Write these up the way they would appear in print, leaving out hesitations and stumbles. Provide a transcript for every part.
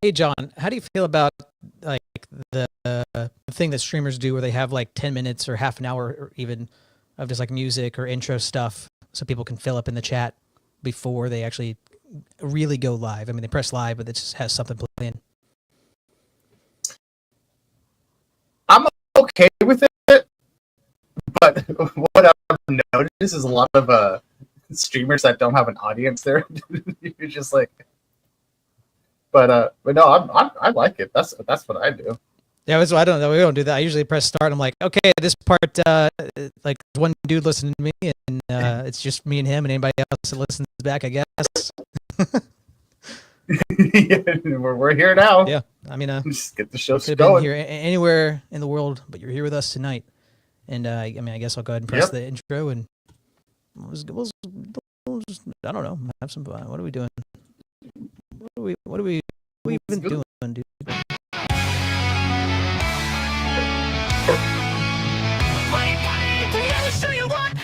Hey John, how do you feel about like the thing that streamers do where they have like 10 minutes or half an hour or even of just like music or intro stuff so people can fill up in the chat before they actually really go live? I mean, they press live, but it just has something playing. I'm okay with it, but what I've noticed is a lot of streamers that don't have an audience there. You're just like, but no, I like it. That's what I do. Yeah, so I don't know. We don't do that. I usually press start. I'm like, okay, this part, like one dude listening to me, and it's just me and him, and anybody else that listens back, I guess. Yeah, we're here now. Yeah, I mean, just get the show could have going. been here anywhere in the world, but you're here with us tonight. And I mean, I guess I'll go ahead and press the intro, and we'll I don't know, have some fun. What are we doing? What are we even doing, dude?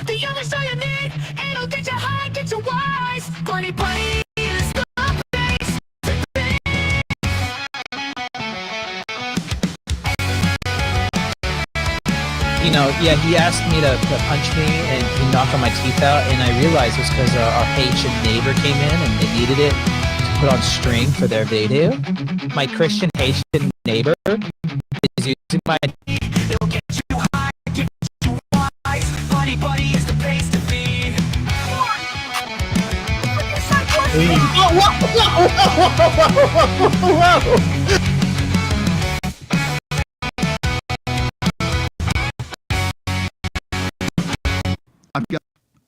The other show you need, it'll get you high, get you wise. Bunny is the place. You know, yeah, he asked me to punch me, and he knocked all my teeth out, and I realized it was because our Haitian neighbor came in, and they needed it to put on string for their video. My Christian Haitian neighbor is using my... It'll get you high, get you wise. Bunny is the place to be. Whoa.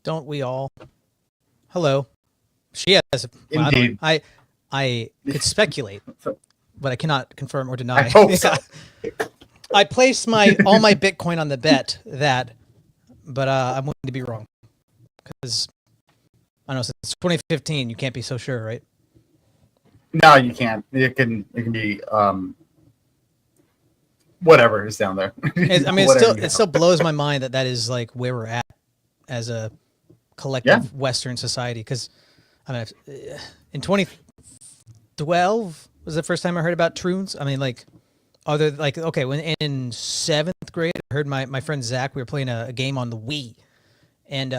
Don't we all? Hello. She has. Indeed. I could speculate, but I cannot confirm or deny. I hope so. I placed all my Bitcoin on the bet that, but I'm going to be wrong because I don't know, since 2015 you can't be so sure, right? No, you can't. It can be whatever is down there. I mean, it still blows my mind that is like where we're at as a collective Western society. Because I mean, in 2012 was the first time I heard about Troons. I mean, like, when in 7th grade, I heard my friend Zach. We were playing a game on the Wii, and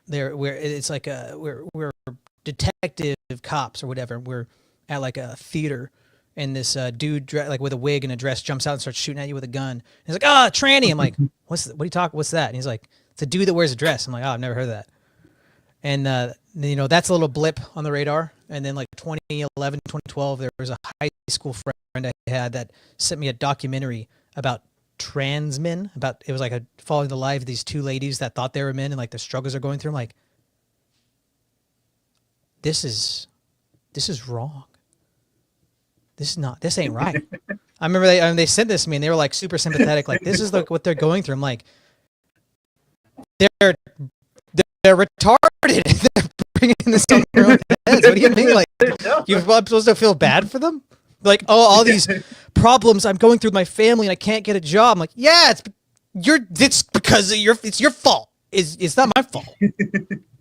we're detective cops or whatever. We're at like a theater, and this dude like with a wig and a dress jumps out and starts shooting at you with a gun. He's like, "Ah, tranny." I'm like, "What are you talking? What's that?" And he's like, "It's a dude that wears a dress." I'm like, "Oh, I've never heard of that." And that's a little blip on the radar. And then like 2011, 2012, there was a high school friend I had that sent me a documentary about trans men. It was like following the life of these two ladies that thought they were men and like the struggles they're going through. I'm like, this is wrong. This ain't right. I remember they sent this to me and they were like super sympathetic. Like, this is like what they're going through. I'm like, they're retarded. They're bringing this on their own heads. What do you mean? Like, I'm supposed to feel bad for them? Like, oh, all these problems I'm going through with my family and I can't get a job. I'm like, yeah, it's because of it's your fault. It's not my fault.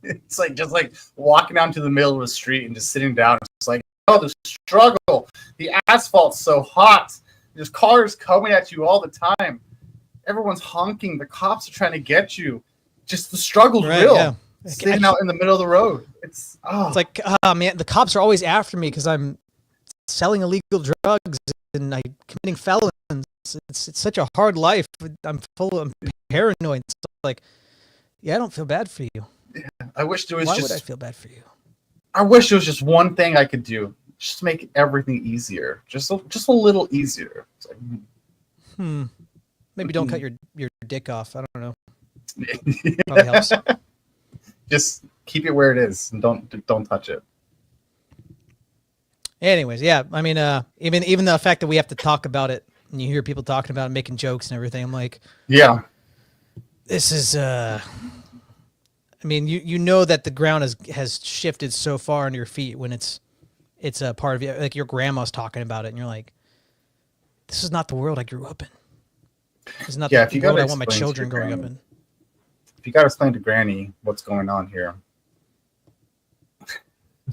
It's like just like walking down to the middle of the street and just sitting down. It's like, oh, the struggle. The asphalt's so hot. There's cars coming at you all the time. Everyone's honking. The cops are trying to get you. Just the struggle's real. Yeah. Sitting out in the middle of the road. It's like, oh man, the cops are always after me because I'm selling illegal drugs and I'm committing felons. It's such a hard life. I'm paranoid. It's like, yeah, I don't feel bad for you. Yeah, I wish there was Why would I feel bad for you? I wish there was just one thing I could do. Just make everything easier. Just a little easier. It's like, Maybe don't cut your dick off. I don't know. Probably helps. Just keep it where it is and don't touch it. Anyways, yeah. I mean, even the fact that we have to talk about it and you hear people talking about it, making jokes and everything, I'm like, yeah, this is I mean, you know that the ground has shifted so far under your feet when it's a part of you. Like your grandma's talking about it, and you're like, "This is not the world I grew up in. This is not the world I want my children growing up in." If you got to explain to Granny what's going on here,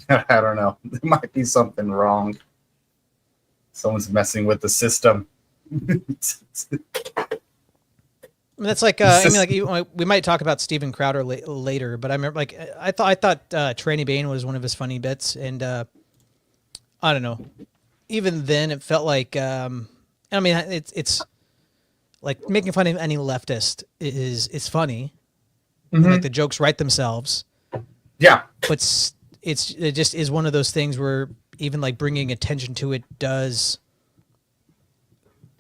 I don't know. There might be something wrong. someone's messing with the system. I mean, that's like I mean, like we might talk about Steven Crowder later, but I remember like I thought Tranny Bane was one of his funny bits, and I don't know. Even then, it felt like I mean, it's like making fun of any leftist is funny. Mhm. Like the jokes write themselves, Yeah, but it just is one of those things where even like bringing attention to it does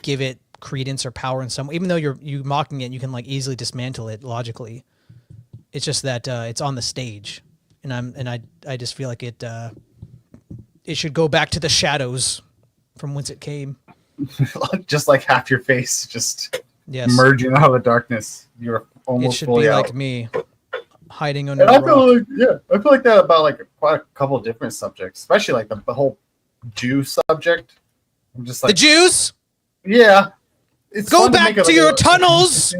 give it credence or power in some, even though you mocking it, you can like easily dismantle it logically. It's just that it's on the stage, and I just feel like it should go back to the shadows from whence it came. just like half your face just Yes, merging out of the darkness. You're it almost should fully be out. like me, hiding under And a I rock. feel like, I feel like that about like quite a couple of different subjects, especially like the whole Jew subject. I'm just The like, Jews, yeah, it's go fun back make it to like your a- tunnels.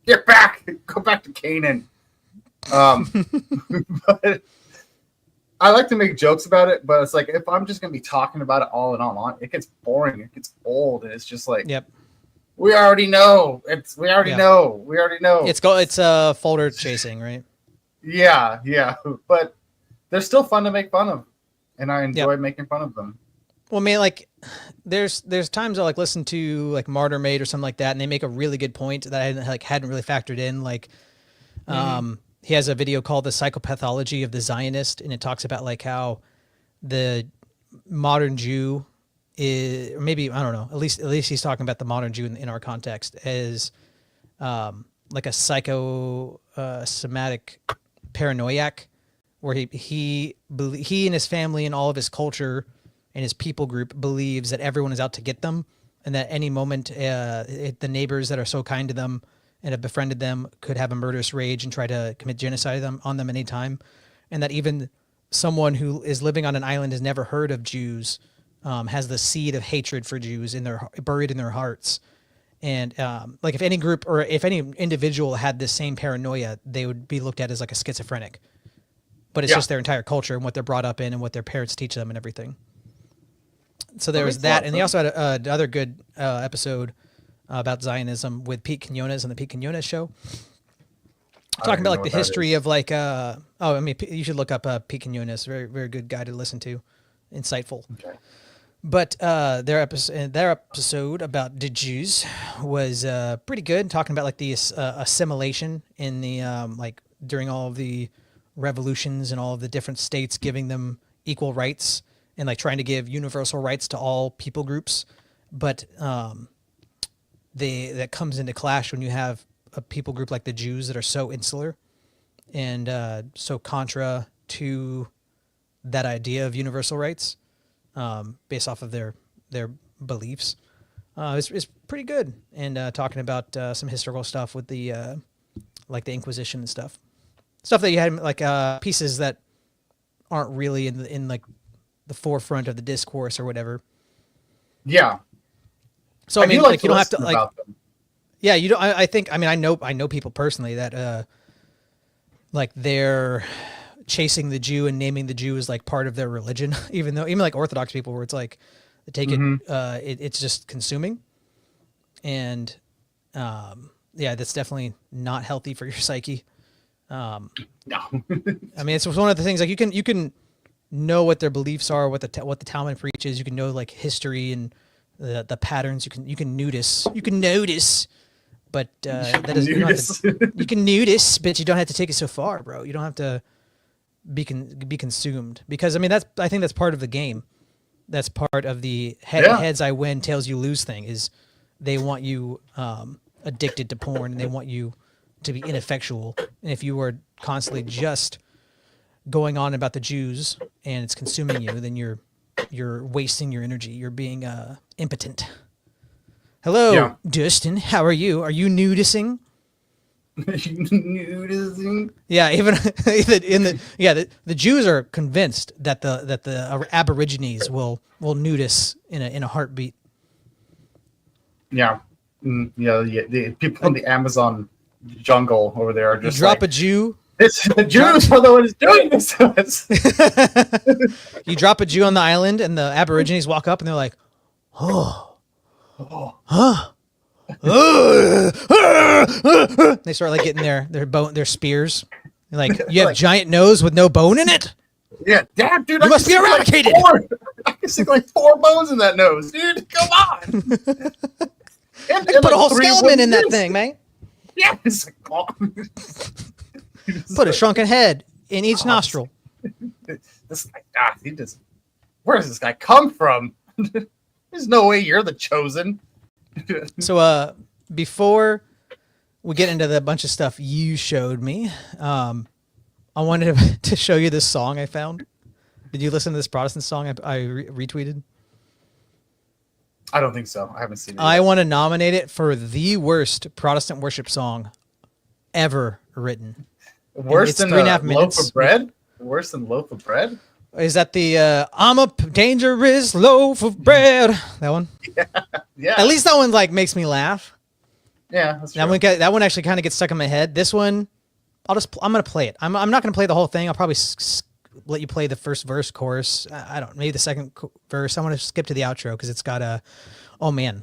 Get back, go back to Canaan. But I like to make jokes about it, but it's like if I'm just gonna be talking about it all and all on, it gets boring, it gets old, and it's just like Yep, we already know. We already Yeah. know. We already know. it's folder chasing, right? Yeah, but they're still fun to make fun of, and I enjoy making fun of them. Well, man, like there's times I like listen to like Martyr Made or something like that, and they make a really good point that I hadn't really factored in. Like, he has a video called "The Psychopathology of the Zionist," and it talks about like how the modern Jew is, or maybe I don't know. At least he's talking about the modern Jew in our context as like a somatic paranoiac, where he and his family and all of his culture and his people group believes that everyone is out to get them, and that any moment the neighbors that are so kind to them and have befriended them could have a murderous rage and try to commit genocide on them anytime, and that even someone who is living on an island has never heard of Jews has the seed of hatred for Jews buried in their hearts. And like if any group or if any individual had this same paranoia, they would be looked at as like a schizophrenic. But it's Yeah. just their entire culture and what they're brought up in and what their parents teach them and everything. So there was makes a lot that, of and they sense. also had another good episode about Zionism with Pete Quinones on the Pete Quinones show, talking about like the history of like I mean you should look up Pete Quinones, very very good guy to listen to, insightful. Okay. But their episode about the Jews was pretty good, talking about like the assimilation in the like during all of the revolutions and all of the different states giving them equal rights and like trying to give universal rights to all people groups, but that comes into clash when you have a people group like the Jews that are so insular and so contra to that idea of universal rights. Based off of their beliefs, it's pretty good. And talking about some historical stuff with the like the Inquisition and stuff that you had like pieces that aren't really in like the forefront of the discourse or whatever. Yeah. So I mean, do like you don't have to listen like, about them. yeah, you don't. I think I mean I know people personally that like they're chasing the Jew and naming the Jew as like part of their religion, even like Orthodox people where it's like they take it's just consuming, and yeah, that's definitely not healthy for your psyche. No. I mean, it's one of the things like you can know what their beliefs are, what the Talmud preaches. You can know like history and the patterns. You can notice, but that doesn't you don't have to, you can notice, but you don't have to take it so far, bro. You don't have to be consumed, because I mean I think that's part of the game. That's part of the heads I win, tails you lose thing. Is they want you addicted to porn, and they want you to be ineffectual. And if you are constantly just going on about the Jews and it's consuming you, then you're wasting your energy. You're being impotent. Hello, Dustin. How are you? Are you nudising? Nudising? Yeah, even the Jews are convinced that the Aborigines will nudis in a heartbeat. Yeah. Yeah. The people in the Amazon jungle over there are You just drop like, a Jew The Jews are the ones doing this to us. You drop a Jew on the island, and the Aborigines walk up, and they're like, "Oh, huh." They start like getting their spears. They're like, you have Like- giant nose with no bone in it. Yeah, damn, dude. You must be eradicated. I can stick like 4 bones in that nose, dude. Come on. And Put a whole like 3 skeleton in that wooden thing, man. Yeah, it's like, oh. Put a shrunken head in each nostril. This guy, he just. Where does this guy come from? There's no way you're the chosen. So, before we get into the bunch of stuff you showed me, I wanted to show you this song I found. Did you listen to this Protestant song I retweeted? I don't think so. I haven't seen it. I yet. want to nominate it for the worst Protestant worship song ever written. Worse it's than 3.5 loaf minutes. of bread. Worse than loaf of bread. Is that the I'm a dangerous loaf of bread? That one? Yeah. At least that one like makes me laugh. Yeah. That's That true. that one actually kind of gets stuck in my head. This one, I'm gonna play it. I'm not gonna play the whole thing. I'll probably let you play the first verse, chorus. I don't, maybe the second verse. I want to skip to the outro because it's got a, oh man,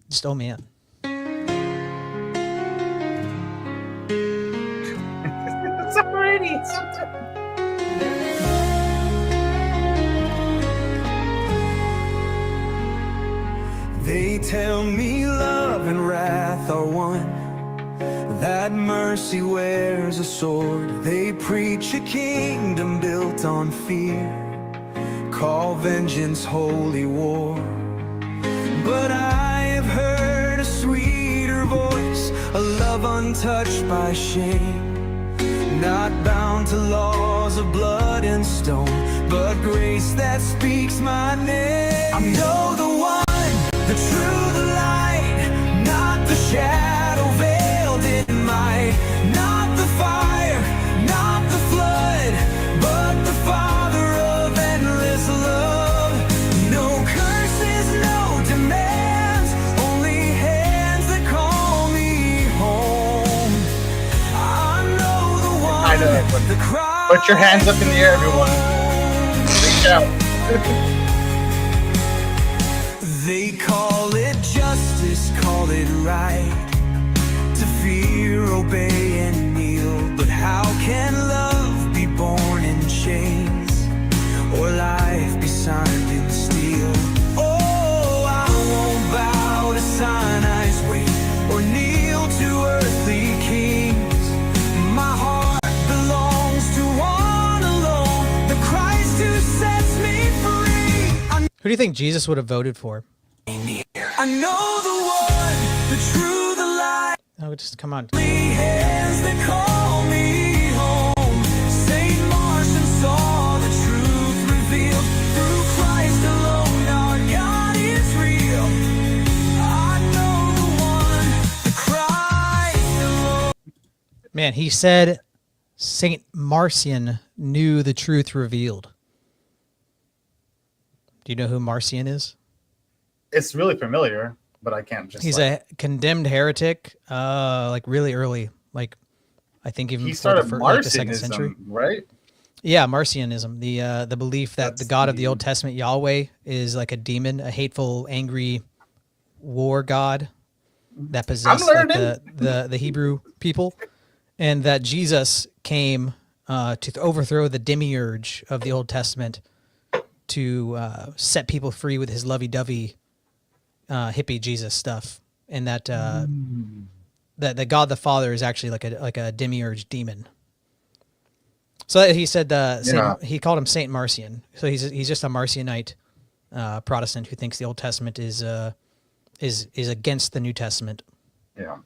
just oh man. It's already. They tell me love and wrath are one, that mercy wears a sword. They preach a kingdom built on fear, call vengeance holy war. But I have heard a sweeter voice, a love untouched by shame, not bound to laws of blood and stone, but grace that speaks my name. I know the one, the true, the light, not the shadow veiled in might, not the fire, not the flood, but the Father of endless love. No curses, no demands, only hands that call me home. I know the one, I know, but the cry. put your hands up in the air, everyone. Reach out. They call it justice, call it right, to fear, obey, and kneel. But how can love be born in chains, or life be signed in steel? Oh, I won't bow to Sinai's weight, or kneel to earthly kings. My heart belongs to one alone, the Christ who sets me free. Who do you think Jesus would have voted for? I know the one, the true, the light. Oh, just come on. Hands that call me home. Saint Martian saw the truth revealed. Through Christ alone, our God is real. I know the one, the Christ alone. Man, he said Saint Marcion knew the truth revealed. Do you know who Marcion is? It's really familiar, but I can't just. He's a condemned heretic, like really early, like I think even He before started like the second century. Marcionism, right? Yeah, Marcionism, the belief that the That's God of the the- Old Testament, Yahweh, is like a demon, a hateful, angry war god that possessed like, learning. the Hebrew people, and that Jesus came to overthrow the demiurge of the Old Testament to set people free with his lovey-dovey hippie Jesus stuff, and that that God the Father is actually like a demiurge demon. So he said he called him Saint Marcion. So he's just a Marcionite Protestant who thinks the Old Testament is against the New Testament. Yeah.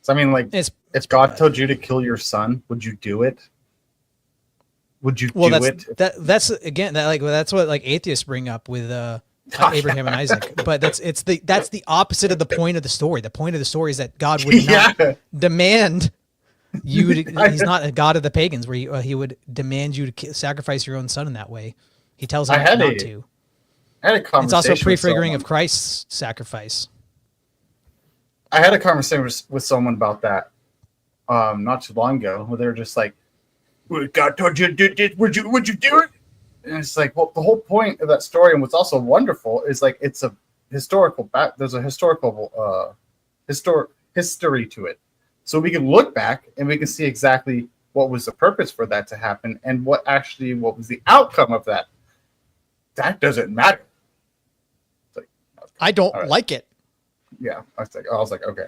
So I mean, like, It's if God told you to kill your son, would you do it? Would you do it? That's again that's what like atheists bring up with Abraham and Isaac. But that's the opposite of the point of the story. The point of the story is that God would not Yeah. demand you to, he's not a god of the pagans where he would demand you to sacrifice your own son in that way. He tells I them had not a to. I had a It's conversation. also a with prefiguring someone. of Christ's sacrifice. I had a conversation with someone about that not too long ago, where they were just like, "Well, God told you to do this. Would you do it?" And it's like, well, the whole point of that story, and what's also wonderful, is like it's a historical there's a historical history to it, so we can look back and we can see exactly what was the purpose for that to happen and what was the outcome of that. That doesn't matter. It's like, okay, I don't all right. like it. Yeah, I was like, okay.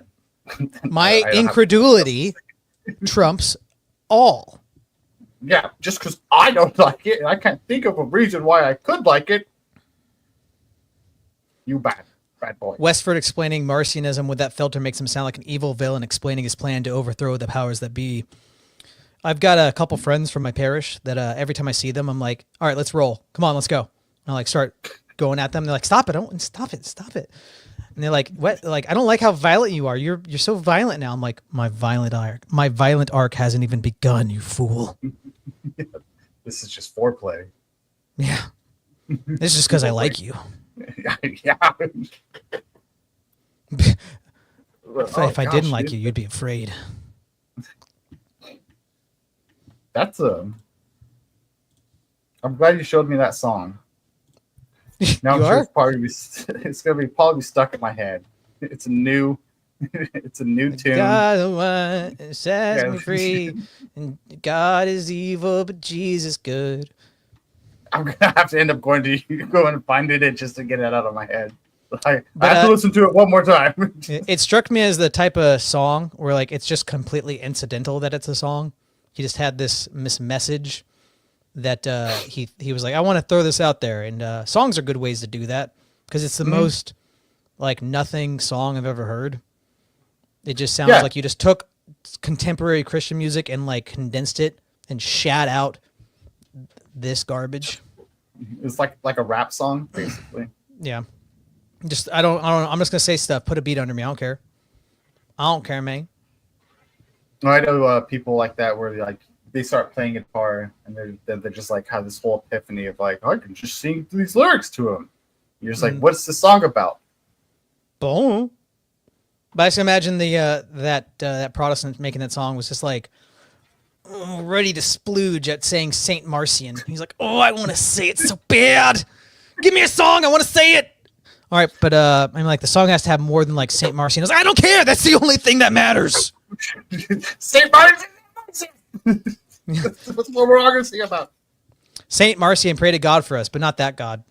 My I don't have- incredulity trumps all. Yeah, just because I don't like it and I can't think of a reason why I could like it. You bad boy. Westford explaining Marcionism with that filter makes him sound like an evil villain explaining his plan to overthrow the powers that be. I've got a couple friends from my parish that every time I see them, I'm like, all right, let's roll. Come on, let's go. And I like start going at them. They're like, stop it. Don't stop it. Stop it. And they're like, what? Like, I don't like how violent you are. You're so violent now. I'm like, my violent arc hasn't even begun, you fool. This is just foreplay. Yeah. It's just because I like you. Yeah. If I didn't like you, you'd be afraid. That's I'm glad you showed me that song. Now You are? it's gonna be probably stuck in my head. It's a new tune. God sets Yeah. me free, and God is evil, but Jesus good. I'm gonna have to end up going and finding it just to get it out of my head. I But, have to listen to it one more time. It struck me as the type of song where like it's just completely incidental that it's a song. He just had this message that he was like, I want to throw this out there, and songs are good ways to do that because it's the most like nothing song I've ever heard. It just sounds like you just took contemporary Christian music and like condensed it and shat out this garbage. It's like a rap song, basically. Yeah. Just I don't I'm just gonna say stuff. Put a beat under me. I don't care. I don't care, man. No, I know people like that where they start playing guitar and they're just like have this whole epiphany of like, I can just sing these lyrics to them. You're just like, what's the song about? Boom. But I just imagine the that Protestant making that song was just like ready to splooge at saying Saint Marcion. He's like, oh, I want to say it so bad. Give me a song. I want to say it. All right, but I'm like the song has to have more than like Saint Marcion. I was like, I don't care. That's the only thing that matters. Saint Martin. What's what we're all gonna sing about? Saint Marcion, pray to God for us, but not that God.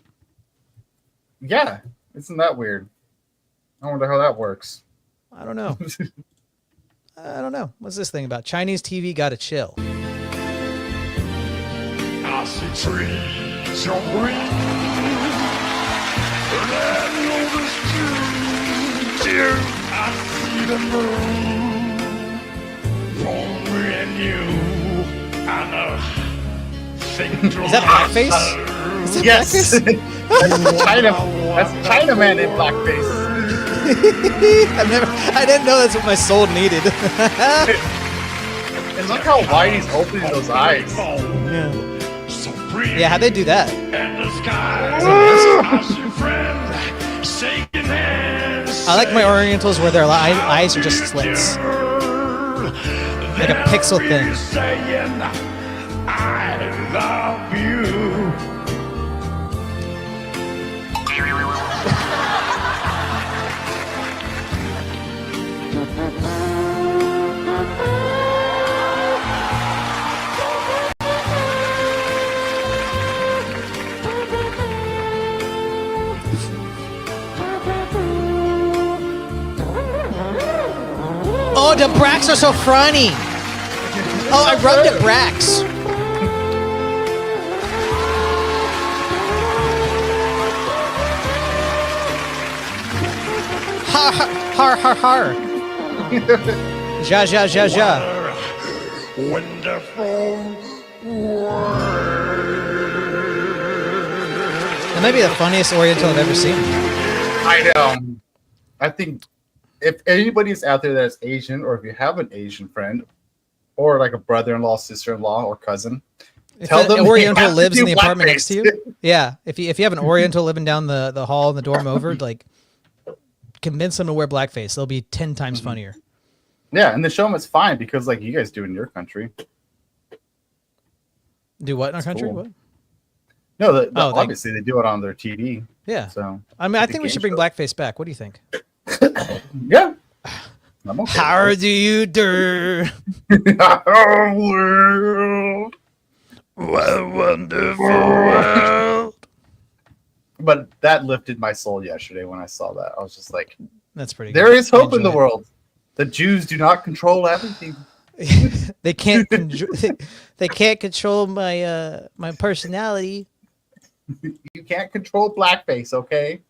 Yeah, isn't that weird? I wonder how that works. I don't know. I don't know. What's this thing about? Chinese TV gotta chill. I see trees of green, and over the street, I see the moon. Only and you, and Is that blackface? Is it Yes, blackface? That's Chinaman in blackface. I didn't know that's what my soul needed. And look how wide he's opening those eyes. Yeah. so pretty. Yeah, how'd they do that? And the sky, I see friends shaking hands. I like my Orientals where their eyes are just slits. Like a pixel thing. Saying, I love you. Oh, the Brax are so funny. Oh, I rubbed at Brax. Har har har har. Ja ja ja ja. Wonderful That might be the funniest Oriental I've ever seen. I know. I think if anybody's out there that's Asian, or if you have an Asian friend, or like a brother-in-law, sister-in-law, or cousin, If tell an them they Oriental have to lives in do the apartment next to blackface. you, yeah. If you have an Oriental living down the hall and the dorm over, like convince them to wear blackface. They'll be 10 times funnier. Yeah, and then show them it's fine because like you guys do in your country. Do what in our country? cool. What? No, Oh, they- obviously they do it on their TV. Yeah. So I mean, I the think we game should bring show. blackface back. What do you think? Yeah. I'm okay How with do you do? it. Oh, What a wonderful world. but that lifted my soul yesterday when I saw that. I was just like, That's pretty. there good. is hope in Enjoy the world. The Jews do not control everything. it. They can't. They can't control my my personality. You can't control blackface, okay?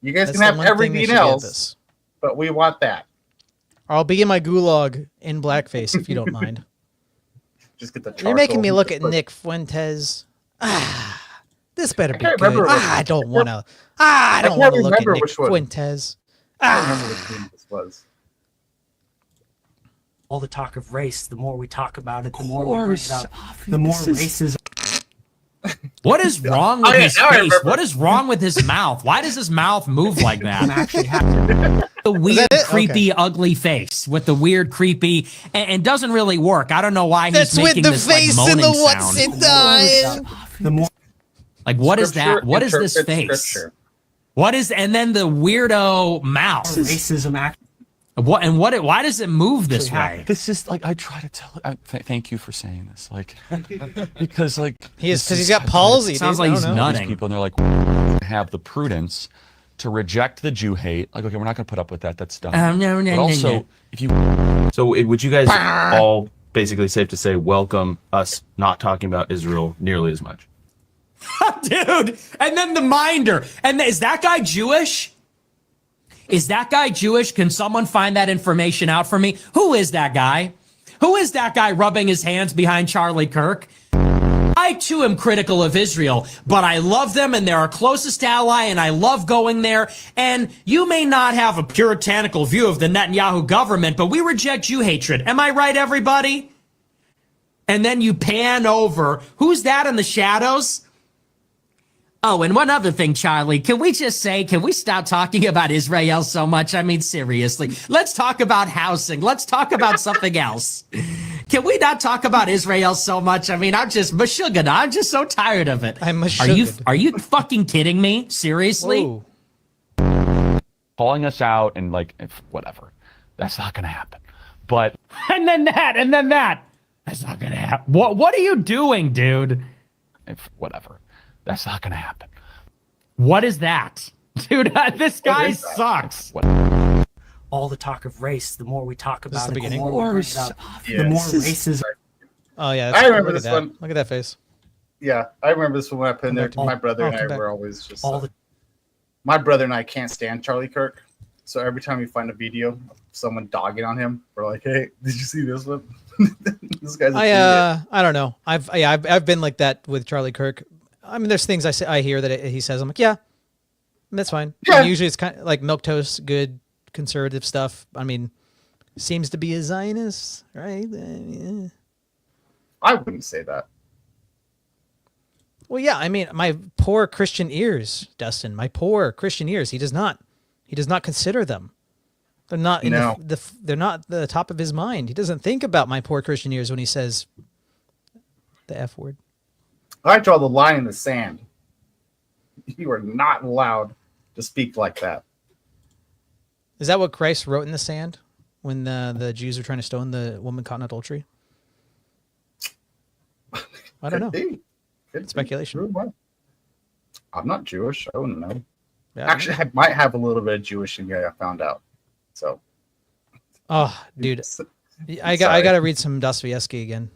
You guys That's can the have one thing they everything should get else, this. but we want that. I'll be in my gulag in blackface if you don't mind. Just get the. You're making me charcoal. look at Nick Fuentes. This better be can't good. remember which- I don't want to. I don't can't want to look at remember Nick which one. Fuentes. I don't remember which game this was. all the talk of race, the more we talk about it, the more we bring it up, the more racism. What is wrong with Oh, yeah, his now I face? remember. What is wrong with his mouth? Why does his mouth move like that? actually happen. The weird, it? creepy, ugly face with the weird, creepy, and doesn't really work. I don't know why That's he's with making the this face like and moaning the what's sound. it dying. The more Like, what is Scripture that? What is this interprets face? scripture. What is? And then the weirdo mouth. racism actually What and what? Why does it move this way? happens. This is like I try to tell. Thank you for saying this, like, because like He is this because he's is- got I try to palsy. Sounds dude. like I he's don't know. nutting. these people, and they're like, have the prudence to reject the Jew hate. Like, okay, we're not going to put up with that. That's dumb. No, But also, if you So would you guys all basically safe to say welcome us not talking about Israel nearly as much? Dude, and then the minder. And is that guy Jewish? Is that guy Jewish? Can someone find that information out for me? Who is that guy? Who is that guy rubbing his hands behind Charlie Kirk? I too am critical of Israel, but I love them and they're our closest ally and I love going there. And you may not have a puritanical view of the Netanyahu government, but we reject Jew hatred. Am I right, everybody? And then you pan over. Who's that in the shadows? Oh, and one other thing, Charlie, can we stop talking about Israel so much? I mean, seriously, let's talk about housing. Let's talk about something else. Can we not talk about Israel so much? I mean, I'm just mashugad. I'm just so tired of it. I'm Are you fucking kidding me? Seriously? Whoa. calling us out and like whatever, that's not going to happen. But And then that. That's not gonna happen. What are you doing, dude? whatever, that's not going to happen. What is that? Dude, this guy is that? sucks. all the talk of race, the more we talk is about the it, the beginning? more we bring it up, the Yeah. more racism. Oh yeah. I remember look this at that. one. Look at that face. Yeah, I remember this one when I put in there. Come My brother and come I back. were always just. All the My brother and I can't stand Charlie Kirk, so every time we find a video of someone dogging on him, we're like, "Hey, did you see this one? This guy's an idiot." I don't know. I've been like that with Charlie Kirk. I mean, there's things I hear that he says. I'm like, yeah, that's fine. Yeah. And usually it's kind of like milquetoast, good conservative stuff. I mean, seems to be a Zionist, right? Yeah. I wouldn't say that. Well, yeah. I mean, my poor Christian ears, Dustin. My poor Christian ears. He does not consider them. They're not in No. they're not the top of his mind. He doesn't think about my poor Christian ears when he says the F word. I draw the line in the sand. You are not allowed to speak like that. Is that what Christ wrote in the sand when the Jews were trying to stone the woman caught in adultery? I don't know. Could be. Could be. Speculation. True, what? I'm not Jewish. I wouldn't know. Yeah. Actually, I might have a little bit of Jewish in me. I found out. So, Oh, dude, I Sorry. got to read some Dostoevsky again.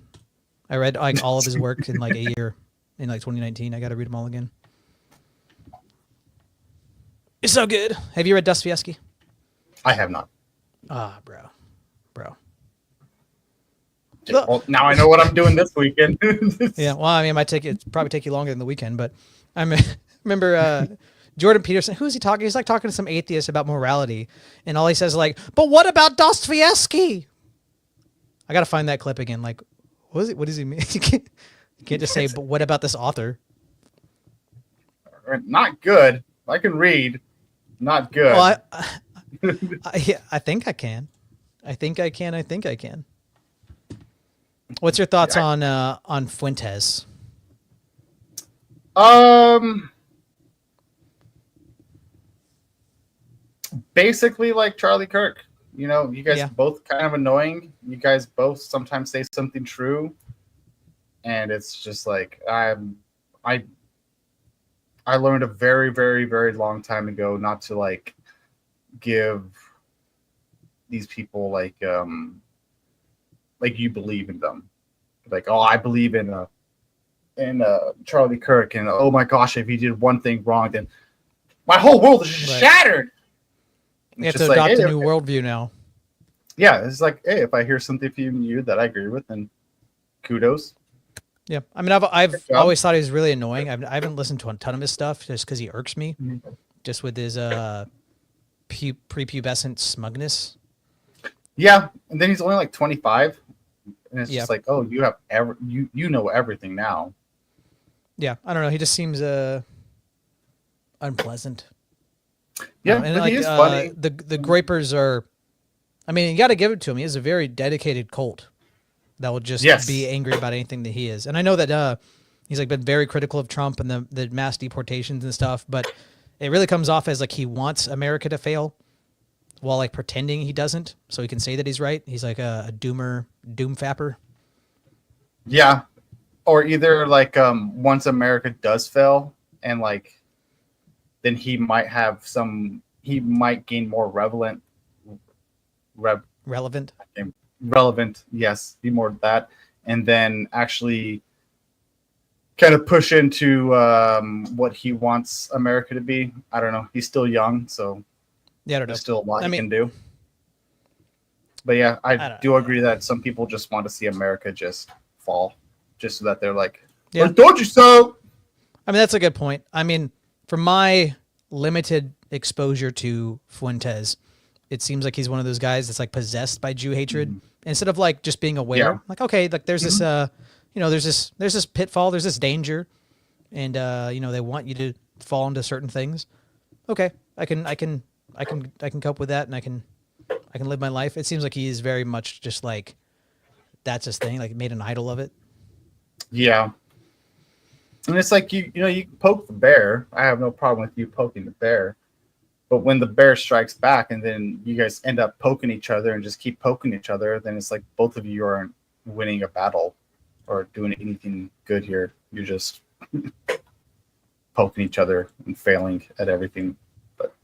I read like all of his work in like a year, in like 2019. I got to read them all again. It's so good. Have you read Dostoevsky? I have not. Ah, bro. Well, now I know what I'm doing this weekend. Yeah. Well, I mean, it might probably take you longer than the weekend, but I remember Jordan Peterson. Who's he talking? He's like talking to some atheist about morality, and all he says is like, "But what about Dostoevsky?" I gotta find that clip again. Like, what is it? What does he mean? You can't just say, "But what about this author?" Not good. I can read. Not good. Well, yeah, I think I can. I think I can. What's your thoughts on Fuentes? Basically like Charlie Kirk. You know, you guys Yeah. both kind of annoying. You guys both sometimes say something true, and it's just like I learned a very, very, very long time ago not to like give these people like you believe in them, like, oh, I believe in Charlie Kirk, and oh my gosh, if he did one thing wrong, then my whole world is just Right. shattered. You have It's to just like, adopt hey, a new okay. worldview now. Yeah, it's like, hey, if I hear something from you that I agree with, then kudos. Yeah, I mean, I've Good job. always thought he was really annoying. I haven't listened to a ton of his stuff just because he irks me, just with his prepubescent smugness. Yeah, and then he's only like 25, and it's Yeah. just like, oh, you have you know everything now. Yeah, I don't know. He just seems unpleasant. Yeah, and but like he is funny. the Groypers are. I mean, you got to give it to him. He is a very dedicated cult that will just Yes. be angry about anything that he is. And I know that he's like been very critical of Trump and the mass deportations and stuff, but it really comes off as like he wants America to fail while like pretending he doesn't, so he can say that he's right. He's like a doom fapper. Yeah, or either like once America does fail, and like then he might gain more relevant. Yes, be more of that, and then actually kind of push into what he wants America to be. I don't know. He's still young, so Yeah, I don't know. there's still a lot I he mean- can do. But yeah, I don't do agree that some people just want to see America just fall, just so that they're like, Yeah. "I told you so." I mean, that's a good point. I mean, from my limited exposure to Fuentes, it seems like he's one of those guys that's like possessed by Jew hatred instead of like just being aware. Yeah. Like, okay, like there's this, there's this pitfall, there's this danger, and they want you to fall into certain things. Okay, I can cope with that, and I can live my life. It seems like he is very much just like that's his thing, like made an idol of it. Yeah. And it's like you poke the bear. I have no problem with you poking the bear. But when the bear strikes back and then you guys end up poking each other and just keep poking each other, then it's like both of you aren't winning a battle or doing anything good here. You're just poking each other and failing at everything. But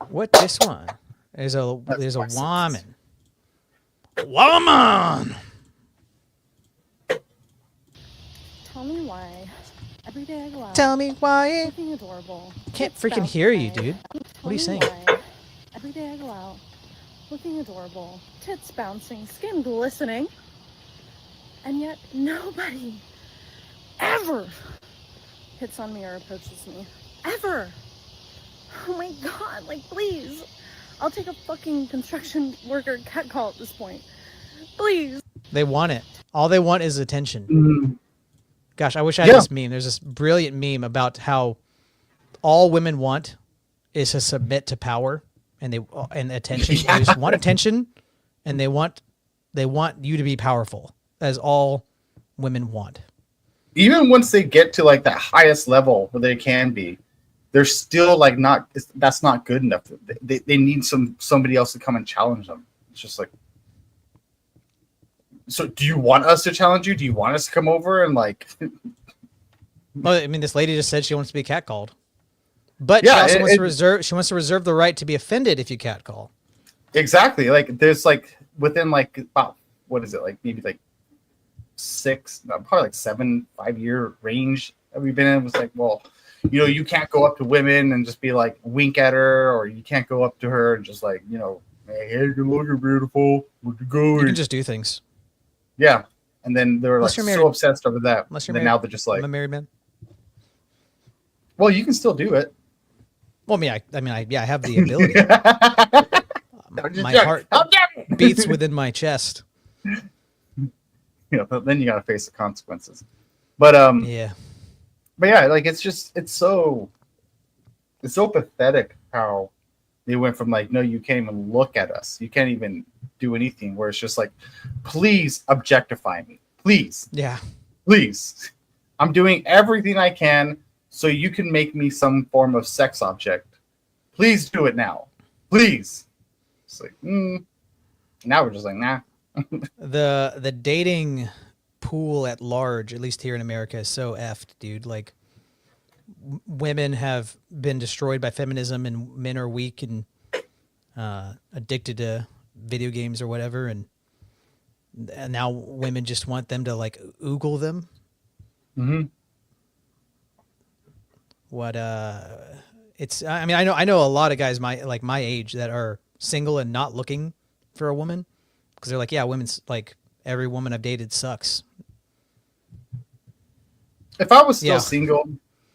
What this one? There's a my woman. Woman. Tell me why. Every day I go out, Tell me why. looking adorable. Can't tits freaking bouncing hear you, away. dude. Tell What are you me saying? why. Every day I go out, looking adorable. Tits bouncing, skin glistening. And yet nobody ever hits on me or approaches me. Ever. Oh my god, like please. I'll take a fucking construction worker catcall at this point. Please. They want it. All they want is attention. Gosh, I wish I had Yeah. this meme. There's this brilliant meme about how all women want is to submit to power and attention. They just want attention, and they want you to be powerful. As all women want. even once they get to like that highest level where they can be, they're still like that's not good enough. They need somebody else to come and challenge them. It's just like, so do you want us to challenge you? Do you want us to come over and like? Well, I mean, this lady just said she wants to be catcalled, but Yeah, she also wants it- to reserve. She wants to reserve the right to be offended if you catcall. Exactly. Like there's like within like about what is it like maybe like probably like 7-5 year range that we've been in. It was like, well, you can't go up to women and just be like wink at her, or you can't go up to her and just like hey, you're looking beautiful. Where'd you go? You can just do things. Yeah. And then they were Unless like you're so married. obsessed over that. Unless And you're then married. now they're just like, I'm a married man. well, you can still do it. Well, I have the ability. My heart How dare you! beats within my chest. But then you gotta face the consequences. But Yeah. But yeah, like it's so pathetic how they went from like, no, you can't even look at us, you can't even do anything, where it's just like, please objectify me, please, Yeah. please. I'm doing everything I can so you can make me some form of sex object. Please do it now. Please. It's like, now we're just like, nah. The dating pool at large, at least here in America, is so effed, dude. Like, women have been destroyed by feminism, and men are weak and addicted to video games or whatever, and now women just want them to like oogle them. Mm-hmm. What it's, I mean, I know a lot of guys my age that are single and not looking for a woman because they're like, yeah, women's like every woman I've dated sucks. If I was still Yeah. single,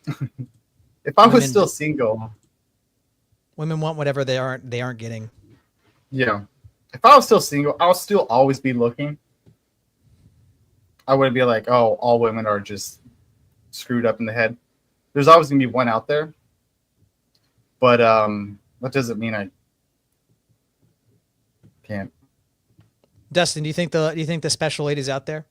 if I was Women- still single, Women want whatever they aren't getting. yeah. If I was still single, I'll still always be looking. I wouldn't be like, oh, all women are just screwed up in the head. There's always gonna be one out there. But that doesn't mean I can't. Dustin, do you think the special lady's out there?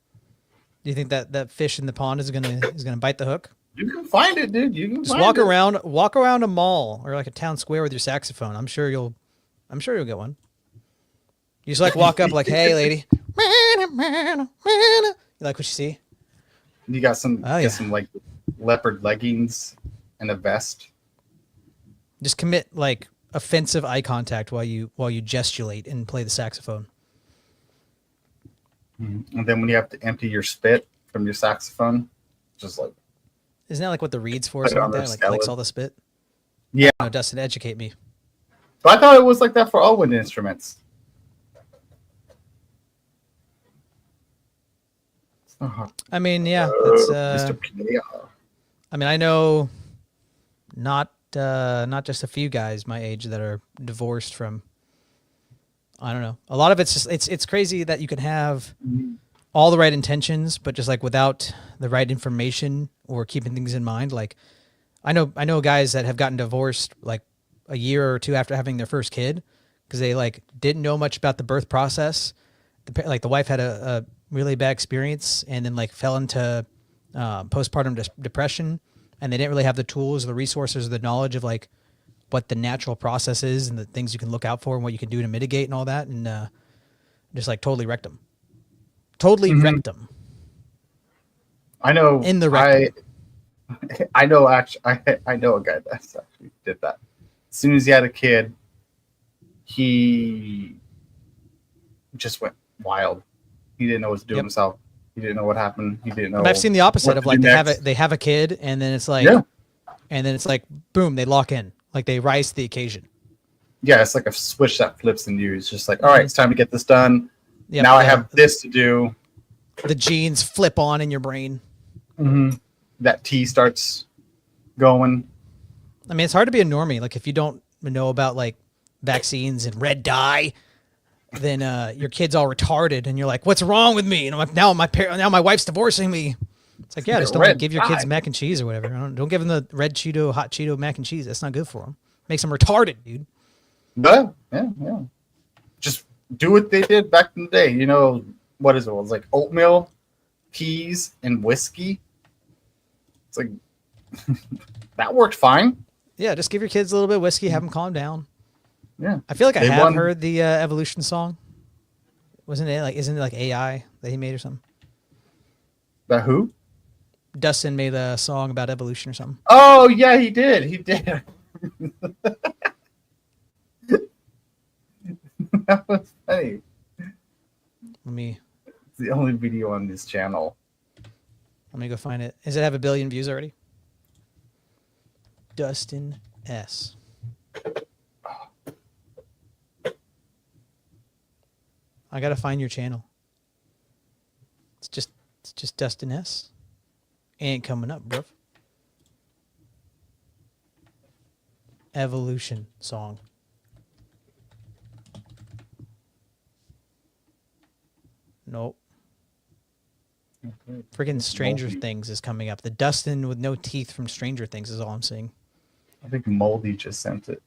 Do you think that fish in the pond is gonna bite the hook? You can find it, dude. You can Just find it. walk around a mall or like a town square with your saxophone. I'm sure you'll get one. You just like walk up like, hey lady. You like what you see? You got some, Oh, yeah. get some like leopard leggings and a vest. Just commit like offensive eye contact while you gesticulate and play the saxophone. And then when you have to empty your spit from your saxophone, just like, Isn't that like what the reed's for? Or Put it something on like their that? Like collects skeleton. all the spit. yeah. No, Dustin, educate me. But I thought it was like that for all wind instruments. It's not I mean, yeah, that's Mr. Player. I mean, I know not just a few guys my age that are divorced from, I don't know. A lot of it's just it's crazy that you can have all the right intentions, but just like without the right information or keeping things in mind. Like I know guys that have gotten divorced like a year or two after having their first kid because they like didn't know much about the birth process. Like the wife had a really bad experience and then like fell into postpartum depression, and they didn't really have the tools, the resources, or the knowledge of like what the natural process is and the things you can look out for and what you can do to mitigate and all that, and just like totally wrecked them. Totally wrecked them. I know. In the rectum. I know. Actually, I know a guy that actually did that. As soon as he had a kid, he just went wild. He didn't know what to do with himself. He didn't know what happened. He didn't know. And I've seen the opposite what of to like do next. they have a kid and then it's like and then it's like boom, they lock in. Like they rise to the occasion. Yeah, it's like a switch that flips in you. It's just like, all right, it's time to get this done. Yep, now I have this to do. The genes flip on in your brain. That T starts going. I mean, it's hard to be a normie. Like if you don't know about like vaccines and red dye, then your kid's all retarded, and you're like, "What's wrong with me?" And I'm like, "Now my wife's divorcing me." It's like, yeah, just don't like, give your kids mac and cheese or whatever. Don't give them the red Cheeto, hot Cheeto mac and cheese. That's not good for them. Makes them retarded, dude. Yeah. Just do what they did back in the day. You know, what is it? It was like oatmeal, peas, and whiskey. It's like that worked fine. Yeah, just give your kids a little bit of whiskey, have them calm down. Yeah, I feel like I They have won. heard the Evolution song. Isn't it like AI that he made or something? That who? Dustin made a song about evolution or something. Oh yeah, he did. He did. That was funny. Let me It's the only video on this channel. go find it. Does it have 1 billion views already? Dustin S. I gotta find your channel. It's just Dustin S. Ain't coming up, bruv. Evolution song. Nope. Freaking Stranger Things is coming up. The Dustin with no teeth from Stranger Things is all I'm seeing. I think Moldy just sent it.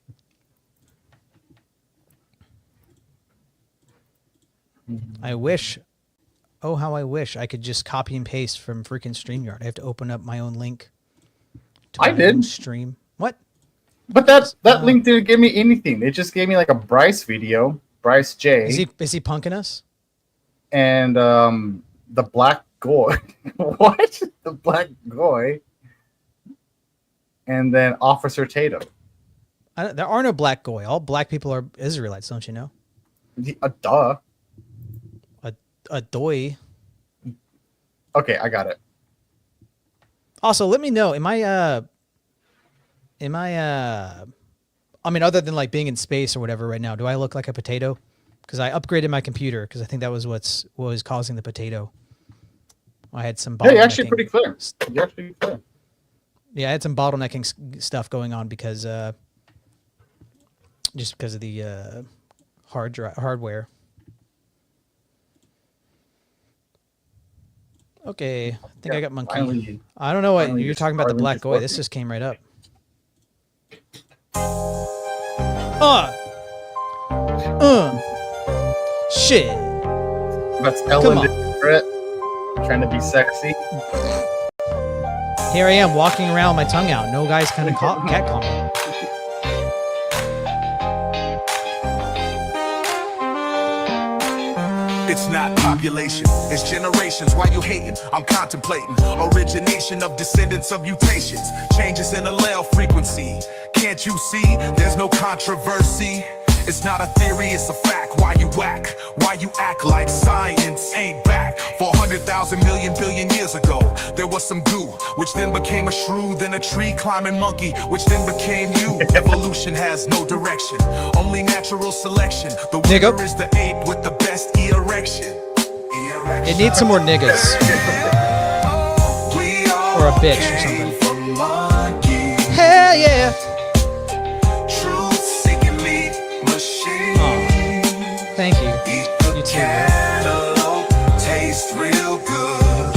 I wish Oh, how I wish I could just copy and paste from freaking StreamYard. I have to open up my own link. To I my did. own stream. What? But that link didn't give me anything. It just gave me like a Bryce video, Bryce J, Is he punking us? and the Black Goy. What? The Black Goy, and then Officer Tato. There are no black goy. All black people are Israelites, don't you know? Duh. A doy. Okay, I got it. Also, let me know. Am I I mean, other than like being in space or whatever right now, do I look like a potato? Because I upgraded my computer because I think that was what was causing the potato. I had some. Yeah, you're actually pretty clear. You're actually clear. Yeah, I had some bottlenecking stuff going on because just because of the hardware. Okay, I think I got monkey. Finally, I don't know what finally you're it's talking about. The finally black just goy. working. This just came right up. Shit. That's Come Ellen on. DeGeneres trying to be sexy. Here I am walking around with my tongue out. No guy's kind of cat call me. It's not population, it's generations. Why you hating? I'm contemplating origination of descendants of mutations, changes in allele frequency. Can't you see? There's no controversy. It's not a theory, it's a fact. Why you whack? Why you act like science ain't back? 400,000 million billion years ago, there was some goo, which then became a shrew, then a tree climbing monkey, which then became you. Evolution has no direction, only natural selection. The winner is the ape with the best erection. It needs some more niggas. Or a bitch or something. Hell yeah. Thank you. You too. Taste real good.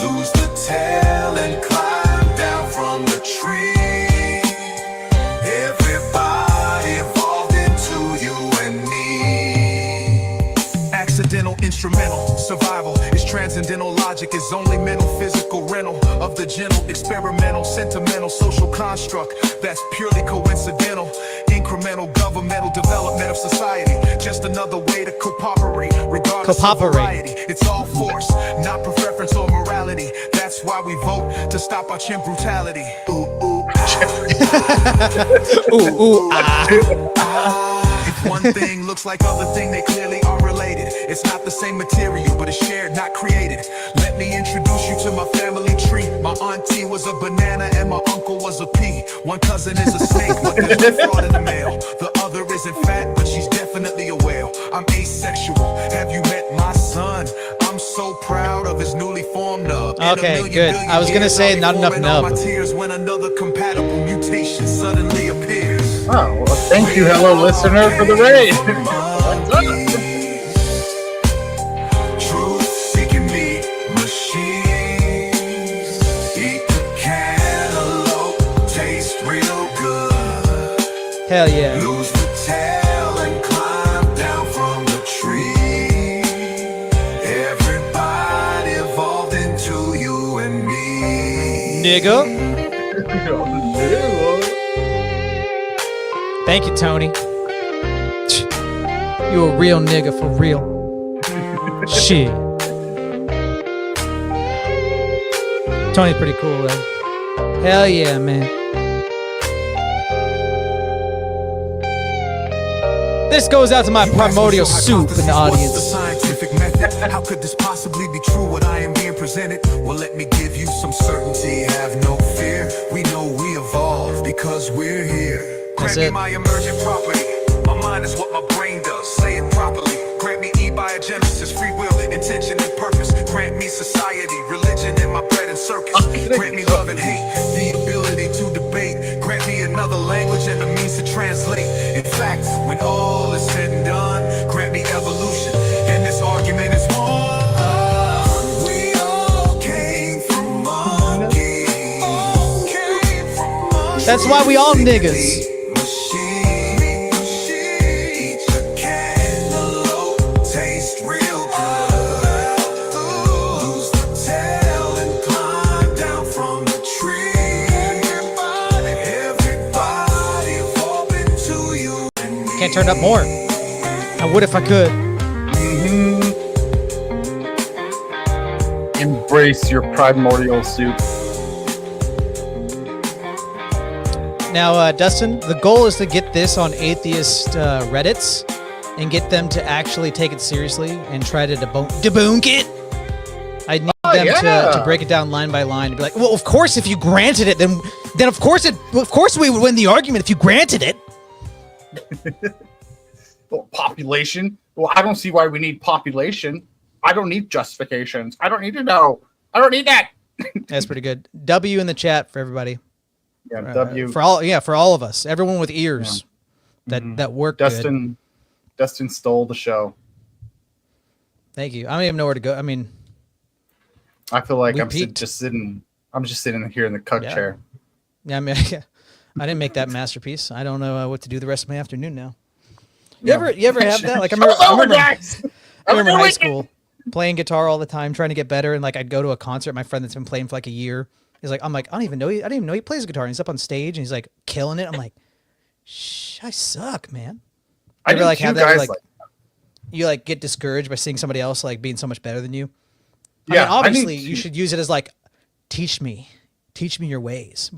Lose the tail and climb down from the tree. Everybody evolved into you and me. Accidental, instrumental, survival is transcendental. Logic is only mental, physical rental of the gentle, experimental, sentimental, social construct that's purely coincidental. Incremental governmental development of society, just another way to cooperate, regardless of variety. It's all force, not preference or morality. That's why we vote to stop our chimp brutality. Ooh, ooh, ooh, ooh, If one thing looks like other thing, they clearly are related. It's not the same material, but it's shared, not created. Let me introduce you to my family tree. My auntie was a banana and my uncle was a pea. One cousin is a snake, but there's no fraud in the mail. The other isn't fat, but she's definitely a whale. I'm asexual. Have you met my son? I'm so proud of his newly formed nub. Okay, good. I was gonna say not enough nub. My tears when another compatible mutation suddenly appears. Oh, well, thank you, hello listener, for the raid. Truth-seeking meat machines. Eat the cantaloupe, taste real good. Hell yeah. Lose the tail and climb down from the tree. Everybody evolved into you and me. Nigga. Thank you, Tony. You a real nigga for real. Shit. Tony's pretty cool, though. Hell yeah, man. This goes out to my primordial soup in the audience. What's the scientific method? How could this possibly be true, what I am being presented? Well, let me give you some certainty. Have no fear. We know we evolved because we're here. That's Grant me it. my emergent property. My mind is what my brain does. Say it properly. Grant me e-biogenesis, free will, intention and purpose. Grant me society, religion in my bread and circus. Grant me love and hate, the ability to debate. Grant me another language and the means to translate. In fact, when all is said and done, grant me evolution. And this argument is won. We all came from monkeys. That's why we all niggas. can't turn it up more. I would if I could. Embrace your primordial soup. Now, Dustin, the goal is to get this on atheist Reddits and get them to actually take it seriously and try to debunk it. I need them to break it down line by line and be like, well, of course, if you granted it, then of course we would win the argument if you granted it. Well, population. Well, I don't see why we need population. I don't need justifications. I don't need to know. I don't need that. That's pretty good. W in the chat for everybody. Yeah, W for all of us. Everyone with ears that work. Dustin stole the show. Thank you. I don't even know where to go. I mean, I feel like I'm just sitting here in the cuck chair. Yeah, I mean, I didn't make that masterpiece. I don't know what to do the rest of my afternoon now. You ever have that? Like I remember high school playing guitar all the time, trying to get better, and like I'd go to a concert. My friend that's been playing for like a year. He's like, I'm like, I didn't even know he plays guitar. And he's up on stage and he's like killing it. I'm like, shh, I suck, man. I ever like have that, guys like you like get discouraged by seeing somebody else like being so much better than you. Yeah, I mean, obviously you should use it as like, teach me your ways.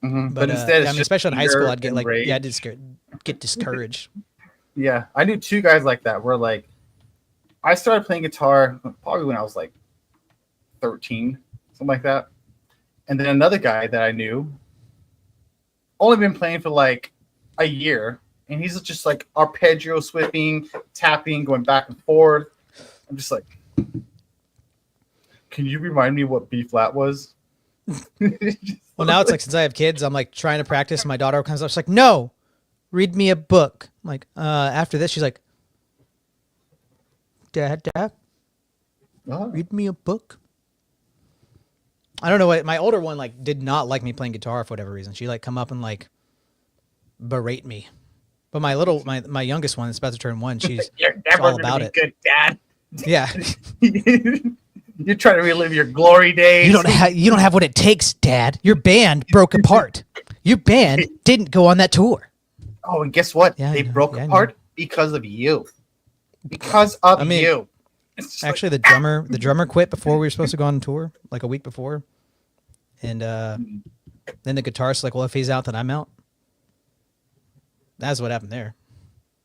But instead, I mean, especially in high school, I'd get like, get discouraged. Yeah, I knew two guys like that. Where like, I started playing guitar probably when I was like 13, something like that, and then another guy that I knew only been playing for like a year, and he's just like arpeggio sweeping, tapping, going back and forth. I'm just like, can you remind me what B flat was? Well, now it's like, since I have kids, I'm like trying to practice. And my daughter comes up, she's like, no, read me a book. I'm like, after this, she's like, Dad, read me a book. I don't know what, my older one like did not like me playing guitar for whatever reason. She like come up and like berate me. But my youngest one is about to turn 1. She's all about it. Good dad. Yeah. You're trying to relive your glory days. You don't have what it takes, Dad. Your band broke apart. Your band didn't go on that tour. Oh, and guess what? Yeah, they broke apart because of you. Because of you. Actually, the drummer quit before we were supposed to go on tour, like a week before. And then the guitarist like, well, if he's out, then I'm out. That's what happened there.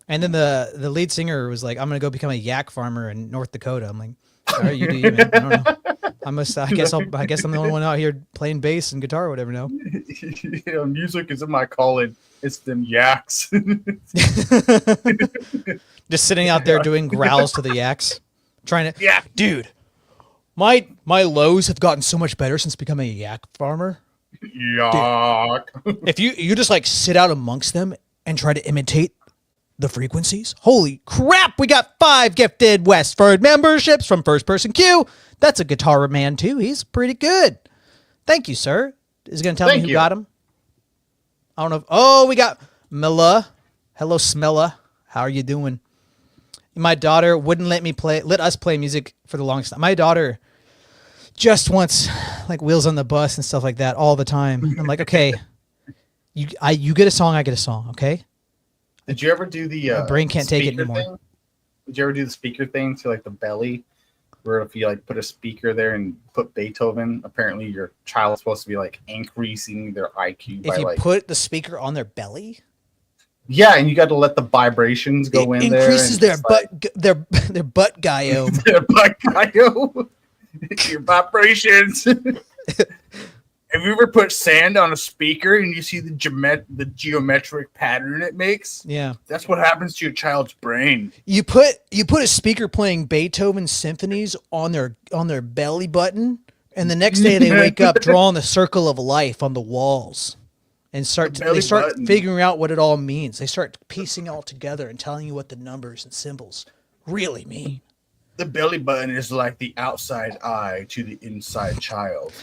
And then the lead singer was like, I'm gonna go become a yak farmer in North Dakota. I'm like, all right, you do you, man. I don't know. I guess I'm the only one out here playing bass and guitar or whatever now. Yeah, music isn't my calling. It's them yaks. Just sitting out there doing growls to the yaks. Trying to, yeah, dude. My lows have gotten so much better since becoming a yak farmer. Yak. If you just like sit out amongst them and try to imitate the frequencies. Holy crap, we got 5 gifted Westford memberships from First Person Q. That's a guitar man too. He's pretty good. Thank you, sir. Is he going to tell me who got him? I don't know. Oh, we got Milla. Hello, Smella. How are you doing? My daughter wouldn't let us play music for the longest time. My daughter just wants like Wheels on the Bus and stuff like that all the time. I'm like, okay, you get a song, I get a song, okay? Did you ever do the my brain can't take it anymore. Thing? Did you ever do the speaker thing to like the belly, where if you like put a speaker there and put Beethoven, apparently your child is supposed to be like increasing their IQ. If you put the speaker on their belly. Yeah, and you got to let the vibrations go in there. Increases their butt, their butt gyome. Their butt gyome. Your vibrations. Have you ever put sand on a speaker and you see the geometric pattern it makes? Yeah, that's what happens to your child's brain. You put a speaker playing Beethoven symphonies on their belly button, and the next day they wake up drawing the circle of life on the walls, and start figuring out what it all means. They start piecing it all together and telling you what the numbers and symbols really mean. The belly button is like the outside eye to the inside child.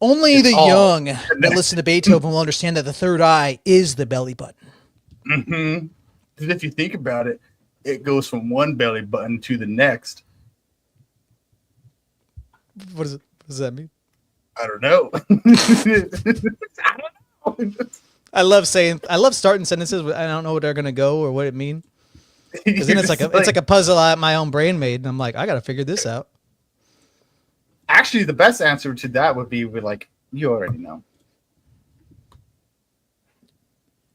Only the young that listen to Beethoven will understand that the third eye is the belly button. Mm-hmm. Because if you think about it, it goes from one belly button to the next. What does that mean? I don't know. I love starting sentences, but I don't know where they're gonna go or what it mean. Because then it's like a puzzle my own brain made, and I'm like, I gotta figure this out. Actually, the best answer to that would be like, you already know.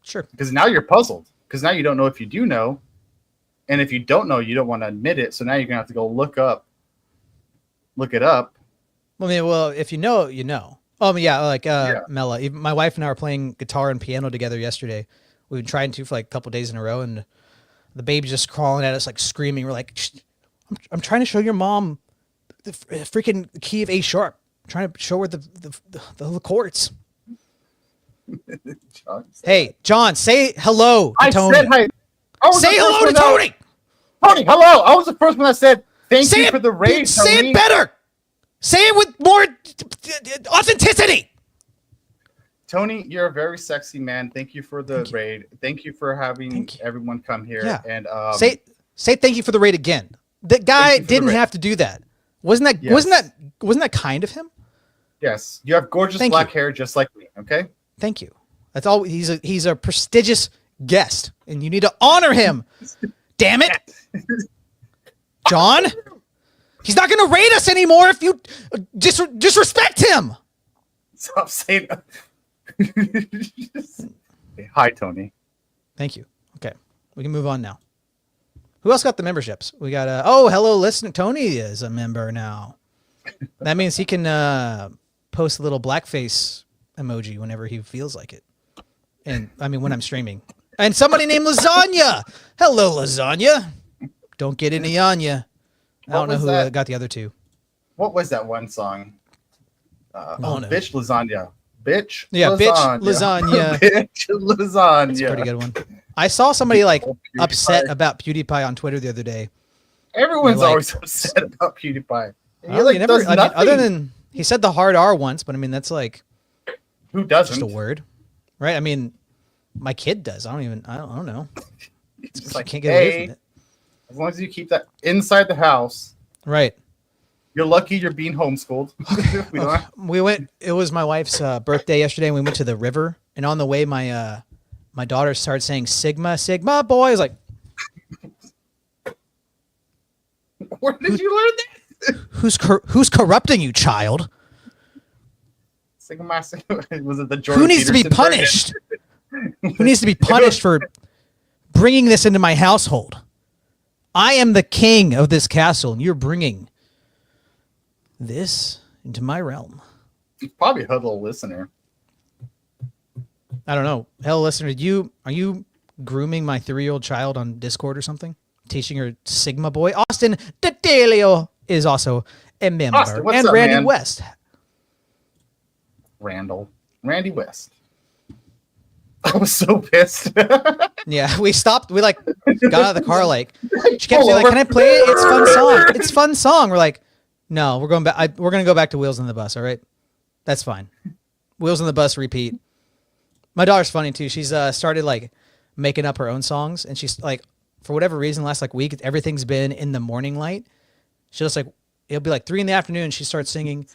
Sure. Because now you're puzzled. Because now you don't know if you do know, and if you don't know, you don't want to admit it. So now you're gonna have to go look it up. I mean, well, if you know, you know. Oh, yeah, like Mela. Even my wife and I were playing guitar and piano together yesterday. We've been trying to for like a couple days in a row, and the baby's just crawling at us, like screaming. We're like, I'm trying to show your mom the freaking key of A sharp. I'm trying to show her the chords. Hey, John, say hello to Tony. Said hi. Say hello to Tony. Tony, hello. I was the first one that said thank you for the raid. Say it better. Say it with more authenticity. Tony, you're a very sexy man. Thank you for the raid. Thank you for having everyone come here. Yeah. And say thank you for the raid again. The guy didn't have to do that. Wasn't that kind of him? Yes. You have gorgeous black hair just like me, okay? Thank you. That's all. He's a prestigious guest, and you need to honor him. Damn it, John. He's not going to raid us anymore if you disrespect him. Stop saying. Hi, Tony. Thank you. Okay, we can move on now. Who else got the memberships? We got hello, listener. Tony is a member now. That means he can post a little blackface emoji whenever he feels like it. And I mean, when I'm streaming. And somebody named Lasagna. Hello, Lasagna. Don't get any on ya. I don't know who got the other two. What was that one song? No. Bitch Lasagna. Bitch. Yeah, lasagna. bitch lasagna. Bitch lasagna. That's a pretty good one. I saw somebody like upset about PewDiePie on Twitter the other day. Everyone's always upset about PewDiePie. Other than he said the hard R once, but I mean that's like who doesn't? Just a word, right? I mean, my kid does. I don't know. It's just like, can't get away from it. As long as you keep that inside the house, right? You're lucky you're being homeschooled. We went. It was my wife's birthday yesterday, and we went to the river. And on the way, my daughter started saying "Sigma, Sigma, boy." I was like, "Where did you learn that? Who's corrupting you, child?" Sigma, Sigma. Was it the Jordan Who needs to be punished? Who needs to be punished for bringing this into my household? I am the king of this castle, and you're bringing this into my realm. He's probably a little listener. I don't know. Hell, listener, are you grooming my 3-year-old child on Discord or something? Teaching her Sigma boy? Austin D'Adelio is also a member. Austin, what's and up, Randy man? West. Randy West. I was so pissed. Yeah, we stopped. We got out of the car. Like she kept saying, like, "Can I play it? It's fun song. It's fun song." We're like, "No, we're going back. We're gonna go back to Wheels on the Bus. All right, that's fine. Wheels on the Bus. Repeat." My daughter's funny too. She's started like making up her own songs, and she's like, for whatever reason, last like week, everything's been in the morning light. She just like it'll be like 3 p.m. and she starts singing,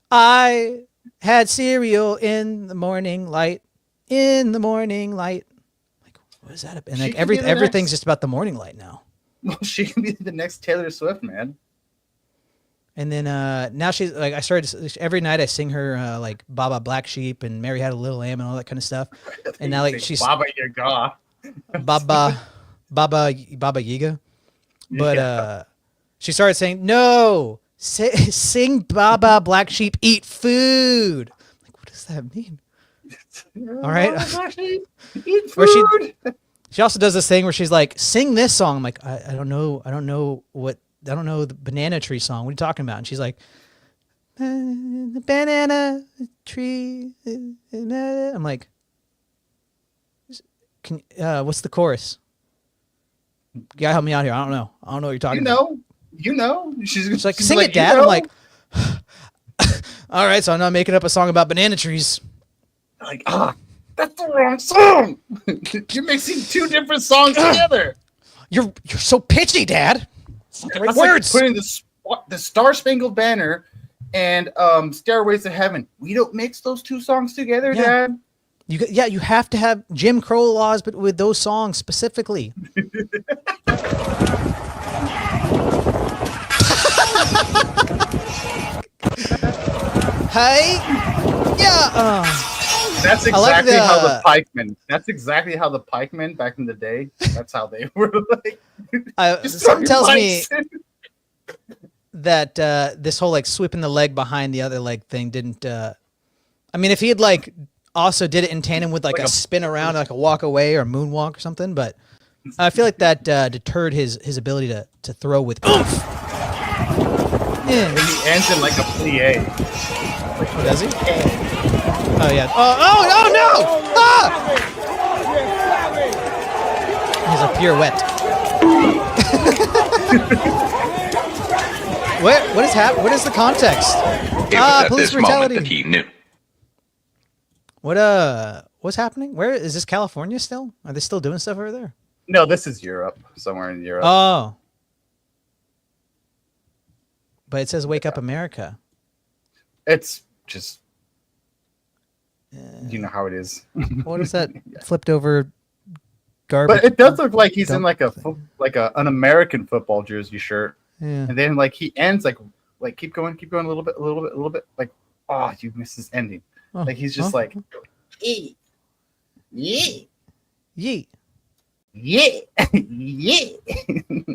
"I had cereal in the morning light." In the morning light. Like, what is that? And like everything's just about the morning light now. Well, she can be the next Taylor Swift, man. And then now she's like, I started every night I sing her like Baba Black Sheep and Mary Had a Little Lamb and all that kind of stuff. And now like she's Baba Yaga. Baba Yaga. But she started saying, "No, sing Baba Black Sheep, eat food." Like, what does that mean? All right. Eat food. She also does this thing where she's like, "Sing this song." I'm like, I don't know the Banana Tree song. What are you talking about? And she's like, "The banana tree." I'm like, what's the chorus? You gotta help me out here. I don't know what you're talking about. You know. She's like, "Sing it, Dad." I'm like, all right, so I'm not making up a song about banana trees. Like, that's the wrong song. You're mixing 2 different songs together. You're so pitchy, Dad. It's not the right That's words. like putting the Star Spangled Banner and Stairways to Heaven. We don't mix those 2 songs together, Dad. You have to have Jim Crow laws, but with those songs specifically. Hey, yeah. That's I like exactly how the the- pikemen. That's exactly how the pikemen back in the day. That's how they were like. Just Something throw your tells me pikes. that this whole like sweeping the leg behind the other leg thing didn't. I mean, if he had like also did it in tandem with like Like a a- spin around, like a walk away or moonwalk or something, but I feel like that deterred his ability to throw with oomph. Yeah. And he ends in like a plie. Oh, does he? Oh yeah. Oh no! Ah! He's a pirouette. What is What is the context? Police brutality. he knew. What's happening? Where is this? California still? Are they still doing stuff over there? No, this is Europe. Somewhere in Europe. Oh. But it says "Wake Up America." It's just. You know how it is. What is that flipped over garbage? But it does look like he's in Dump like thing. an American football jersey shirt, Yeah. and then like he ends like keep going a little bit, like you missed his ending. Oh, Like he's just oh, like, yeah, Yeet. yeah, yeah.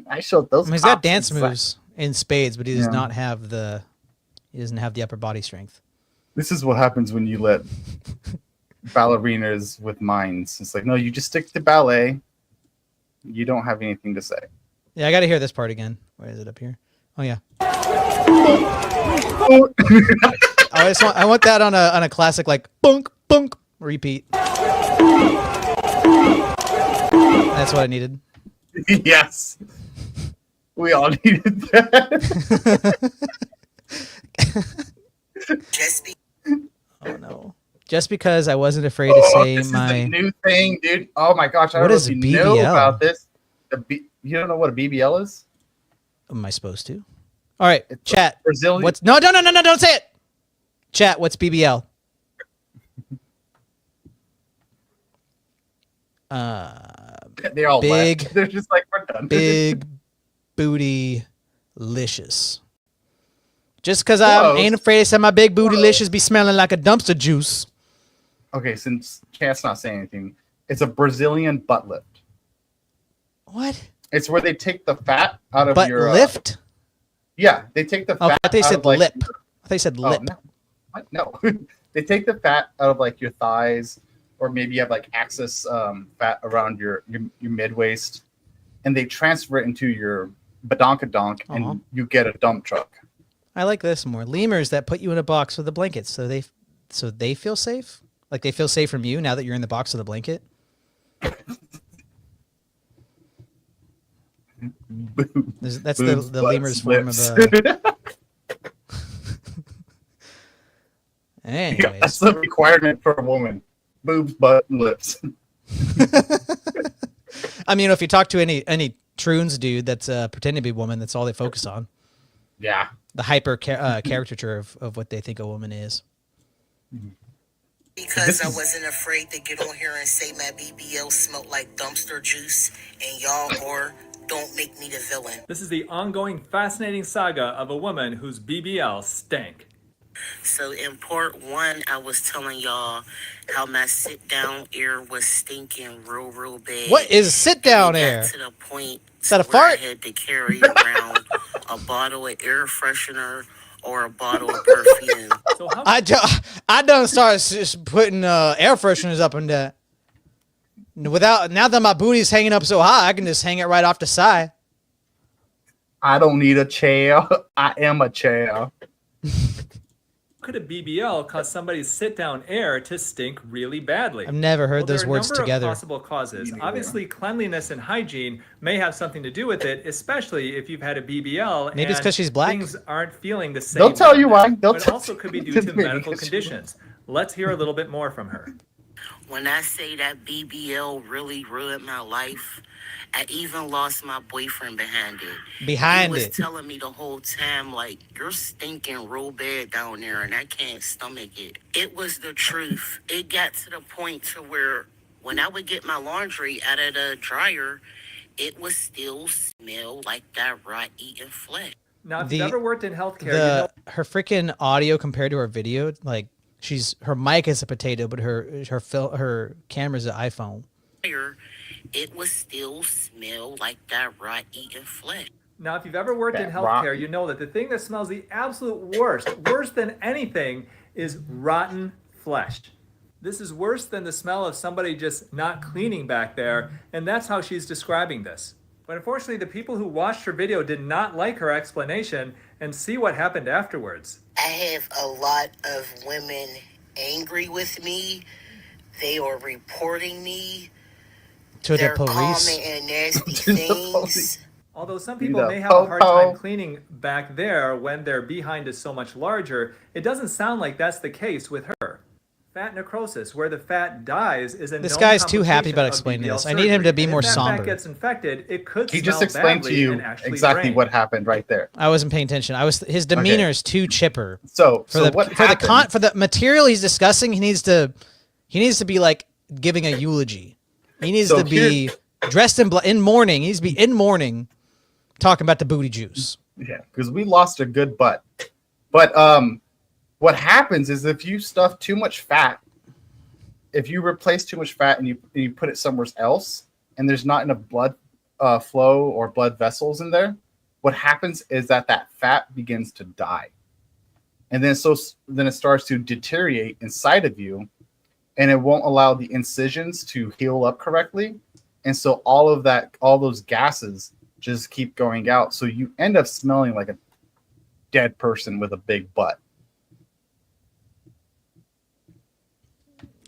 I showed those. I mean, he's got cops dance inside. moves in spades, but he does Yeah. not have the. He doesn't have the upper body strength. This is what happens when you let ballerinas with minds. It's like, no, you just stick to ballet. You don't have anything to say. Yeah, I got to hear this part again. Where is it up here? Oh yeah. I want that on a classic like bunk bunk repeat. That's what I needed. Yes. We all needed that. Oh no. Just because I wasn't afraid to say this is my a new thing, dude. Oh my gosh, I What don't know is if you know BBL? about this. You don't know what a BBL is? am I supposed to? All right, It's chat. Brazilian. What's no, don't say it. Chat, what's BBL? They all big- left. They're just like, we're done. Big booty licious. Just because I Close. ain't afraid to say my big booty licious be smelling like a dumpster juice. Okay, since Cat's not saying anything, it's a Brazilian butt lift. What? It's where they take the fat out of Butt your lift? Yeah, they take the Oh, fat. I thought they out said of, like, lip. your- I thought you said Oh, lip. no. What? No. They take the fat out of like your thighs, or maybe you have like excess fat around your mid waist, and they transfer it into your badonkadonk, Uh-huh. and you get a dump truck. I like this more. Lemurs that put you in a box with a blanket, so they feel safe. Like they feel safe from you now that you're in the box with a blanket. That's Boobs, the butts, lemur's form lips. of a. Yeah, Anyways, that's the requirement for a woman: boobs, butt, and lips. I mean, if you talk to any troons dude that's pretending to be a woman, that's all they focus on. Yeah. The hyper caricature of what they think a woman is. Because I wasn't afraid to get on here and say my BBL smelled like dumpster juice, and y'all or don't make me the villain. This is the ongoing fascinating saga of a woman whose BBL stank. So in part one, I was telling y'all how my sit down air was stinking real bad. What is sit down And it air? got to the point Is that a where fart? I had to carry around a bottle of air freshener or a bottle of perfume. So how I done started putting air fresheners up in there. Now that my booty's hanging up so high, I can just hang it right off the side. I don't need a chair. I am a chair. could a BBL cause somebody's sit-down air to stink really badly? I've never heard Well, there those are a words number together. Of possible causes. Obviously, cleanliness and hygiene may have something to do with it, especially if you've had a BBL. Maybe it's and 'cause she's black. Things aren't feeling the same. They'll tell you why. They'll But it tell also you. could be due to Maybe medical 'cause she- conditions. Let's hear a little bit more from her. When I say that BBL really ruined my life, I even lost my boyfriend behind it. Behind He was it. telling me the whole time, like, you're stinking real bad down there and I can't stomach it. It was the truth. It got to the point to where when I would get my laundry out of the dryer, it would still smell like that rot-eaten flesh. Now, if The- you've ever worked in healthcare, you know Her freaking audio compared to her video, like her mic is a potato, but her camera's an iPhone. It would still smell like that rot-eaten flesh. Now, if you've ever worked in That healthcare, rotten. you know that the thing that smells the absolute worst, worse than anything, is rotten flesh. This is worse than the smell of somebody just not cleaning back there, and that's how she's describing this. But unfortunately, the people who watched her video did not like her explanation and see what happened afterwards. I have a lot of women angry with me. They are reporting me. To They're the police. commenting nasty To the things. police. Although some Be people the may have a hard time po-po. cleaning back there when their behind is so much larger, it doesn't sound like that's the case with her. Fat necrosis, where the fat dies, is a This known guy's too happy complication about of explaining BBL this. I need him to be surgery. And more if that somber. fat gets infected, it could He smell just explained to badly you and actually exactly drain. what happened right there. I wasn't paying attention. His demeanor Okay. is too chipper. So, For so the what for happened? for the material he's discussing, he needs to be like giving a eulogy. He needs So to be dressed in mourning. He needs to be in mourning, talking about the booty juice. Yeah, because we lost a good butt. But what happens is if you stuff too much fat, if you replace too much fat and you put it somewhere else, and there's not enough blood flow or blood vessels in there, what happens is that fat begins to die, and then then it starts to deteriorate inside of you, and it won't allow the incisions to heal up correctly, and so all those gases just keep going out, so you end up smelling like a dead person with a big butt.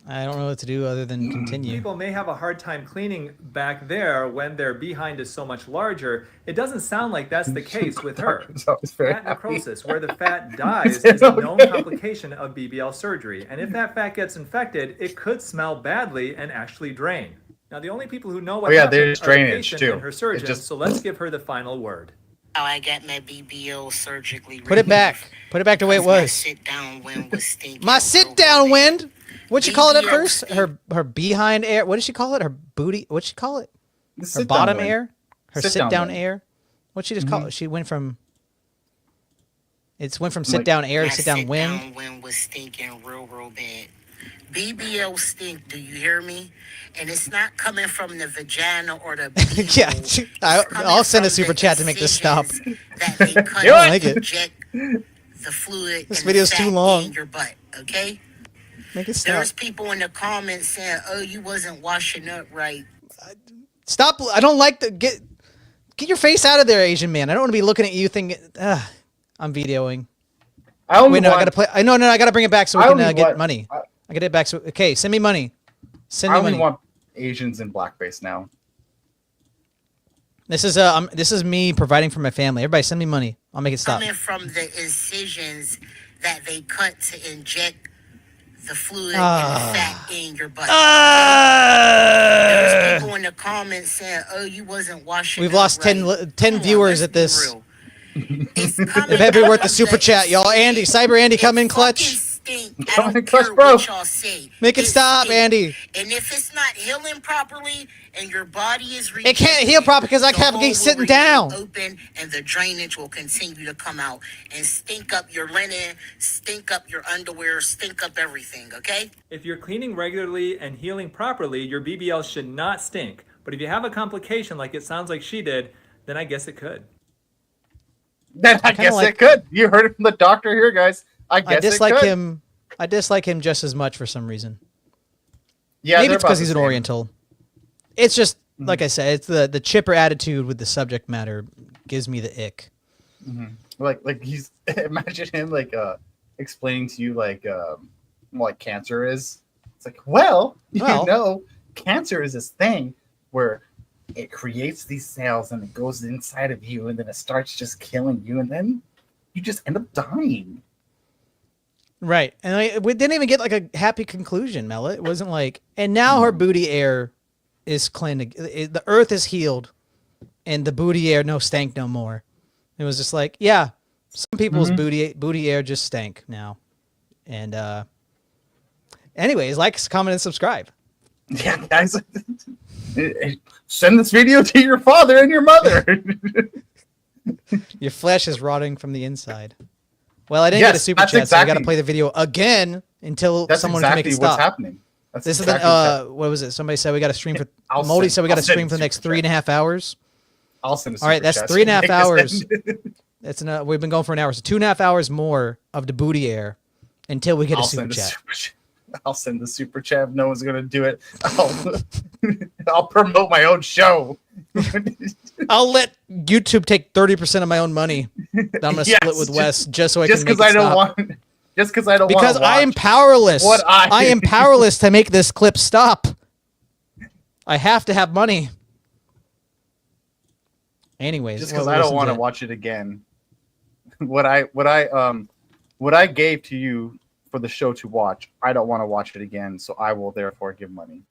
I don't know what to do other than continue. People may have a hard time cleaning back there when their behind is so much larger. It doesn't sound like that's the case with her. It's always very Fat happy. necrosis, where the fat dies, Is it is a known okay? complication of BBL surgery. And if that fat gets infected, it could smell badly and actually drain. Now, the only people who know what Oh, yeah, happened there's are the drainage, patient too. and her surgeon, It's just- so let's give her the final word. How I got my BBL surgically Put it back. Put it back the way it My was. sit down wind was stinking. My real sit down bad. wind. What'd she call it at BBL first? stink. Her behind air. What did she call it? Her booty. What'd she call it? The Her sit-down bottom wind. air. Her Sit sit down down wind. air. What'd she just call it? She went from. It's went from Like- sit down air My to sit down sit wind. down wind was stinking real bad. BBL stink, do you hear me? And it's not coming from the vagina or the Yeah, beehole. I'll send a super chat to make this stop. That they cut Do it. and Like it. inject the fluid This and video's the too fat long. in your butt, okay? Make it stop. There's people in the comments saying, "Oh, you wasn't washing up right." Stop! I don't like the get your face out of there, Asian man. I don't want to be looking at you thinking. I'm videoing. I only Wait, no, I want, gotta play. No, I gotta bring it back so we I can only get want- money. I get it back. So okay, send me money. Send I me only money. want Asians in blackface now. This is me providing for my family. Everybody, send me money. I'll make it stop. Coming from the incisions that they cut to inject the fluid and Ah. the fat in your butt. Ah! There's people in the comments saying, "Oh, you wasn't washing." We've up lost 10 right." 10 Come on, viewers let's at be this. real. It's coming It better be out worth the of super chat, y'all. Andy, Cyber Andy, come in clutch. I Come in don't clutch, care bro. what y'all say. Make it stop, stink. Andy. And if it's not healing properly and your body is It can't heal properly because I the can't hole keep will sitting remain down. open and the drainage will continue to come out and stink up your linen, stink up your underwear, stink up everything, okay? If you're cleaning regularly and healing properly, your BBL should not stink. But if you have a complication like it sounds like she did, then I guess it could. Then I kinda guess like- it could. You heard it from the doctor here, guys. I guess I dislike it could. him. I dislike him just as much for some reason. Yeah, Maybe they're it's because about he's the an same. Oriental. It's just like I said. It's the chipper attitude with the subject matter gives me the ick. Like he's imagine him like explaining to you like what cancer is. It's like, well, you Well- know, cancer is this thing where it creates these cells and it goes inside of you and then it starts just killing you and then you just end up dying. Right. And we didn't even get like a happy conclusion, Mela. It wasn't like, and now her booty air is clean. The earth is healed and the booty air no stank no more. It was just like, yeah, some people's booty air just stank now. And anyways, like, comment, and subscribe. Yeah, guys. Send this video to your father and your mother. Your flesh is rotting from the inside. Well, I didn't get a super chat, so I got to play the video again until someone can make it stop. What's happening. That's this exactly is what was it? Somebody said we got to stream for. Moldy said we got to stream for the next 3.5 hours. I'll send a super All right, that's chat. 3.5 hours. That's we've been going for an hour, so 2.5 hours more of the booty air until we get a super chat. I'll send the super chat. If no one's gonna do it, I'll promote my own show. I'll let YouTube take 30% of my own money that I'm gonna split with Wes just so I can make it stop. Just because I don't want. Because I am powerless. I am powerless to make this clip stop. I have to have money. Anyways, just because I don't want to watch it again. What I gave to you for the show to watch, I don't want to watch it again, so I will therefore give money.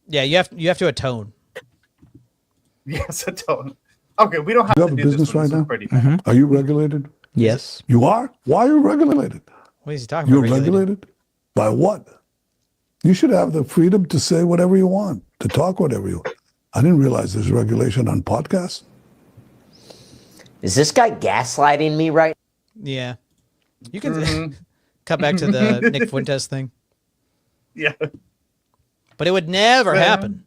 Yeah, you have to atone. Yes, atone. Okay, we don't have You to have a do business this one. right now? Are you regulated? Yes. You are? Why are you regulated? What is he talking You're about? regulated? By what? You should have the freedom to say whatever you want, to talk whatever you want. I didn't realize there's regulation on podcasts. Is this guy gaslighting me right? Yeah. You can cut back to the Nick Fuentes thing. Yeah. But it would never happen.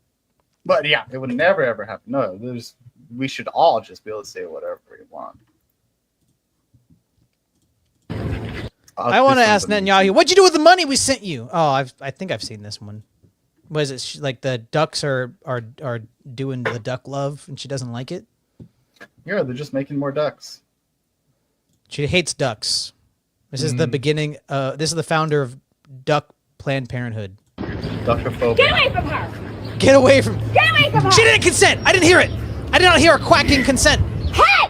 But yeah, it would never ever happen. No, we should all just be able to say whatever we want. I want to ask Netanyahu, what'd you do with the money we sent you? Oh, I think I've seen this one. Was it like the ducks are doing the duck love and she doesn't like it? Yeah, they're just making more ducks. She hates ducks. This is the beginning. This is the founder of Duck Planned Parenthood. Duckophobia. Get away from her! Get away from. Get away from her! She didn't consent. I didn't hear it. I did not hear her quacking consent. Hey!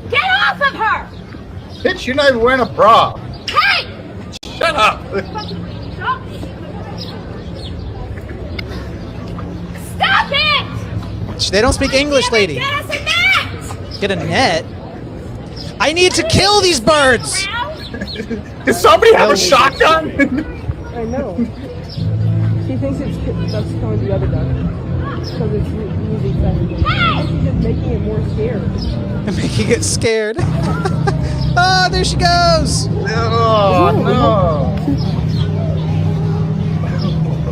Get off of her! Bitch, you're not even wearing a bra. Hey! Shut up. Stop it! They don't speak English, lady. Get us a net! Get a net. I need to kill these birds. Does somebody have a shotgun? I know. She thinks that's killing the other duck because it's using seconds. Hey! She's just making it more scared. Making it scared. Oh, there she goes. Oh no.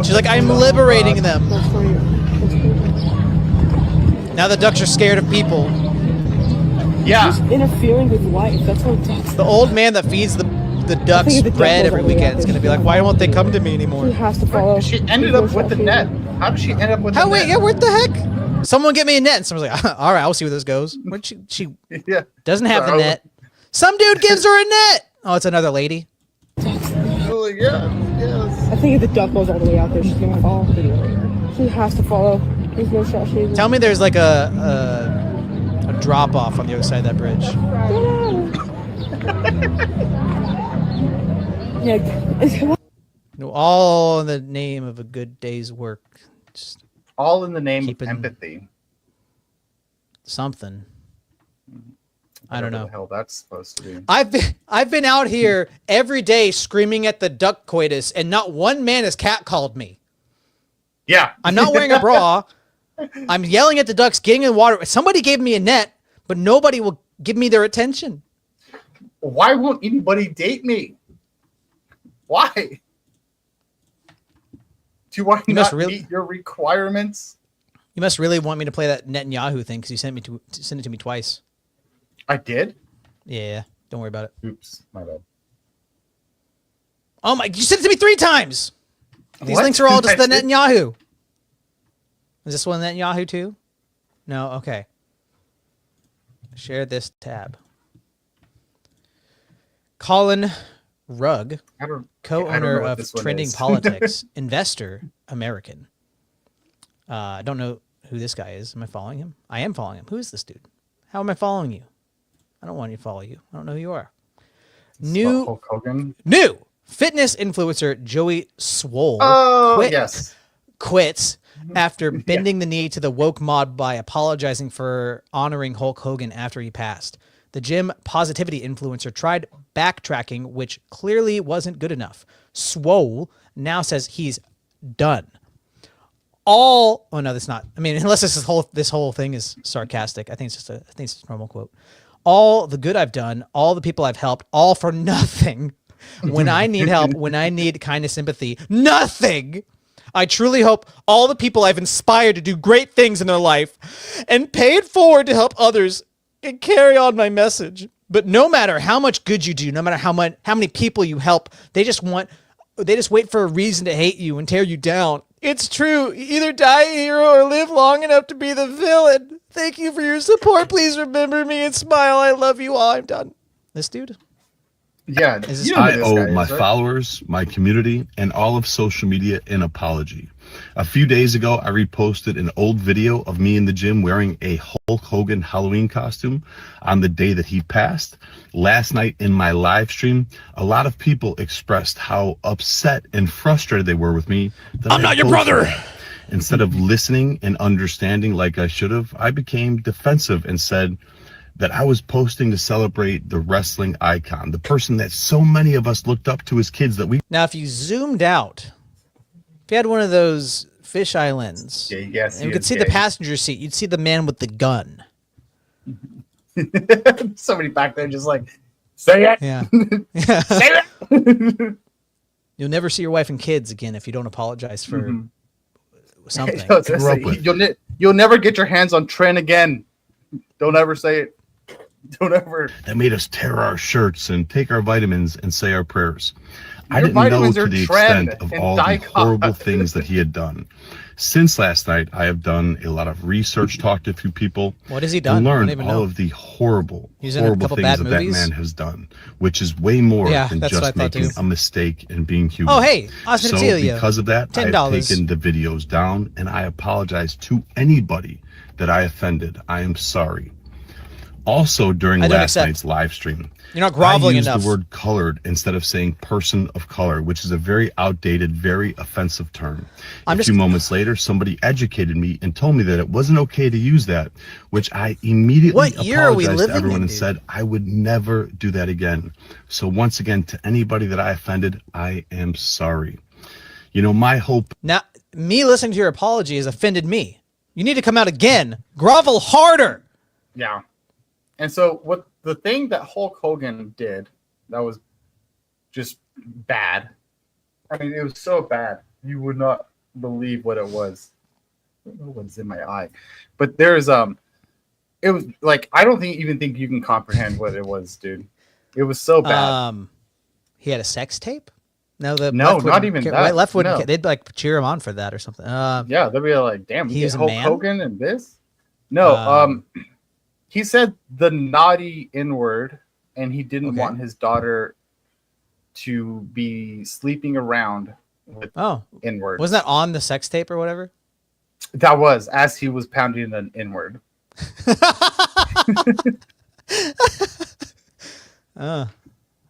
She's like, I'm liberating them. Now the ducks are scared of people. Yeah. Just interfering with life. That's what ducks. The old man that feeds the ducks bread every weekend is going to be like, why won't they come to me anymore? She has to follow. She ended up with the net. How did she end up with the net? Wait, yeah, what the heck? Someone get me a net. And someone's like, all right, I'll see where this goes. What she yeah. doesn't have the net. Some dude gives her a net. Oh, it's another lady. Oh, yeah. Yes. I think if the duck goes all the way out there, she's gonna fall. She has to follow. There's no shot. She's. Tell me there's like a drop off on the other side of that bridge. Yeah. No, all in the name of a good day's work. Just all in the name of empathy. Something. I don't know. What the hell that's supposed to be. I've been out here every day screaming at the duck coitus, and not one man has catcalled me. Yeah. I'm not wearing a bra. I'm yelling at the ducks, getting in the water. Somebody gave me a net, but nobody will give me their attention. Why won't anybody date me? Why? Do I not meet your requirements? You must really want me to play that Netanyahu thing because you sent it to me twice. I did? Yeah, don't worry about it. Oops, my bad. Oh my, you sent it to me 3 times. These What? links are all just the Netanyahu. Is this one Netanyahu too? No, okay. Share this tab. Colin Rugg, co-owner of Trending Politics, investor, American. I don't know who this guy is. Am I following him? I am following him. Who is this dude? How am I following you? I don't want to follow you. I don't know who you are. New Hulk Hogan. New fitness influencer Joey Swole Oh, yes. quits after bending the knee to the woke mob by apologizing for honoring Hulk Hogan after he passed. The gym positivity influencer tried backtracking, which clearly wasn't good enough. Swole now says he's done. Oh no, that's not. I mean, unless this whole thing is sarcastic. I think it's just a normal quote. All the good I've done, all the people I've helped, all for nothing. When I need help, when I need kind of sympathy, nothing. I truly hope all the people I've inspired to do great things in their life and paid forward to help others can carry on my message. But no matter how much good you do, no matter how many people you help, they just wait for a reason to hate you and tear you down. It's true. Either die a hero or live long enough to be the villain. Thank you for your support. Please remember me and smile. I love you all. I'm done. This dude? Yeah. I owe my followers, my community, and all of social media an apology. A few days ago, I reposted an old video of me in the gym wearing a Hulk Hogan Halloween costume on the day that he passed. Last night in my live stream, a lot of people expressed how upset and frustrated they were with me. I'm not your brother. Instead of listening and understanding like I should have, I became defensive and said that I was posting to celebrate the wrestling icon, the person that so many of us looked up to as kids that we... Now, if you zoomed out, if you had one of those fisheye lens, and you could see the passenger seat, you'd see the man with the gun. Somebody back there just like, say it. Yeah. Say it. You'll never see your wife and kids again if you don't apologize for something. You'll never get your hands on Trent again. Don't ever say it. Don't ever. That made us tear our shirts and take our vitamins and say our prayers. I Your didn't know vitamins to are the Trend extent of and all the Dicot. horrible things that he had done. Since last night, I have done a lot of research, talked to a few people. What has he done? And I don't learned even all know. of the horrible He's in a couple things bad that movies? that man has done, which is way more Yeah, than that's what I just thought making too. a mistake and being human. Oh, hey, Austin So Adelia. because of that, I have $10. taken the videos down, and I apologize to anybody that I offended. I am sorry. Also, during I don't last accept. night's live stream, You're not groveling I used enough. the word colored instead of saying person of color, which is a very outdated, very offensive term. A few moments later, somebody educated me and told me that it wasn't okay to use that, which I immediately What year are we apologized living to everyone in, and dude? said I would never do that again. So once again, to anybody that I offended, I am sorry. You know, my hope... Now, me listening to your apology has offended me. You need to come out again. Grovel harder. Yeah. And so what the thing that Hulk Hogan did that was just bad. I mean, it was so bad. You would not believe what it was. I don't know what's in my eye. But there's it was like I don't even think you can comprehend what it was, dude. It was so bad. He had a sex tape? No, not even that. Left wouldn't. No. They'd like cheer him on for that or something. Yeah, they'd be like, "Damn, he he was a Hulk man? Hogan and this." No, he said the naughty N-word, and he didn't want his daughter to be sleeping around with N-word. Wasn't that on the sex tape or whatever? That was as he was pounding an N-word.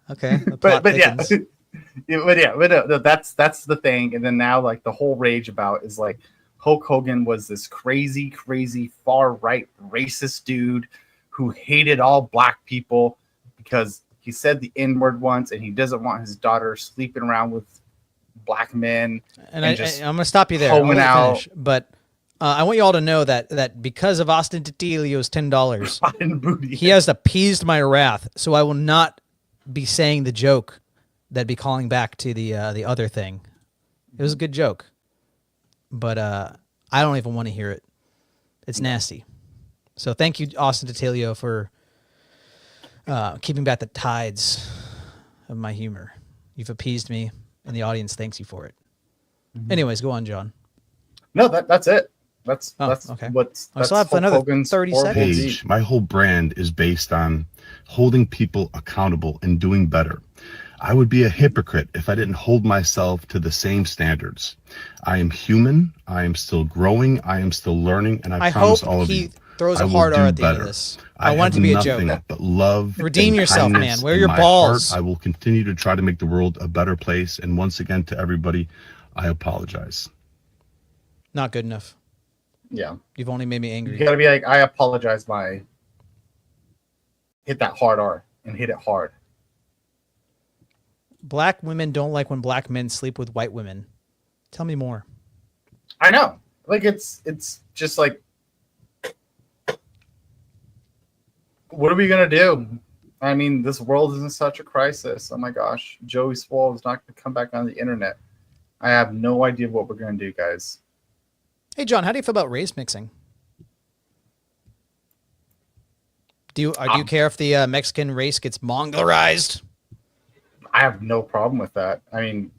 Okay. But that's the thing. And then now, like, the whole rage about is like Hulk Hogan was this crazy far right racist dude who hated all black people because he said the N-word once, and he doesn't want his daughter sleeping around with black men. And I'm going to stop you there. hoeing out. Finish, but I want you all to know that because of Austin Titilio's $10, he has appeased my wrath, so I will not be saying the joke that'd be calling back to the other thing. It was a good joke, but I don't even want to hear it. It's nasty. So thank you, Austin Titilio, for keeping back the tides of my humor. You've appeased me, and the audience thanks you for it. Anyways, go on, John. No, that's it. That's okay. What's I still have another Hogan's 30 horrible seconds. deed. Page, my whole brand is based on holding people accountable and doing better. I would be a hypocrite if I didn't hold myself to the same standards. I am human. I am still growing. I am still learning. And I promise hope all of he you, Throws I a will hard do R at the end of better. this. I want it have to be a nothing joke. but love. Redeem and yourself, kindness man. Where are in your my balls? heart. I will continue to try to make the world a better place. And once again, to everybody, I apologize. Not good enough. Yeah. You've only made me You angry. gotta be like, I apologize. Hit that hard R and hit it hard. Black women don't like when black men sleep with white women. Tell me more. I know. Like it's just like, what are we gonna do? I mean, this world is in such a crisis. Oh my gosh, Joey Swole is not gonna come back on the internet. I have no idea what we're gonna do, guys. Hey, John, how do you feel about race mixing? Do you care if the Mexican race gets Mongolarized? I have no problem with that. I mean,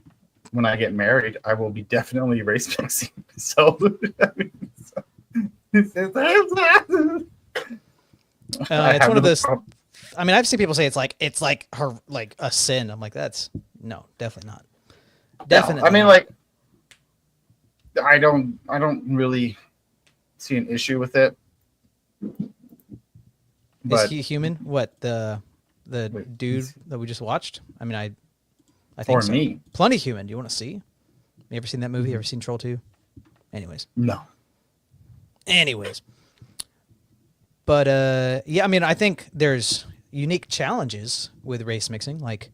when I get married, I will be definitely race mixing. So, It's one of those. I mean, I've seen people say it's like her like a sin. I'm like, that's no, definitely not. Definitely. No, I mean, like, I don't really see an issue with it. But is he human? What the dude that we just watched? I mean, I think or so. me. Plenty human. Do you want to see? You ever seen that movie? Ever seen Troll 2? Anyways. No. Anyways. But yeah, I mean, I think there's unique challenges with race mixing, like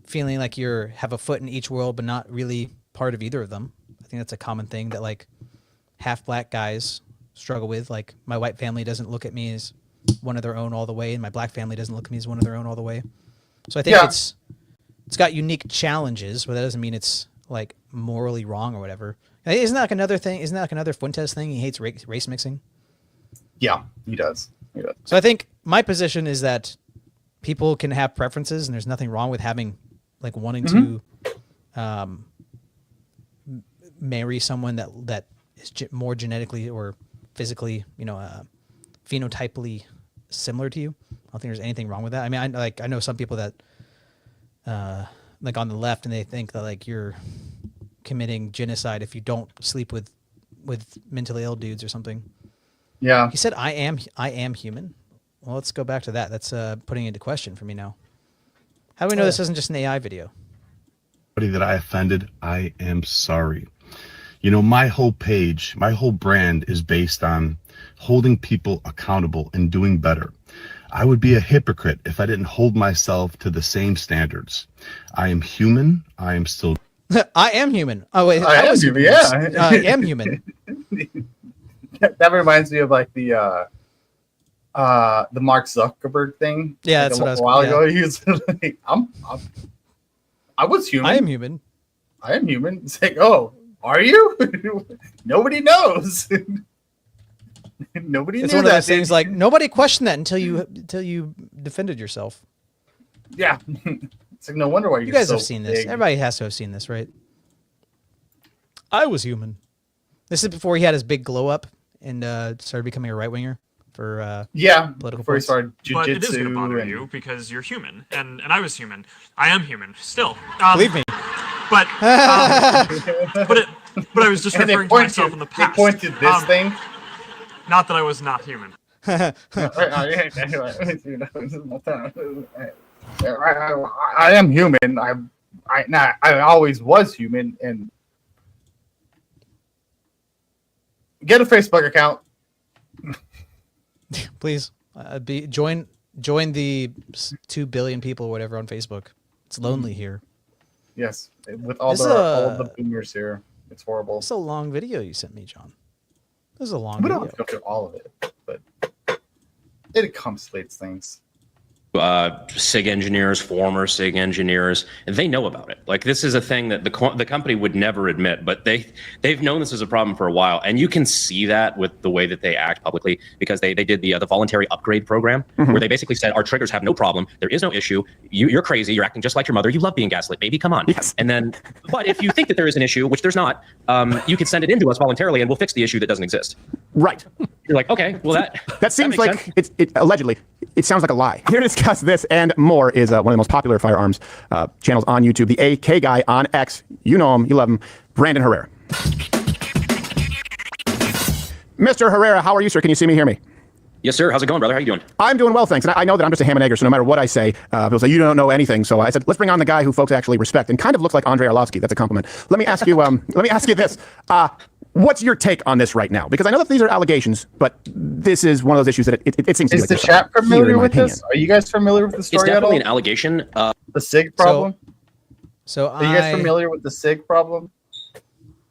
feeling like you have a foot in each world, but not really part of either of them. I think that's a common thing that like half black guys struggle with. Like my white family doesn't look at me as one of their own all the way, and my black family doesn't look at me as one of their own all the way. So I think it's got unique challenges, but that doesn't mean it's like morally wrong or whatever. Isn't that like another thing? Isn't that like another Fuentes thing? He hates race mixing. Yeah, he does. He does. So I think my position is that people can have preferences, and there's nothing wrong with having like wanting to marry someone that is more genetically or physically, phenotypically similar to you. I don't think there's anything wrong with that. I mean, I know some people that like on the left, and they think that like you're committing genocide if you don't sleep with mentally ill dudes or something. Yeah. He said, I am human. Well, let's go back to that. That's putting into question for me now. How do we know this isn't just an AI video? Anybody that I offended, I am sorry. You know, my whole page, my whole brand is based on holding people accountable and doing better. I would be a hypocrite if I didn't hold myself to the same standards. I am human. I am still. I am human. Oh, wait. I am human, yeah. I am human. That reminds me of like the Mark Zuckerberg thing. Yeah, like that's a what I was. while Yeah. ago. He was like, I was human. I am human. I am human. It's like, oh, are you? Nobody knows. Nobody It's knew one of that. those things like nobody questioned that until you defended yourself. Yeah. It's like no wonder why You guys have seen this. Everybody has to have seen this, right? I was human. This is before he had his big glow up and started becoming a right winger for political before he points. started But it is going to jujitsu bother and you because you're human, and I was human. I am human still. Believe me. But but I was just And they referring to myself in the past. They pointed this thing. Not that I was not human. I am human. I always was human, and get a Facebook account. Please join the 2 billion people or whatever on Facebook. It's lonely here. Yes, with all This the all the boomers here, it's horrible. It's a long video you sent me, John. This is a long We video. don't have to go through all of it, but it encapsulates things. SIG engineers, former SIG engineers, and they know about it. Like this is a thing that the company would never admit, but they've known this is a problem for a while, and you can see that with the way that they act publicly because they did the voluntary upgrade program where they basically said our triggers have no problem, there is no issue, you're crazy, you're acting just like your mother, you love being gaslit, baby, come on. Yes. And then, but if you think that there is an issue, which there's not, you can send it in to us voluntarily, and we'll fix the issue that doesn't exist. Right. You're like, okay, well that seems makes like sense. it allegedly. It sounds like a lie. Here to discuss this and more is one of the most popular firearms channels on YouTube, the AK Guy on X. You know him, you love him, Brandon Herrera. Mr. Herrera, how are you, sir? Can you see me, hear me? Yes, sir. How's it going, brother? How you doing? I'm doing well, thanks. And I know that I'm just a ham and egger, so no matter what I say, people say, you don't know anything. So I said, let's bring on the guy who folks actually respect and kind of looks like Andrei Arlovsky. That's a compliment. Let me ask you, this. What's your take on this right now? Because I know that these are allegations, but this is one of those issues that it seems to be Is the chat familiar with this? Are you guys familiar with the story It's at all? definitely an allegation. The SIG problem? So Are you guys familiar with the SIG problem?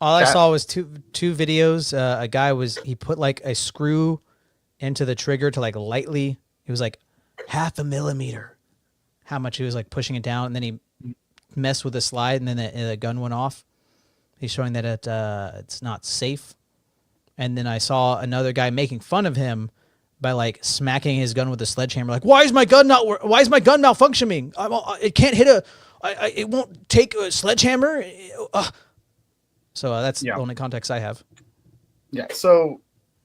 All I Chat? saw was two videos. A guy he put like a screw into the trigger to like lightly. It was like 0.5 millimeter. How much he was like pushing it down, and then he messed with the slide, and then the gun went off. He's showing that it's not safe. And then I saw another guy making fun of him by like smacking his gun with a sledgehammer. Like, why is my gun malfunctioning? It can't hit it won't take a sledgehammer. So that's the only context I have. Yeah. So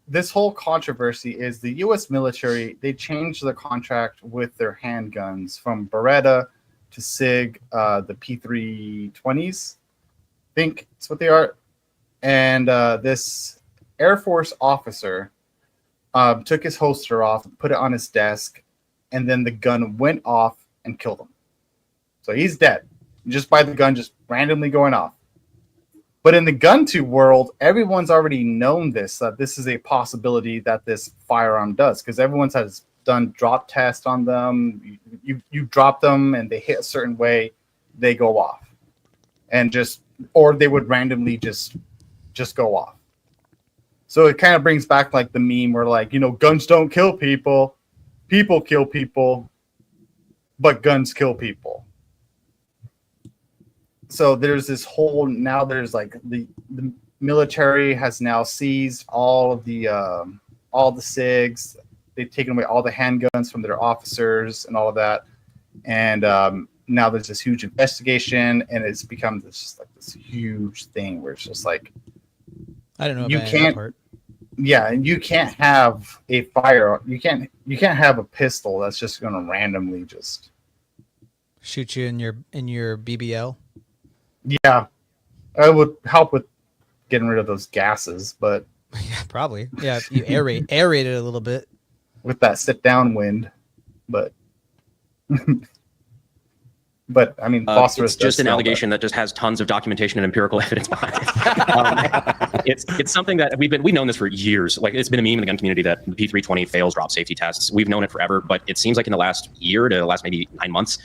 this whole controversy is the U.S. military. They changed the contract with their handguns from Beretta to SIG, the P320s. I think that's what they are. And this Air Force officer took his holster off, put it on his desk, and then the gun went off and killed him. So he's dead just by the gun just randomly going off. But in the gun tube world, everyone's already known that this is a possibility that this firearm does, because everyone has done drop tests on them. You drop them and they hit a certain way, they go off, or they would randomly just go off. So it kind of brings back like the meme where like, guns don't kill people, people kill people, but guns kill people. So there's this whole, now there's like the military has now seized all the SIGs. They've taken away all the handguns from their officers and all of that. And now there's this huge investigation, and it's become this huge thing where it's just like, I don't know. You about can't. that part. Yeah, and you can't have a fire. You can't have a pistol that's just going to randomly just Shoot you in your BBL. Yeah, I would help with getting rid of those gases, but Yeah, probably. Yeah, you aerate it a little bit with that sit down wind, but but I mean, phosphorus. It's just does an smell allegation that just has tons of documentation and empirical evidence behind it. It's something that we've known this for years. Like, it's been a meme in the gun community that the P320 fails drop safety tests. We've known it forever, but it seems like in the last year to the last maybe 9 months,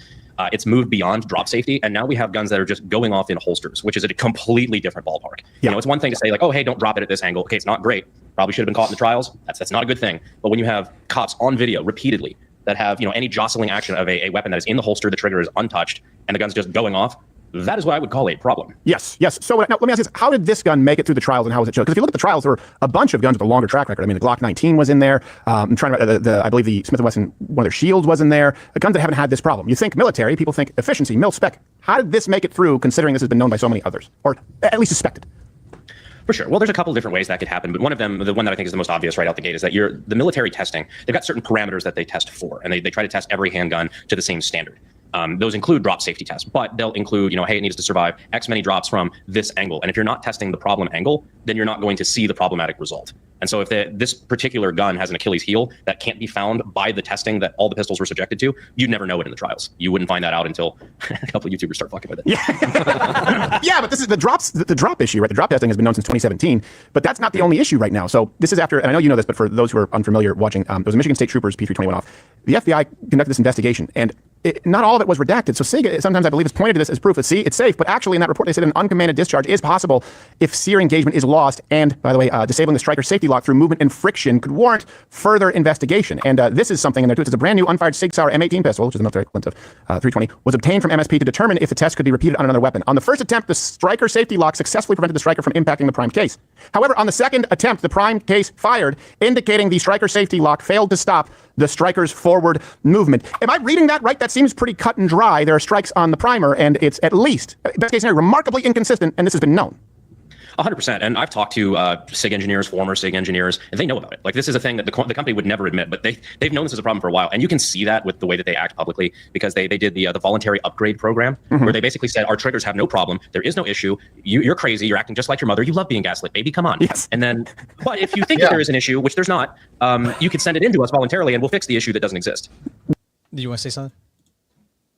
it's moved beyond drop safety, and now we have guns that are just going off in holsters, which is a completely different ballpark. Yeah. It's one thing to say like, oh, hey, don't drop it at this angle. Okay, it's not great. Probably should have been caught in the trials. That's not a good thing. But when you have cops on video repeatedly that have any jostling action of a weapon that is in the holster, the trigger is untouched, and the gun's just going off, that is what I would call a problem. Yes. So now let me ask you this. How did this gun make it through the trials, and how was it chosen? Because if you look at the trials, there were a bunch of guns with a longer track record. I mean, the Glock 19 was in there. I'm trying to I believe the Smith & Wesson, one of their Shields was in there. The guns that haven't had this problem. You think military, people think efficiency, mil spec. How did this make it through, considering this has been known by so many others, or at least suspected? For sure. Well, there's a couple different ways that could happen, but one of them, the one that I think is the most obvious right out the gate, is that the military testing, they've got certain parameters that they test for, and they try to test every handgun to the same standard. Those include drop safety tests, but they'll include, hey, it needs to survive X many drops from this angle. And if you're not testing the problem angle, then you're not going to see the problematic result. And so if this particular gun has an Achilles heel that can't be found by the testing that all the pistols were subjected to, you'd never know it in the trials. You wouldn't find that out until a couple of YouTubers start fucking with it. Yeah, but this is the drop issue, right? The drop testing has been known since 2017, but that's not the only issue right now. So this is after, and I know you know this, but for those who are unfamiliar watching, there was a Michigan State Troopers P320 went off. The FBI conducted this investigation, and not all of it was redacted. So SIG, sometimes I believe, is pointed to this as proof that, see, it's safe. But actually, in that report, they said an uncommanded discharge is possible if sear engagement is lost. And, by the way, disabling the striker safety lock through movement and friction could warrant further investigation. And this is something in there, too. It's a brand new unfired Sig Sauer M18 pistol, which is the military equivalent of 320, was obtained from MSP to determine if the test could be repeated on another weapon. On the first attempt, the striker safety lock successfully prevented the striker from impacting the prime case. However, on the second attempt, the prime case fired, indicating the striker safety lock failed to stop the striker's forward movement. Am I reading that right? That seems pretty cut and dry. There are strikes on the primer, and it's at least, best case scenario, remarkably inconsistent, and this has been known. 100%. And I've talked to SIG engineers, former SIG engineers, and they know about it. Like, this is a thing that the company would never admit, but they've known this is a problem for a while. And you can see that with the way that they act publicly, because they did the voluntary upgrade program, where they basically said, our triggers have no problem. There is no issue. You're crazy. You're acting just like your mother. You love being gaslit, baby. Come on. Yes. And then, but if you think that there is an issue, which there's not, you can send it in to us voluntarily, and we'll fix the issue that doesn't exist. Do you want to say something?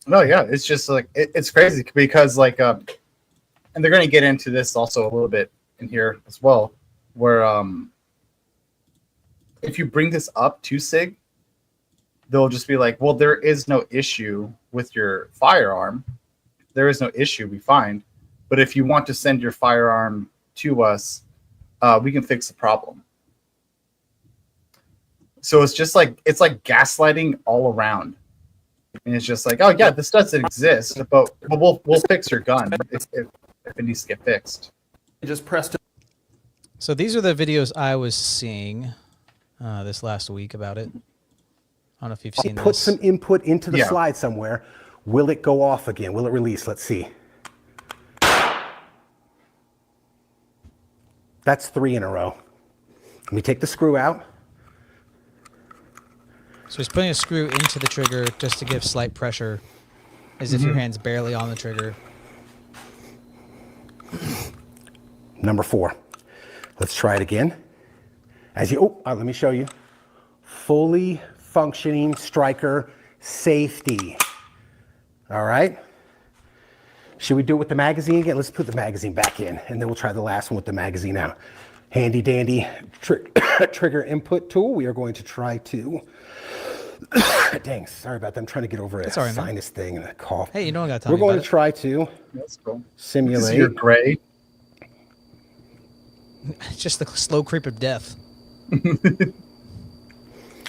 No, yeah, it's just like it's crazy because like, and they're going to get into this also a little bit in here as well, where if you bring this up to SIG, they'll just be like, well, there is no issue with your firearm. There is no issue we find, but if you want to send your firearm to us, we can fix the problem. So it's just like gaslighting all around. And it's just like, oh yeah, this doesn't exist, but we'll fix your gun if it needs to get fixed. Just pressed. So these are the videos I was seeing this last week about it. I don't know if you've seen Put this. some input into the slide somewhere. Will it go off again? Will it release? Let's see. That's 3 in a row. Let me take the screw out. So he's putting a screw into the trigger just to give slight pressure, as if your hand's barely on the trigger. Number 4. Let's try it again. Let me show you. Fully functioning striker safety. All right. Should we do it with the magazine again? Let's put the magazine back in, and then we'll try the last one with the magazine out. Handy dandy trigger input tool. We are going to try to. Dang, sorry about that. I'm trying to get over a sinus thing and a cough. Hey, you don't got time. We're going to try to simulate. This is your gray. It's just the slow creep of death.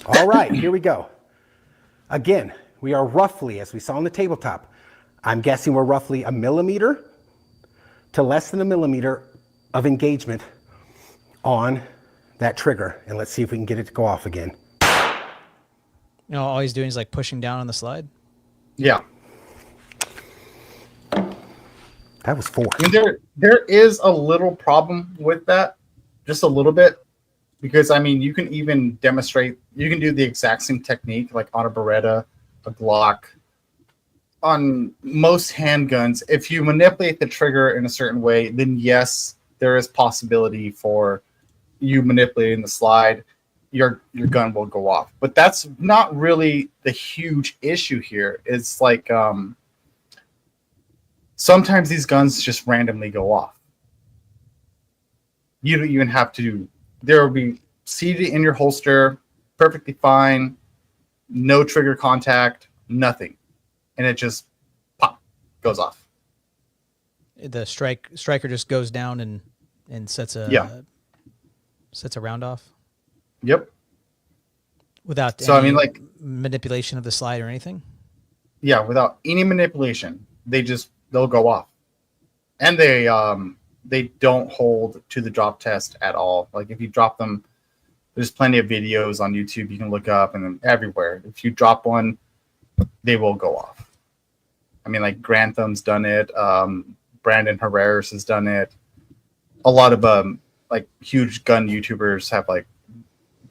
All right, here we go. Again, we are roughly, as we saw on the tabletop, I'm guessing we're roughly 1 millimeter to less than 1 millimeter of engagement on that trigger. And let's see if we can get it to go off again. You know, all he's doing is like pushing down on the slide. Yeah. That was 4. I mean, there is a little problem with that, just a little bit, because I mean, you can even demonstrate, you can do the exact same technique like on a Beretta, a Glock, on most handguns. If you manipulate the trigger in a certain way, then yes, there is possibility for you manipulating the slide, your gun will go off. But that's not really the huge issue here. It's like sometimes these guns just randomly go off. You don't even have to. There will be seated in your holster, perfectly fine, no trigger contact, nothing, and it just pop goes off. The striker just goes down and sets a round off. Yep. Without so any I mean, like manipulation of the slide or anything. Yeah, without any manipulation, they'll go off, and they don't hold to the drop test at all. Like if you drop them, there's plenty of videos on YouTube you can look up, and then everywhere. If you drop one, they will go off. I mean, like Grantham's done it. Brandon Herreras has done it. A lot of like huge gun YouTubers have like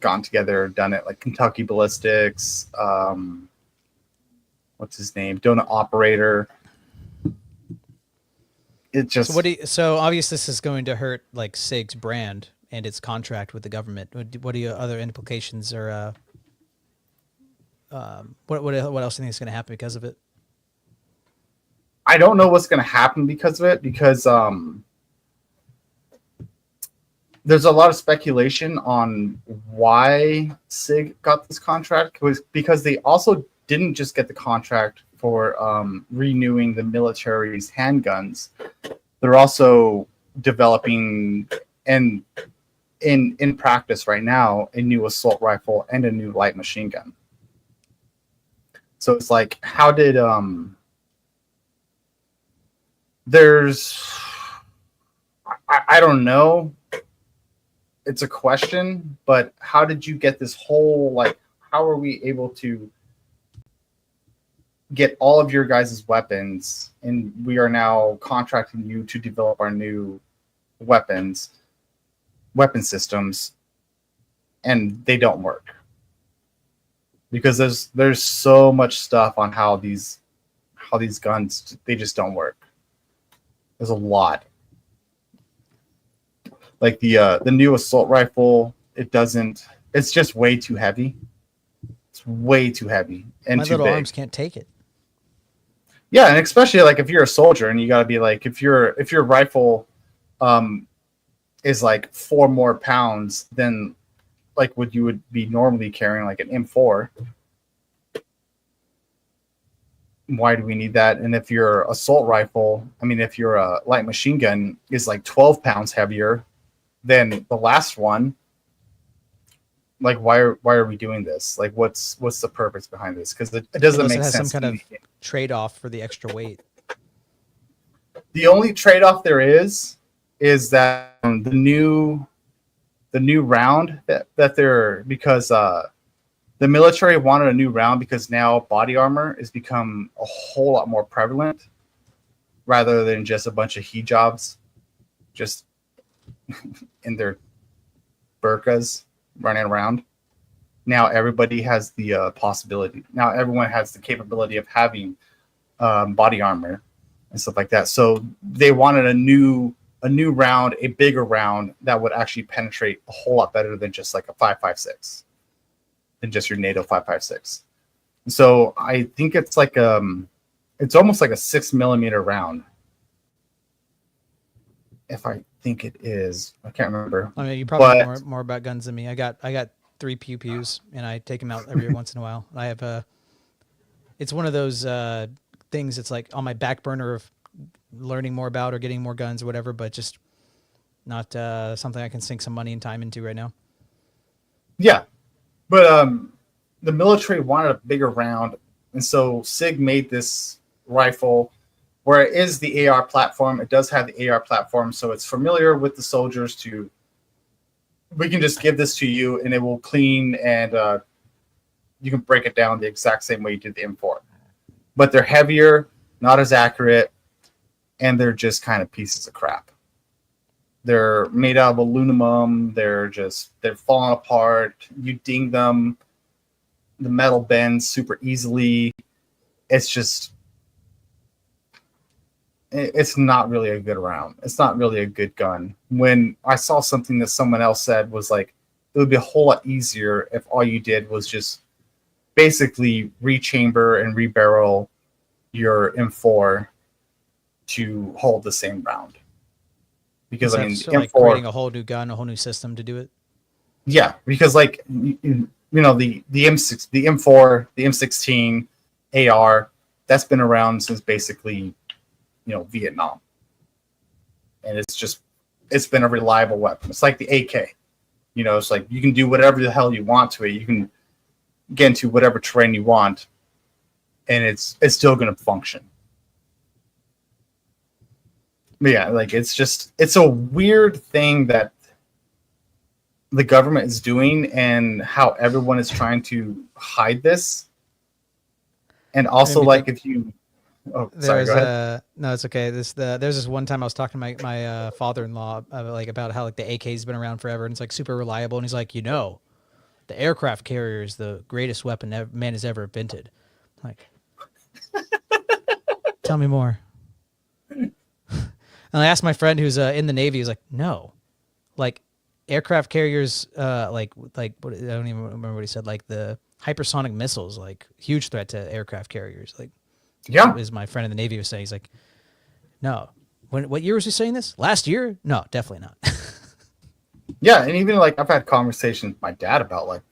gone together, done it. Like Kentucky Ballistics. What's his name? Donut Operator. It just so obviously this is going to hurt like SIG's brand and its contract with the government. What are your other implications, or what else do you think is going to happen because of it? I don't know what's going to happen because of it, because there's a lot of speculation on why SIG got this contract. Because they also didn't just get the contract for renewing the military's handguns. They're also developing and in practice right now a new assault rifle and a new light machine gun. So it's like, how did I don't know. It's a question, but how did you get this whole, like, how are we able to get all of your guys' weapons, and we are now contracting you to develop our new weapon systems, and they don't work because there's so much stuff on how these guns, they just don't work. There's a lot. Like the new assault rifle, it's just way too heavy. It's way too heavy and My too little big. arms can't take it. Yeah, and especially like if you're a soldier and you got to be like, if your rifle is like 4 more pounds than like what you would be normally carrying, like an M4. Why do we need that? And if your assault rifle, if your light machine gun is like 12 pounds heavier than the last one, like why are we doing this? Like what's the purpose behind this? Because it doesn't Unless make it has sense. some kind of trade-off for the extra weight. The only trade-off there is that the new round that they're, because the military wanted a new round because now body armor has become a whole lot more prevalent rather than just a bunch of hijabs just in their burqas running around. Now everybody has the possibility. Now everyone has the capability of having body armor and stuff like that. So they wanted a new round, a bigger round that would actually penetrate a whole lot better than just like a 5.56, than just your NATO 5.56. So I think it's like it's almost like a 6mm round. If I think it is, I can't remember. I mean, you probably know more about guns than me. I got 3 pew-pews, and I take them out every once in a while. I have it's one of those things. It's like on my back burner of learning more about or getting more guns or whatever, but just not something I can sink some money and time into right now. Yeah, but the military wanted a bigger round, and so SIG made this rifle where it is the AR platform. It does have the AR platform, so it's familiar with the soldiers. We can just give this to you, and it will clean, and you can break it down the exact same way you did the M4. But they're heavier, not as accurate, and they're just kind of pieces of crap. They're made out of aluminum. They're falling apart. You ding them, the metal bends super easily. It's not really a good round. It's not really a good gun. When I saw something that someone else said was like, it would be a whole lot easier if all you did was just basically rechamber and rebarrel your M4 to hold the same round. Because Instead of, M4, like creating a whole new gun, a whole new system to do it. Yeah, because like the M6, the M4, the M16, AR, that's been around since basically Vietnam, and it's been a reliable weapon. It's like the AK, it's like you can do whatever the hell you want to it. You can get into whatever terrain you want, and it's still going to function. But yeah, like it's a weird thing that the government is doing, and how everyone is trying to hide this. And also, like, if you sorry, go ahead. No, it's okay. There's this one time I was talking to my father-in-law about how like the AK's been around forever and it's like super reliable, and he's like, the aircraft carrier is the greatest weapon man has ever invented. Like, tell me more. And I asked my friend who's in the Navy. He's like, no, like aircraft carriers, like what, I don't even remember what he said. Like the hypersonic missiles, like huge threat to aircraft carriers. Like, yeah, is my friend in the Navy was saying. He's like, no. What year was he saying this? Last year? No, definitely not. Yeah, and even like I've had conversations with my dad about like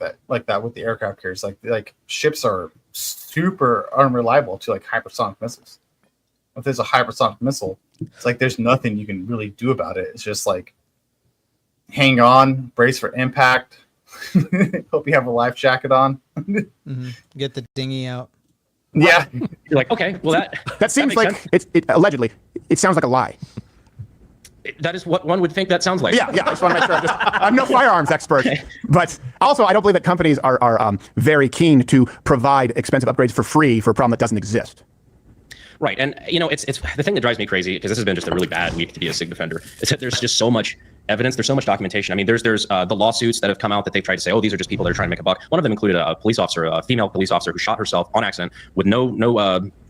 that with the aircraft carriers. Like ships are super unreliable to like hypersonic missiles. If there's a hypersonic missile, it's like there's nothing you can really do about it. It's just like hang on, brace for impact. Hope you have a life jacket on. Get the dinghy out. Yeah, you're like, okay, well that seems makes like it allegedly. It sounds like a lie. That is what one would think that sounds like. Yeah. I just want to make sure. I'm no firearms expert, but also I don't believe that companies are very keen to provide expensive upgrades for free for a problem that doesn't exist. Right. And, it's the thing that drives me crazy, because this has been just a really bad week to be a SIG defender, is that there's just so much evidence. There's so much documentation. I mean, there's the lawsuits that have come out that they've tried to say, oh, these are just people that are trying to make a buck. One of them included a police officer, a female police officer who shot herself on accident with no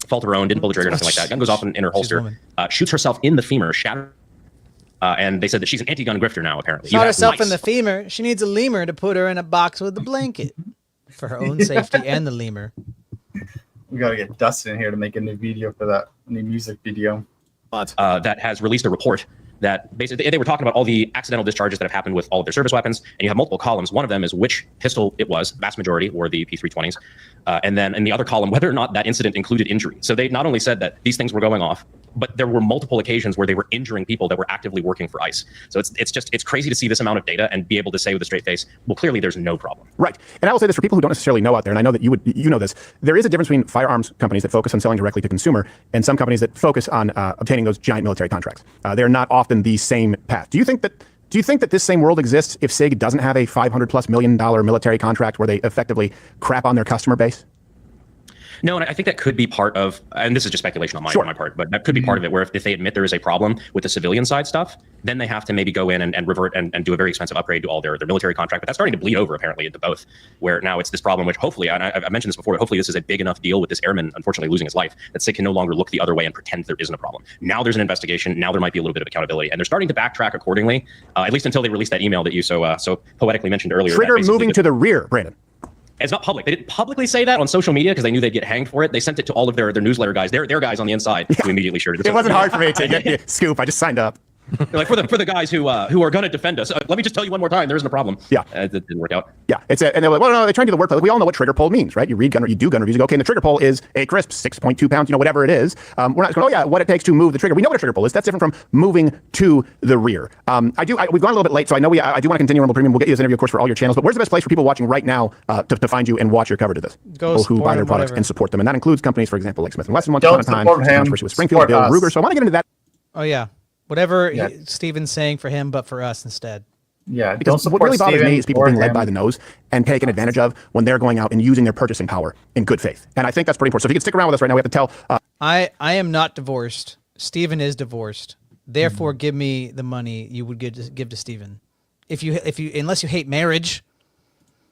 fault of her own, didn't pull the trigger, nothing like that. Gun goes off in her holster, shoots herself in the femur, shattered. And they said that she's an anti-gun grifter now, apparently. Shot herself in the femur. She needs a lemur to put her in a box with a blanket for her own safety and the lemur. We got to get Dustin in here to make a new video for that, new music video. That has released a report that basically they were talking about all the accidental discharges that have happened with all of their service weapons, and you have multiple columns. One of them is which pistol it was, vast majority were the P320s, and then in the other column whether or not that incident included injury. So they not only said that these things were going off, but there were multiple occasions where they were injuring people that were actively working for ICE. So it's crazy to see this amount of data and be able to say with a straight face, well, clearly there's no problem. Right. And I will say this for people who don't necessarily know out there, and I know that you know this, there is a difference between firearms companies that focus on selling directly to consumer and some companies that focus on obtaining those giant military contracts. They're not often the same path. Do you think that this same world exists if SIG doesn't have a $500+ million military contract where they effectively crap on their customer base? No, and I think that could be part of, and this is just speculation on my part, but that could be part of it, where if they admit there is a problem with the civilian side stuff, then they have to maybe go in and revert and do a very expensive upgrade to all their military contract. But that's starting to bleed over, apparently, into both, where now it's this problem, which hopefully, and I mentioned this before, hopefully this is a big enough deal with this airman unfortunately losing his life that SIG can no longer look the other way and pretend there isn't a problem. Now there's an investigation. Now there might be a little bit of accountability. And they're starting to backtrack accordingly, at least until they release that email that you so poetically mentioned earlier. Trigger moving to the rear, Brandon. It's not public. They didn't publicly say that on social media because they knew they'd get hanged for it. They sent it to all of their newsletter guys, their guys on the inside, who immediately shared it. It wasn't hard for me to get the scoop. I just signed up. Like for the guys who are going to defend us. Let me just tell you one more time, there isn't a problem. Yeah, it didn't work out. Yeah, and they're like, well, no, they're trying to do the wordplay. We all know what trigger pull means, right? You read you do gun reviews. You go, okay, and the trigger pull is a crisp 6.2 pounds, whatever it is. We're not going, oh yeah, what it takes to move the trigger. We know what a trigger pull is. That's different from moving to the rear. We've gone a little bit late, so I know I do want to continue Rumble Premium. We'll get you this interview, of course, for all your channels. But where's the best place for people watching right now to find you and watch your coverage of this? People who buy their products and support them, and that includes companies, for example, like Smith & Wesson. Once upon a time, controversy with Springfield, Bill Ruger. So I want to get into that. Oh yeah. Whatever Steven's saying for him, but for us instead. Yeah, because what really bothers me is people being led by the nose and taken advantage of when they're going out and using their purchasing power in good faith. And I think that's pretty important. So if you can stick around with us right now, we have to tell. I am not divorced. Steven is divorced. Therefore, give me the money you would give to Steven. If you unless you hate marriage.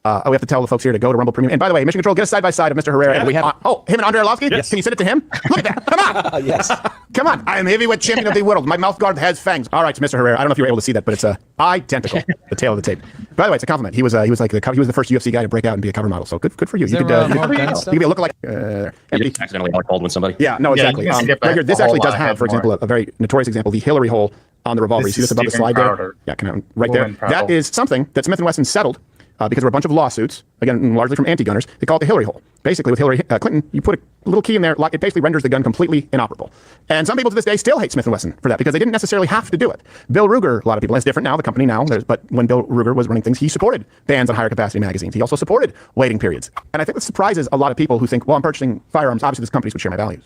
We have to tell the folks here to go to Rumble Premium. And by the way, Mission Control, get a side-by-side of Mr. Herrera. Yeah. And we have, him and Andre Arlovsky? Yes. Can you send it to him? Look at that. Come on. Yes. Come on. I am heavyweight champion of the world. My mouth guard has fangs. All right, Mr. Herrera. I don't know if you were able to see that, but it's identical. The tail of the tape. By the way, it's a compliment. He was the first UFC guy to break out and be a cover model. So good for you. You could be a lookalike. Accidentally called somebody. Yeah, no, exactly. Right here, this actually does have, for example, a very notorious example, the Hillary hole on the revolver. You see this above the slide there? Yeah, right there. That is something that Smith & Wesson settled because there were a bunch of lawsuits, again, largely from anti-gunners. They call it the Hillary hole. Basically, with Hillary Clinton, you put a little key in there, it basically renders the gun completely inoperable. And some people to this day still hate Smith & Wesson for that because they didn't necessarily have to do it. Bill Ruger, a lot of people, and it's different now, the company now, but when Bill Ruger was running things, he supported bans on higher capacity magazines. He also supported waiting periods. And I think this surprises a lot of people who think, well, I'm purchasing firearms, obviously this companies would share my values.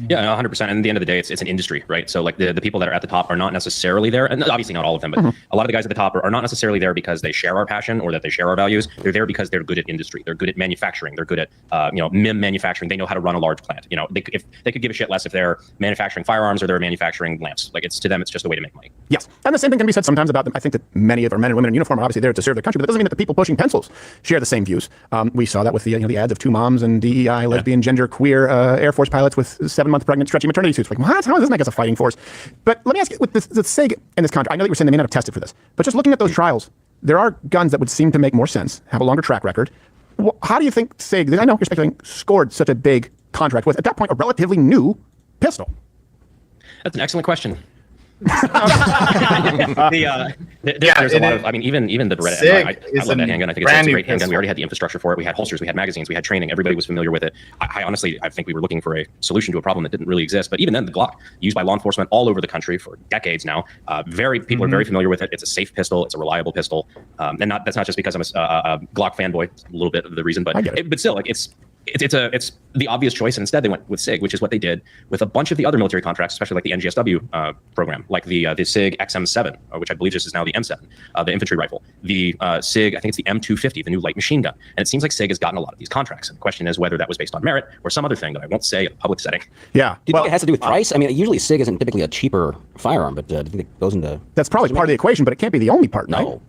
Yeah, 100%. And at the end of the day, it's an industry, right? So like the people that are at the top are not necessarily there, and obviously not all of them, but a lot of the guys at the top are not necessarily there because they share our passion or that they share our values. They're there because they're good at industry. They're good at manufacturing. They're good at MIM manufacturing. They know how to run a large plant. If they could give a shit less if they're manufacturing firearms or they're manufacturing lamps. Like to them, it's just a way to make money. Yes, and the same thing can be said sometimes about them. I think that many of our men and women in uniform are obviously there to serve their country, but that doesn't mean that the people pushing pencils share the same views. We saw that with the ads of two moms and DEI, lesbian, gender, queer Air Force pilots with 7-month pregnant stretchy maternity suits. Like, what? How doesn't make us a fighting force? But let me ask you, with the SIG and this contract, I know that you were saying they may not have tested for this, but just looking at those trials, there are guns that would seem to make more sense, have a longer track record. How do you think SIG, I know you're speculating, scored such a big contract with, at that point, a relatively new pistol? That's an excellent question. There's a lot of, I mean, even the Beretta. I love that handgun. I think it's a great handgun. We already had the infrastructure for it. We had holsters, we had magazines, we had training. Everybody was familiar with it. I honestly think we were looking for a solution to a problem that didn't really exist. But even then, the Glock, used by law enforcement all over the country for decades now, people are very familiar with it. It's a safe pistol. It's a reliable pistol. And that's not just because I'm a Glock fanboy, a little bit of the reason, but still, like it's it's the obvious choice. And instead, they went with SIG, which is what they did with a bunch of the other military contracts, especially like the NGSW program, like the SIG XM7, which I believe this is now the M7, the infantry rifle, the SIG, I think it's the M250, the new light machine gun. And it seems like SIG has gotten a lot of these contracts. And the question is whether that was based on merit or some other thing that I won't say in a public setting. Yeah. Do you think it has to do with price? I mean, usually SIG isn't typically a cheaper firearm, but do you think it goes into... That's probably part of the equation, but it can't be the only part, right? No.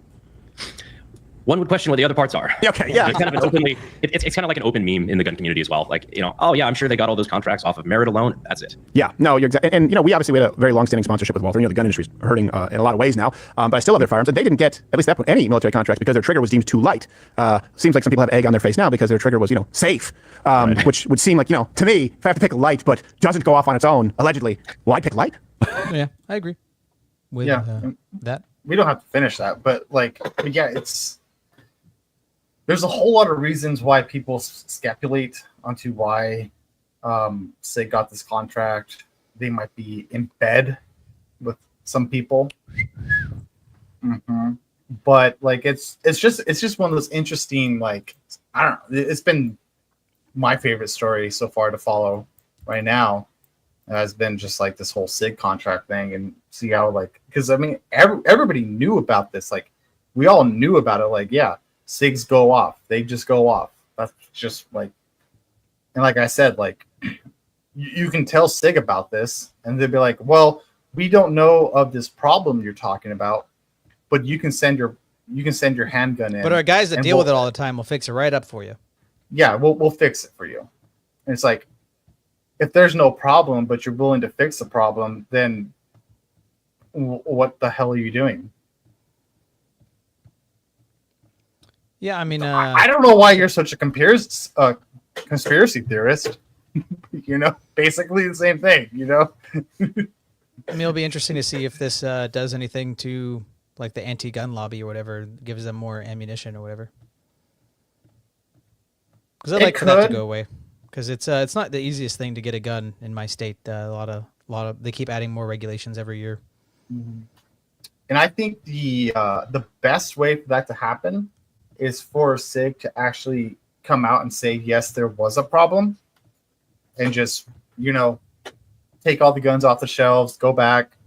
One would question what the other parts are. Okay, yeah. It's kind of an openly, it's kind of like an open meme in the gun community as well. Like, oh yeah, I'm sure they got all those contracts off of merit alone. That's it. Yeah, no, you're exactly. And we obviously had a very long-standing sponsorship with Walther. The gun industry's hurting in a lot of ways now. But I still love their firearms, and they didn't get, at least at that point, any military contracts because their trigger was deemed too light. Seems like some people have egg on their face now because their trigger was, safe, right. Which would seem like, to me, if I have to pick light but doesn't go off on its own, allegedly, well, I'd pick light. Yeah, I agree with that. We don't have to finish that, but yeah, there's a whole lot of reasons why people speculate onto why SIG got this contract. They might be in bed with some people, but it's just one of those interesting, I don't know. It's been my favorite story so far to follow right now. Has been just this whole SIG contract thing, and see how because I mean everybody knew about this. We all knew about it. Yeah. SIGs go off. They just go off. That's just and like I said, you can tell SIG about this, and they'd be like, "Well, we don't know of this problem you're talking about, but you can send your handgun in." But our guys that deal with it all the time will fix it right up for you. Yeah, we'll fix it for you. And it's if there's no problem, but you're willing to fix the problem, then what the hell are you doing? Yeah, I mean, I don't know why you're such a conspiracy theorist. Basically the same thing. I mean, it'll be interesting to see if this does anything to the anti-gun lobby or whatever, gives them more ammunition or whatever. Because I'd like for that to go away. Because it's not the easiest thing to get a gun in my state. A lot of they keep adding more regulations every year. And I think the best way for that to happen is for SIG to actually come out and say, yes, there was a problem, and just, take all the guns off the shelves, go back,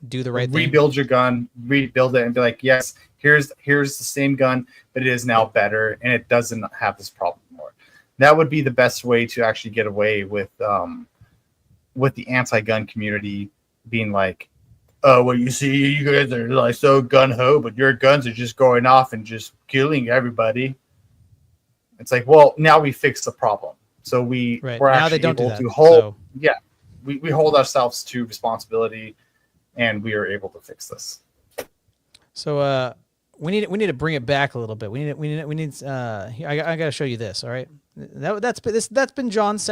do the right thing, rebuild your gun, rebuild it, and be like, yes, here's the same gun, but it is now better, and it doesn't have this problem anymore. That would be the best way to actually get away with the anti-gun community being like, oh, well, you see, you guys are so gun-ho, but your guns are just going off and just killing everybody. It's well, now we fixed the problem. So we're now actually they don't able do that, to hold, so. we hold ourselves to responsibility, and we are able to fix this. So we need to bring it back a little bit. I got to show you this. All right, that's been John's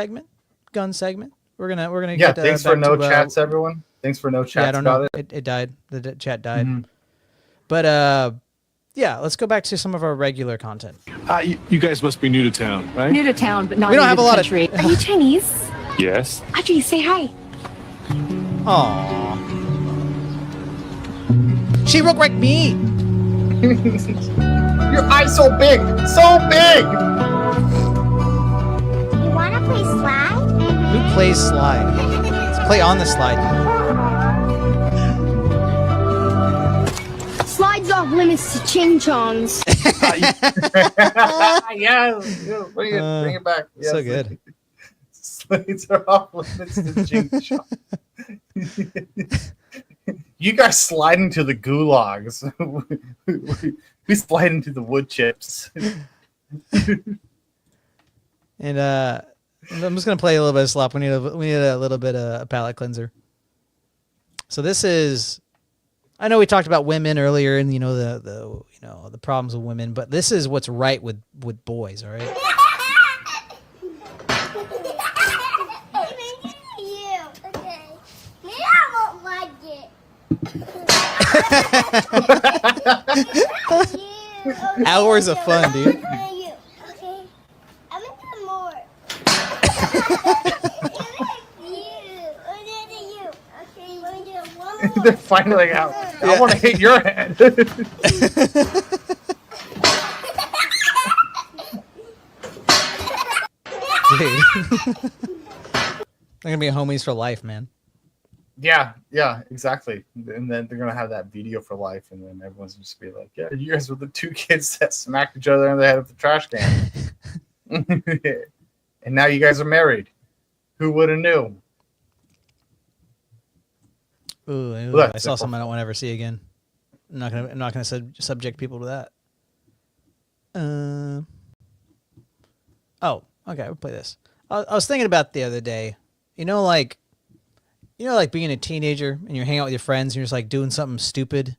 gun segment. We're gonna get thanks for no chats, everyone. Thanks for no chats. Yeah, I don't know. It. It died. The chat died. But let's go back to some of our regular content. You guys must be new to town, right? New to town, but not We don't new have to a the lot of- country. Are you Chinese? Yes. Audrey, say hi. Aww. She look like me. Your eyes so big, so big. You wanna play slide? Who plays slide? Let's play on the slide. Slides off limits to ching-chongs. Yes, bring it back. Yes. So good. Slides are off limits to ching-chong. You guys slide into the gulags. We slide into the wood chips. And I'm just gonna play a little bit of slop. We need a little bit of a palate cleanser. So this is, I know we talked about women earlier, and the problems with women, but this is what's right with boys. All right. Hours of fun, dude. They're finally out. I want to hit your head. They're gonna be homies for life, man. Yeah, exactly. And then they're gonna have that video for life, and then everyone's just be like, "Yeah, you guys were the two kids that smacked each other in the head with the trash can." And now you guys are married. Who would have knew? Ooh, Look, I saw something I don't want to ever see again. I'm not gonna subject people to that. Oh, okay, we'll play this. I was thinking about the other day. Like being a teenager and you're hanging out with your friends and you're just like doing something stupid,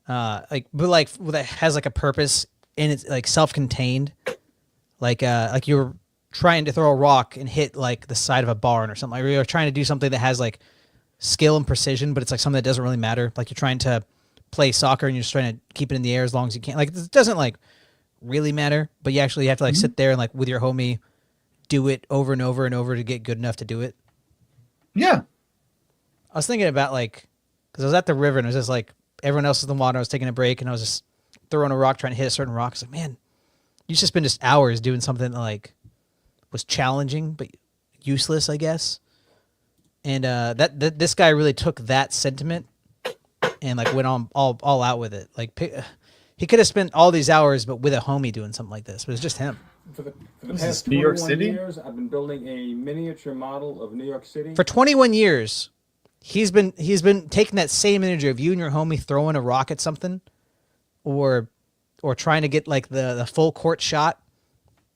but that has like a purpose and it's like self-contained, like you're trying to throw a rock and hit like the side of a barn or something. Like you're trying to do something that has like skill and precision, but it's like something that doesn't really matter. Like you're trying to play soccer and you're just trying to keep it in the air as long as you can. Like it doesn't like really matter, but you actually have to like sit there and like with your homie do it over and over and over to get good enough to do it. Yeah. I was thinking about like, because I was at the river and it was just like everyone else was in the water. I was taking a break and I was just throwing a rock, trying to hit a certain rock. I was like, man, you just spend just hours doing something that like was challenging but useless, I guess. And that this guy really took that sentiment and like went on all out with it. Like he could have spent all these hours, but with a homie doing something like this. But it's just him. For the past 21 years, I've been building a miniature model of New York City. For 21 years, he's been taking that same energy of you and your homie throwing a rock at something, or trying to get like the full court shot,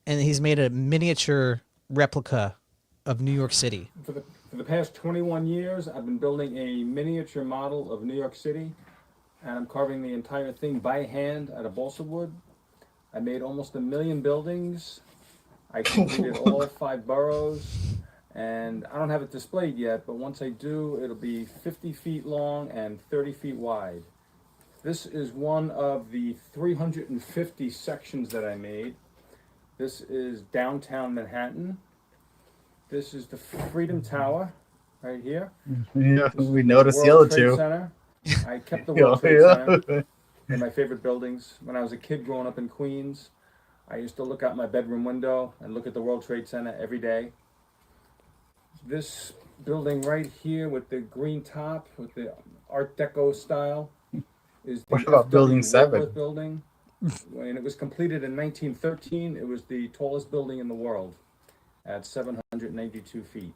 and he's made a miniature replica of New York City. For the past 21 years, I've been building a miniature model of New York City, and I'm carving the entire thing by hand out of balsa wood. I made almost 1 million buildings. I completed all 5 boroughs, and I don't have it displayed yet, but once I do, it'll be 50 feet long and 30 feet wide. This is one of the 350 sections that I made. This is downtown Manhattan. This is the Freedom Tower right here. Yeah, we noticed the other two. Center. I kept the World Trade Center. One of my favorite buildings. When I was a kid growing up in Queens, I used to look out my bedroom window and look at the World Trade Center every day. This building right here with the green top, with the Art Deco style, is the What about Building F.W. 7? Woolworth building. When it was completed in 1913, it was the tallest building in the world at 792 feet.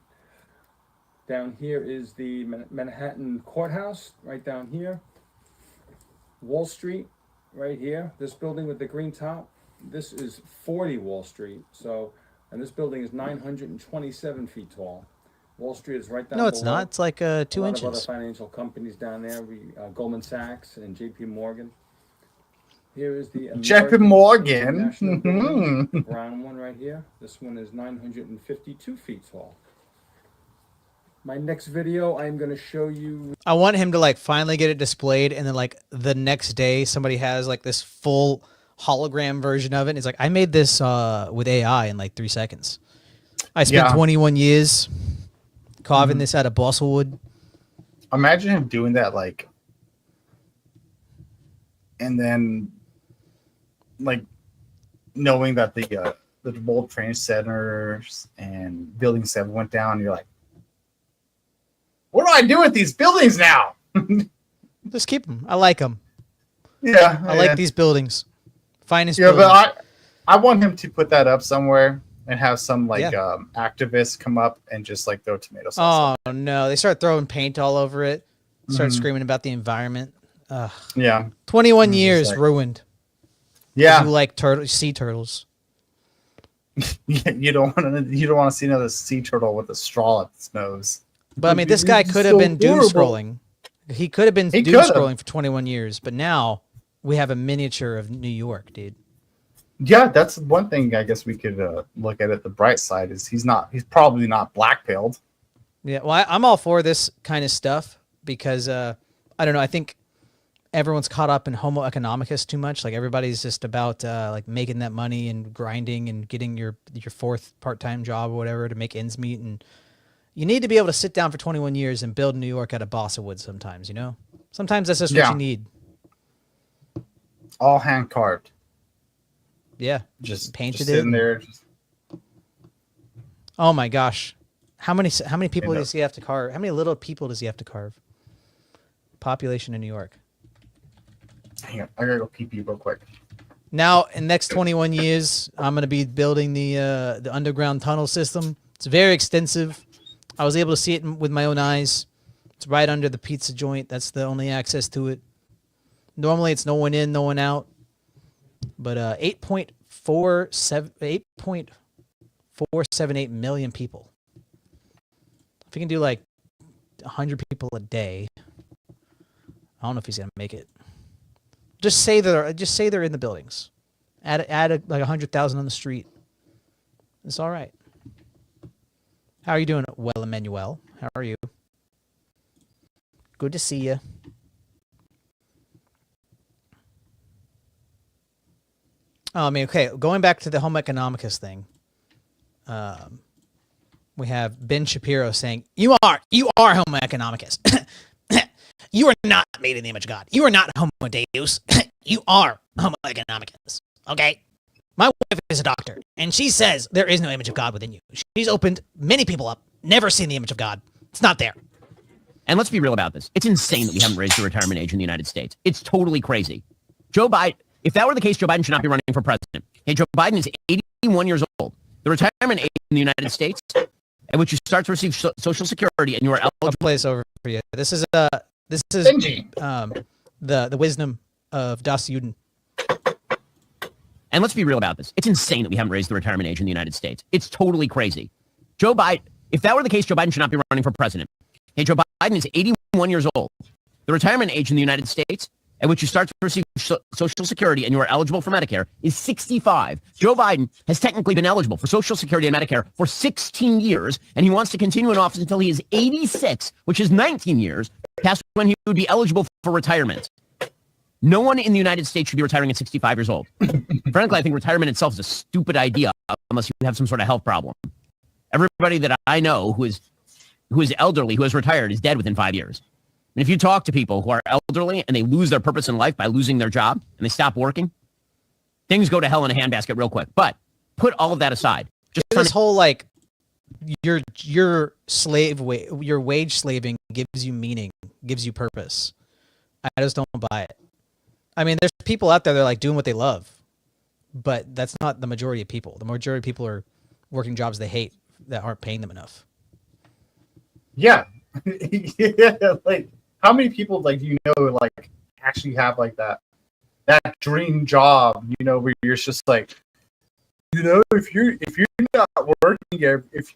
Down here is the Manhattan Courthouse, right down here. Wall Street, right here. This building with the green top, this is 40 Wall Street. And this building is 927 feet tall. Wall Street is right down No, it's below. not. It's like 2 A lot of inches. other financial companies down there, Goldman Sachs and J.P. Morgan. Here is the J.P. American Morgan. International Building, the Mhm. brown one right here. This one is 952 feet tall. My next video, I'm going to show you. I want him to like finally get it displayed, and then like the next day somebody has like this full hologram version of it. And it's like, I made this with AI in like 3 seconds. I spent 21 years carving this out of balsa wood. Imagine him doing that, like, and then like knowing that the World Trade Centers and Building 7 went down. You're like, what do I do with these buildings now? Just keep them. I like them. Yeah, I like these buildings. Finest Yeah, buildings. but I want him to put that up somewhere and have some like activists come up and just like throw tomato sauce. Oh no, they start throwing paint all over it. Start Mhm. screaming about the environment. Ugh. Yeah. 21 It's just years like- ruined. Yeah. You like sea turtles. You don't want to see another sea turtle with a straw up its nose. But I mean, this guy could have been doom scrolling. He could have been He doom could've. scrolling for 21 years, but now we have a miniature of New York, dude. Yeah, that's one thing I guess we could look at it. The bright side is he's probably not black-pilled. Yeah, well, I'm all for this kind of stuff because I don't know. I think everyone's caught up in Homo economicus too much. Like everybody's just about like making that money and grinding and getting your 4th part-time job or whatever to make ends meet. And you need to be able to sit down for 21 years and build New York out of balsa wood. Sometimes, you know, sometimes that's just what you need. All hand carved. Yeah, Just painted just it sitting and- there. Oh my gosh. How many people does he have to carve? How many little people does he have to carve? Population in New York. Hang on, I gotta go pee real quick. Now, in the next 21 years, I'm gonna be building the underground tunnel system. It's very extensive. I was able to see it with my own eyes. It's right under the pizza joint. That's the only access to it. Normally, it's no one in, no one out. But 8.478 million people. If he can do like 100 people a day, I don't know if he's gonna make it. Just say they're in the buildings. Add like 100,000 on the street. It's all right. How are you doing? Well, Emmanuel. How are you? Good to see you. Oh, I mean, okay. Going back to the Homo economicus thing. We have Ben Shapiro saying, "You are Homo economicus. You are not made in the image of God. You are not Homo Deus. You are Homo economicus." Okay? My wife is a doctor, and she says there is no image of God within you. She's opened many people up, never seen the image of God. It's not there. And let's be real about this. It's insane that we haven't raised the retirement age in the United States. It's totally crazy. Joe Biden, if that were the case, Joe Biden should not be running for president. Hey, Joe Biden is 81 years old. The retirement age in the United States, at which you start to receive Social Security and you are eligible. I'll play this over for you. This is the wisdom of Das Juden. And let's be real about this. It's insane that we haven't raised the retirement age in the United States. It's totally crazy. Joe Biden, if that were the case, Joe Biden should not be running for president. Hey, Joe Biden is 81 years old. The retirement age in the United States, at which you start to receive Social Security and you are eligible for Medicare, is 65. Joe Biden has technically been eligible for Social Security and Medicare for 16 years, and he wants to continue in office until he is 86, which is 19 years, past when he would be eligible for retirement. No one in the United States should be retiring at 65 years old. Frankly, I think retirement itself is a stupid idea unless you have some sort of health problem. Everybody that I know who is elderly, who has retired, is dead within 5 years. And if you talk to people who are elderly and they lose their purpose in life by losing their job and they stop working, things go to hell in a handbasket real quick. But put all of that aside. Just This whole like your wage slaving gives you meaning, gives you purpose. I just don't buy it. I mean, there's people out there that are like doing what they love, but that's not the majority of people. The majority of people are working jobs they hate that aren't paying them enough. Yeah. Yeah, like how many people like do you know like actually have like that dream job, you know, where you're just like, you know, if you're not working, if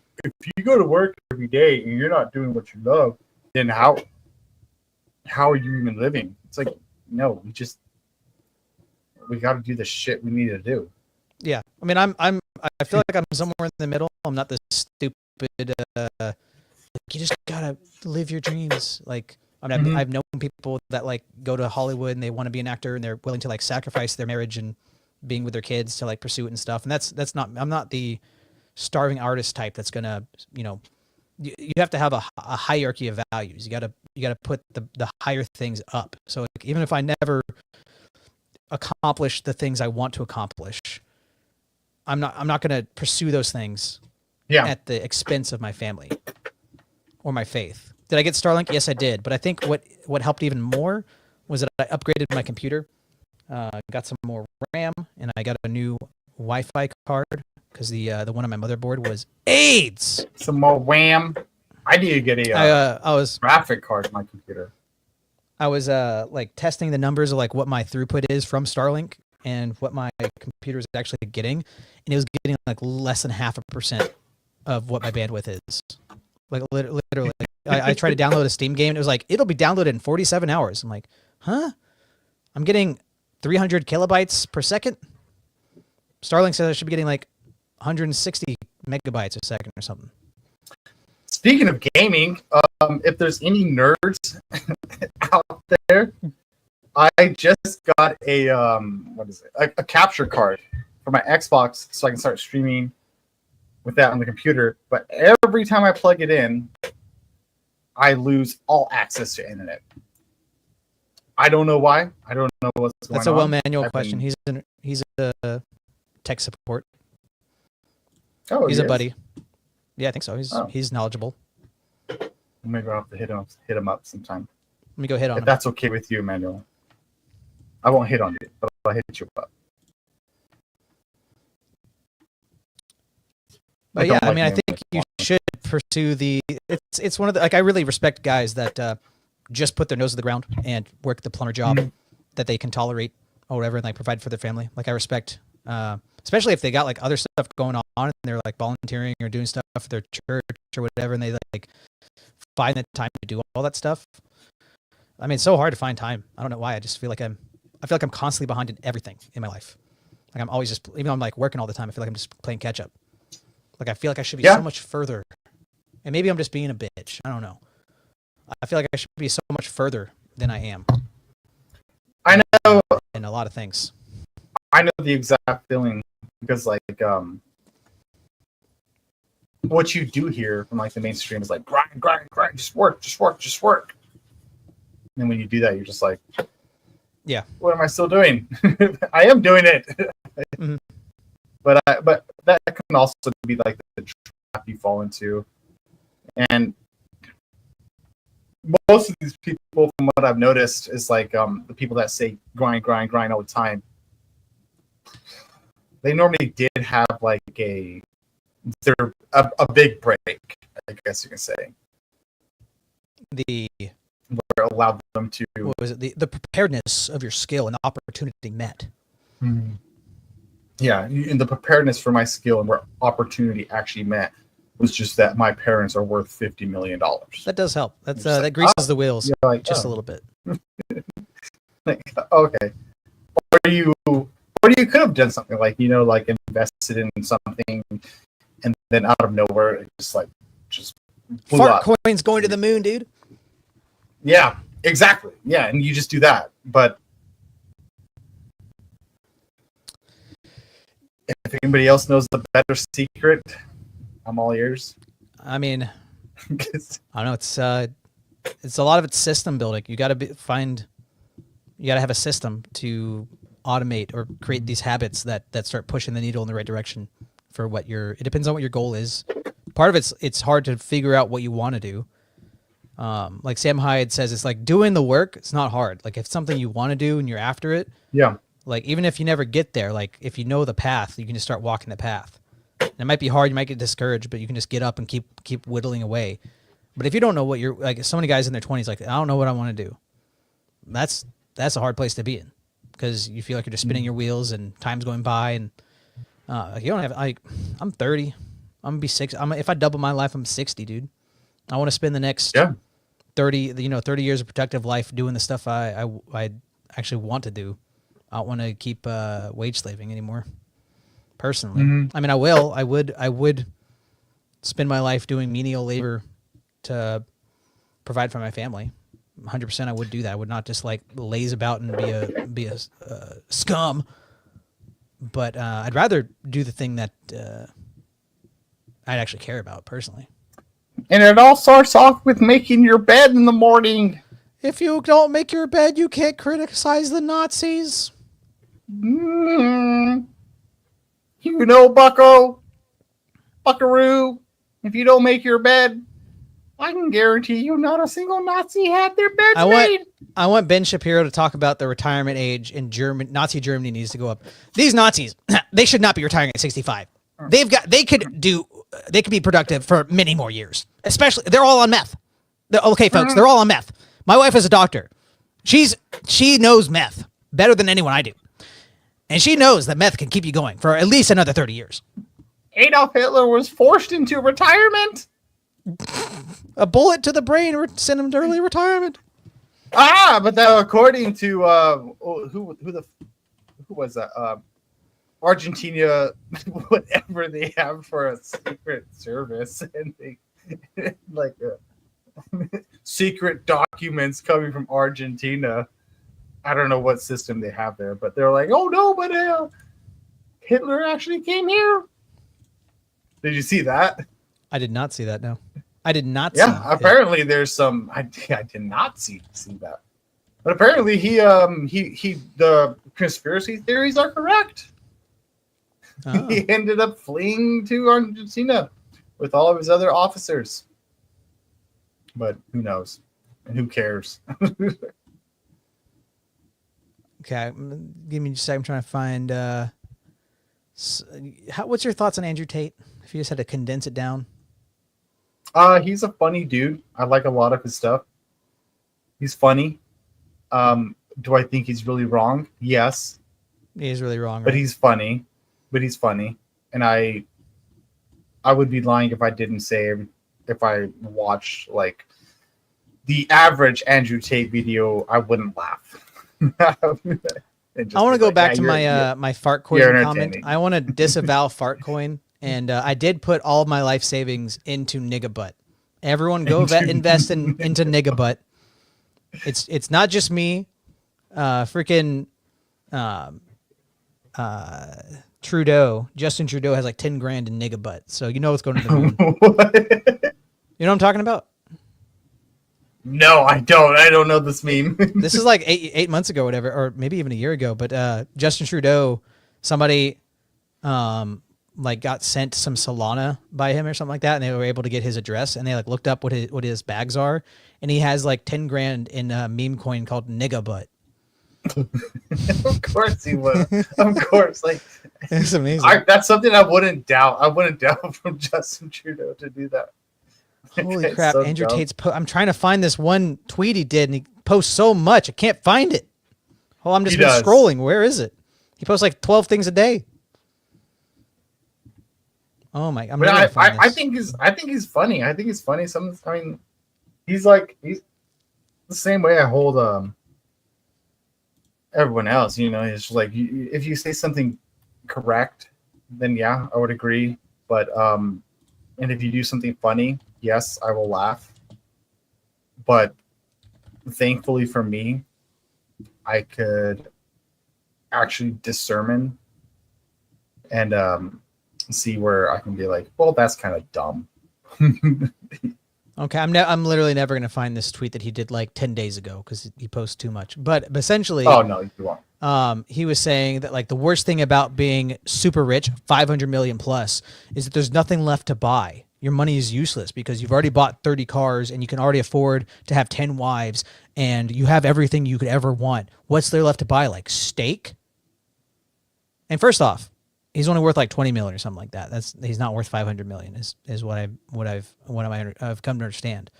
you go to work every day and you're not doing what you love, then how are you even living? It's like, no, we got to do the shit we need to do. Yeah, I mean, I feel like I'm somewhere in the middle. I'm not this stupid. You just gotta live your dreams. Like, I mean, I've known people that like go to Hollywood and they want to be an actor and they're willing to like sacrifice their marriage and being with their kids to like pursue it and stuff. And that's not. I'm not the starving artist type that's gonna, you know. You have to have a hierarchy of values. You gotta put the higher things up. So like, even if I never accomplish the things I want to accomplish, I'm not going to pursue those things at the expense of my family or my faith. Did I get Starlink? Yes, I did. But I think what helped even more was that I upgraded my computer, got some more RAM, and I got a new Wi-Fi card because the one on my motherboard was AIDS. Some more RAM. I need to get a I was graphic card in my computer. I was like testing the numbers of like what my throughput is from Starlink and what my computer is actually getting, and it was getting like less than 0.5% of what my bandwidth is. Like literally, I tried to download a Steam game, and it was like it'll be downloaded in 47 hours. I'm like, huh? I'm getting 300 kilobytes per second. Starlink says I should be getting like 160 megabytes a second or something. Speaking of gaming, if there's any nerds out there, I just got a a capture card for my Xbox so I can start streaming with that on the computer. But every time I plug it in, I lose all access to internet. I don't know why. I don't know what's going on. That's a well-manual question. He's a tech support. Oh, he's a buddy. Yeah, I think so. He's knowledgeable. Maybe I'll have to hit him up sometime. Let me go hit on If him. that's okay with you, Emmanuel. I won't hit on you, but I'll hit you up. But yeah, I mean, I think you should pursue the. It's one of the, like, I really respect guys that just put their nose to the ground and work the plumber job that they can tolerate or whatever, and like provide for their family. Like, I respect, especially if they got like other stuff going on and they're like volunteering or doing stuff for their church or whatever, and they like find the time to do all that stuff. I mean, it's so hard to find time. I don't know why. I just feel like I'm constantly behind in everything in my life. Like, I'm always just, even though I'm like working all the time, I feel like I'm just playing catch up. Like, I feel like I should be so much further. And maybe I'm just being a bitch. I don't know. I feel like I should be so much further than I am. I know. In a lot of things. I know the exact feeling because, like, what you do here from like the mainstream is like grind, just work. And then when you do that, you're just like, yeah, what am I still doing? I am doing it. Mm-hmm. But that can also be like the trap you fall into. And most of these people, from what I've noticed, is like the people that say grind all the time. They normally did have like a big break, I guess you can say. Where it allowed them to. What was it? The preparedness of your skill and the opportunity met. Mm-hmm. Yeah, and the preparedness for my skill and where opportunity actually met was just that my parents are worth $50 million. That does help. That's that greases the wheels just a little bit. Like, okay, or you could have done something like, like invested in something, and then out of nowhere it just blew Fart up. coins going to the moon, dude. Yeah, exactly. Yeah, and you just do that, but. If anybody else knows the better secret, I'm all ears. I mean, I don't know. It's a lot of it's system building. You got to have a system to automate or create these habits that start pushing the needle in the right direction for it depends on what your goal is. Part of it's hard to figure out what you want to do. Like Sam Hyde says, it's like doing the work. It's not hard. Like, if it's something you want to do and you're after it. Yeah. Like, even if you never get there, like, if you know the path, you can just start walking the path. And it might be hard, you might get discouraged, but you can just get up and keep whittling away. But if you don't know what you're, like, so many guys in their 20s, like, I don't know what I want to do. That's a hard place to be in, because you feel like you're just spinning your wheels and time's going by, and you don't have, I'm 30, I'm gonna be 60. If I double my life, I'm 60, dude. I want to spend the next 30 years of productive life doing the stuff I actually want to do. I don't want to keep wage slaving anymore. Personally, I mean, I would spend my life doing menial labor to provide for my family. 100%, I would do that. I would not just like laze about and be a scum. But I'd rather do the thing that I'd actually care about personally. And it all starts off with making your bed in the morning. If you don't make your bed, you can't criticize the Nazis. Buckaroo, if you don't make your bed, I can guarantee you not a single Nazi had their beds made. I want Ben Shapiro to talk about the retirement age in Nazi Germany needs to go up. These Nazis, they should not be retiring at 65. They could be productive for many more years. Especially, they're all on meth. Okay, folks, they're all on meth. My wife is a doctor. She knows meth better than anyone I do. And she knows that meth can keep you going for at least another 30 years. Adolf Hitler was forced into retirement. A bullet to the brain sent him to early retirement. But according to who was that? Argentina, whatever they have for a secret service, and they like secret documents coming from Argentina. I don't know what system they have there, but they're like, oh no, but Hitler actually came here. Did you see that? I did not see that. No, I did not. Yeah, apparently there's some. I did not see that, but apparently he the conspiracy theories are correct. He ended up fleeing to Argentina with all of his other officers. But who knows? And who cares? Okay, give me just a second. I'm trying to find. What's your thoughts on Andrew Tate? If you just had to condense it down. He's a funny dude. I like a lot of his stuff. He's funny. Do I think he's really wrong? Yes. He's really wrong. But right? he's funny. And I would be lying if I didn't say if I watched like the average Andrew Tate video, I wouldn't laugh. I want to go back to my my Fartcoin comment. I want to disavow Fartcoin, and I did put all of my life savings into Niggabutt. Everyone go invest into Niggabutt. It's not just me. Freaking Trudeau, Justin Trudeau has like 10 grand in Niggabutt, so you know what's going to the moon. You know what I'm talking about? No, I don't. I don't know this meme. This is like eight months ago, or whatever, or maybe even a year ago. But Justin Trudeau, somebody like got sent some Solana by him or something like that, and they were able to get his address, and they like looked up what his bags are, and he has like 10 grand in a meme coin called Niggabutt. Of course he would. Of course, like it's amazing. That's something I wouldn't doubt. I wouldn't doubt from Justin Trudeau to do that. Holy crap! So Andrew Tate's. I'm trying to find this one tweet he did, and he posts so much I can't find it. Oh, I'm just scrolling. Where is it? He posts like 12 things a day. Oh my! I think he's funny. I think he's funny. He's the same way I hold everyone else. You know, it's just like if you say something correct, then yeah, I would agree. But and if you do something funny, yes, I will laugh. But thankfully for me, I could actually discern and see where I can be like, well, that's kind of dumb. Okay, I'm literally never gonna find this tweet that he did like 10 days ago because he posts too much. But essentially, oh no, you won't. He was saying that like the worst thing about being super rich, 500 million plus, is that there's nothing left to buy. Your money is useless because you've already bought 30 cars and you can already afford to have 10 wives and you have everything you could ever want. What's there left to buy? Like steak? And first off, he's only worth like 20 million or something like that. He's not worth 500 million is what I've come to understand.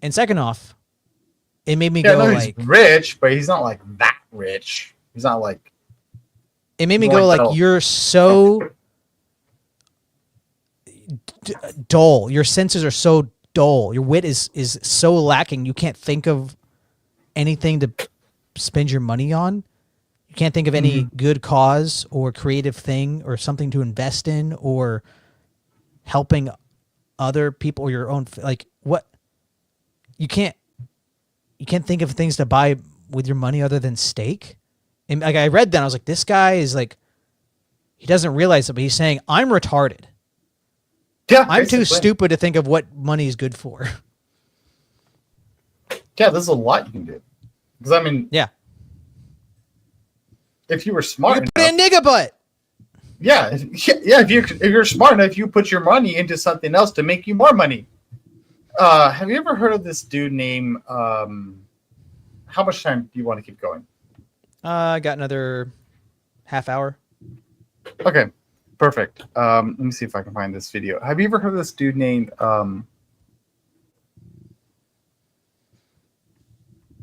And second off, it made me go like he's rich, but he's not like that rich. He's not like. It made me go like you're so dull. Your senses are so dull. Your wit is so lacking. You can't think of anything to spend your money on. You can't think of any good cause or creative thing or something to invest in or helping other people or your own, like what you can't think of things to buy with your money other than steak. And like I read that, I was like, this guy is like, he doesn't realize it, but he's saying I'm retarded. Yeah, I'm too stupid to think of what money is good for. Yeah, there's a lot you can do. Because I mean, yeah. If you were smart enough, put in Niggabutt. Yeah. If you're smart enough, you put your money into something else to make you more money. Have you ever heard of this dude named? How much time do you want to keep going? I got another half hour. Okay, perfect. Let me see if I can find this video. Have you ever heard of this dude named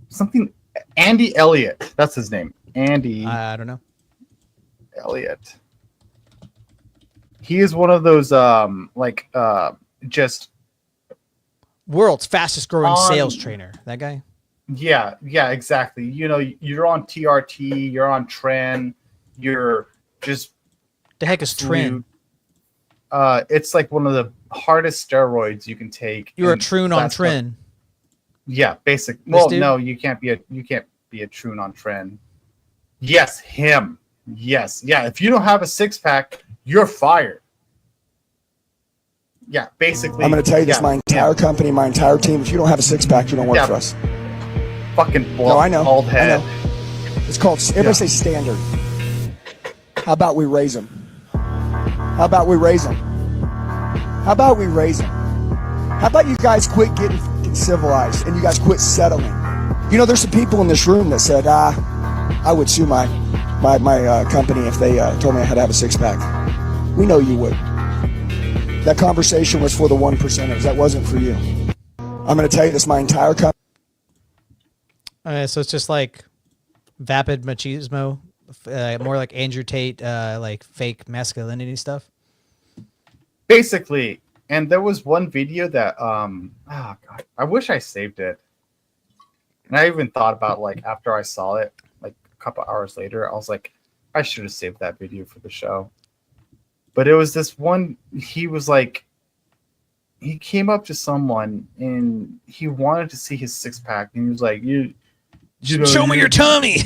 something? Andy Elliott. That's his name. Andy. I don't know. Elliott. He is one of those just world's fastest growing sales trainer. That guy. Yeah, exactly. You know, you're on TRT, you're on Tren, you're just the heck is Tren? It's like one of the hardest steroids you can take. You're a troon on Tren. Yeah, basic. Well, no, you can't be a troon on Tren. Yes, him. Yes. Yeah, if you don't have a six-pack, you're fired. Yeah, basically. I'm going to tell you this, my entire company, my entire team, if you don't have a six-pack, you don't work for us. Fucking no, I know. Bald head. I know. It's called, everybody say standard. How about we raise them? How about we raise them? How about we raise them? How about you guys quit getting fucking civilized and you guys quit settling? You know, there's some people in this room that said, I would sue my company if they told me I had to have a six-pack. We know you would. That conversation was for the 1%ers. That wasn't for you. I'm going to tell you this, my entire company. So it's just like vapid machismo, more like Andrew Tate, like fake masculinity stuff. Basically, and there was one video that oh god, I wish I saved it. And I even thought about, like, after I saw it, like a couple hours later, I was like, I should have saved that video for the show. But it was this one, he was like, he came up to someone and he wanted to see his six-pack, and he was like, you know, show me your tummy.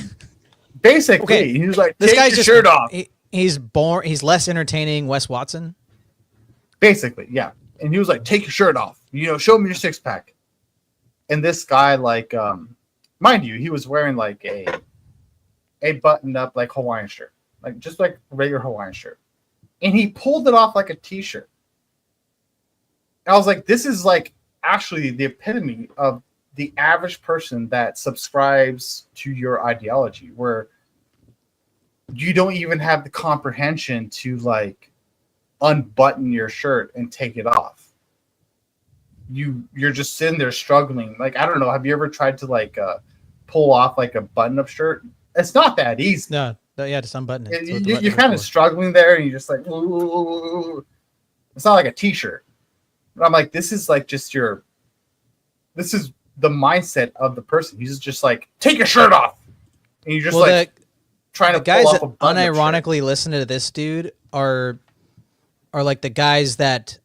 Basically, Okay, he was like, this take guy's your just shirt off. He's less entertaining Wes Watson. Basically, yeah. And he was like, take your shirt off. You know, show me your six-pack. And this guy, like, mind you, he was wearing like a buttoned-up like Hawaiian shirt, like just like a regular Hawaiian shirt, and he pulled it off like a t-shirt. I was like, this is like actually the epitome of the average person that subscribes to your ideology, where you don't even have the comprehension to like unbutton your shirt and take it off. You're just sitting there struggling. Like, I don't know. Have you ever tried to like pull off like a button-up shirt? It's not that easy. No, yeah, just unbutton it. You're kind of struggling there, and you're just like, ooh. It's not like a t-shirt. But I'm like, this is like just this is the mindset of the person. He's just like, take your shirt off, and you're just trying to guys pull that off a button-up shirt. unironically listen to this dude are like the guys that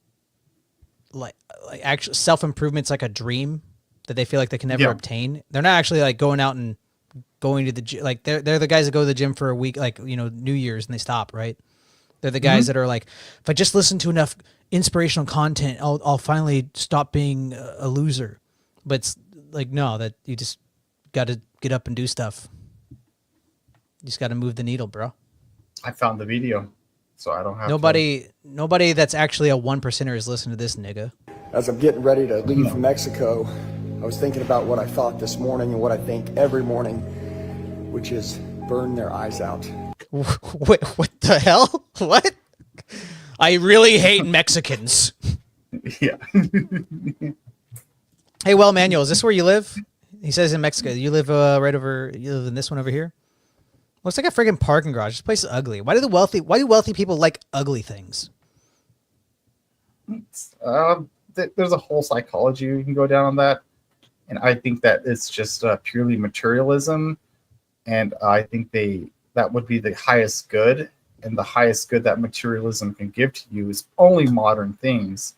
like actual self-improvement's like a dream that they feel like they can never obtain. They're not actually like going out and going to the gym. Like they're the guys that go to the gym for a week, like, you know, New Year's, and they stop, right? They're the guys that are like, if I just listen to enough inspirational content, I'll finally stop being a loser. But it's like, no, that you just got to get up and do stuff. You just got to move the needle, bro. I found the video, so I don't have nobody that's actually a 1%er is listening to this nigga. As I'm getting ready to leave Mexico, I was thinking about what I thought this morning and what I think every morning, which is burn their eyes out. Wait, what the hell? What? I really hate Mexicans. Yeah. Hey, well, Manuel, is this where you live? He says in Mexico. You live right over. You live in this one over here. Looks like a friggin' parking garage. This place is ugly. Why do wealthy people like ugly things? There's a whole psychology you can go down on that, and I think that it's just purely materialism, and I think that would be the highest good, and the highest good that materialism can give to you is only modern things.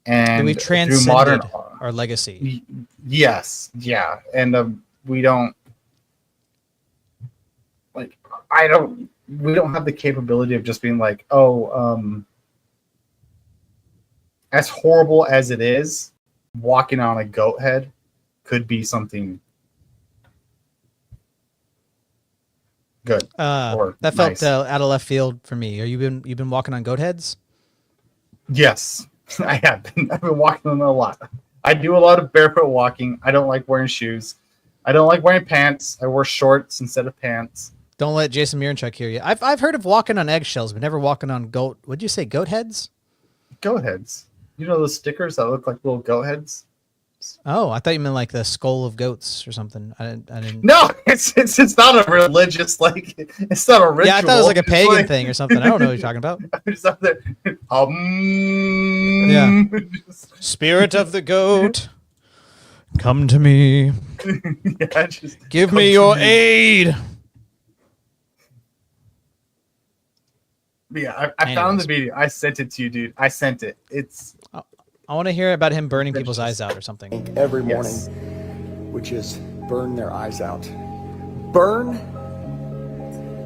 And we've transcended our legacy. Yes, yeah, and we don't like. We don't have the capability of just being like, as horrible as it is, walking on a goat head could be something good. That felt nice. out of left field for me. You've been walking on goat heads? Yes, I have been. I've been walking on them a lot. I do a lot of barefoot walking. I don't like wearing shoes. I don't like wearing pants. I wear shorts instead of pants. Don't let Jason Miranchuk hear you. I've heard of walking on eggshells, but never walking on goat. What'd you say? Goat heads? Goat heads. You know those stickers that look like little goat heads? Oh, I thought you meant like the skull of goats or something. I didn't. No, it's not a religious, like, it's not a ritual. Yeah, I thought it was like a pagan thing or something. I don't know what you're talking about. Just up there. Yeah. Spirit of the goat, come to me. Yeah, give me your aid. Yeah, I found the video. I sent it to you, dude. I sent it. It's. I want to hear about him burning people's eyes out or something. Every morning, which is burn their eyes out. Burn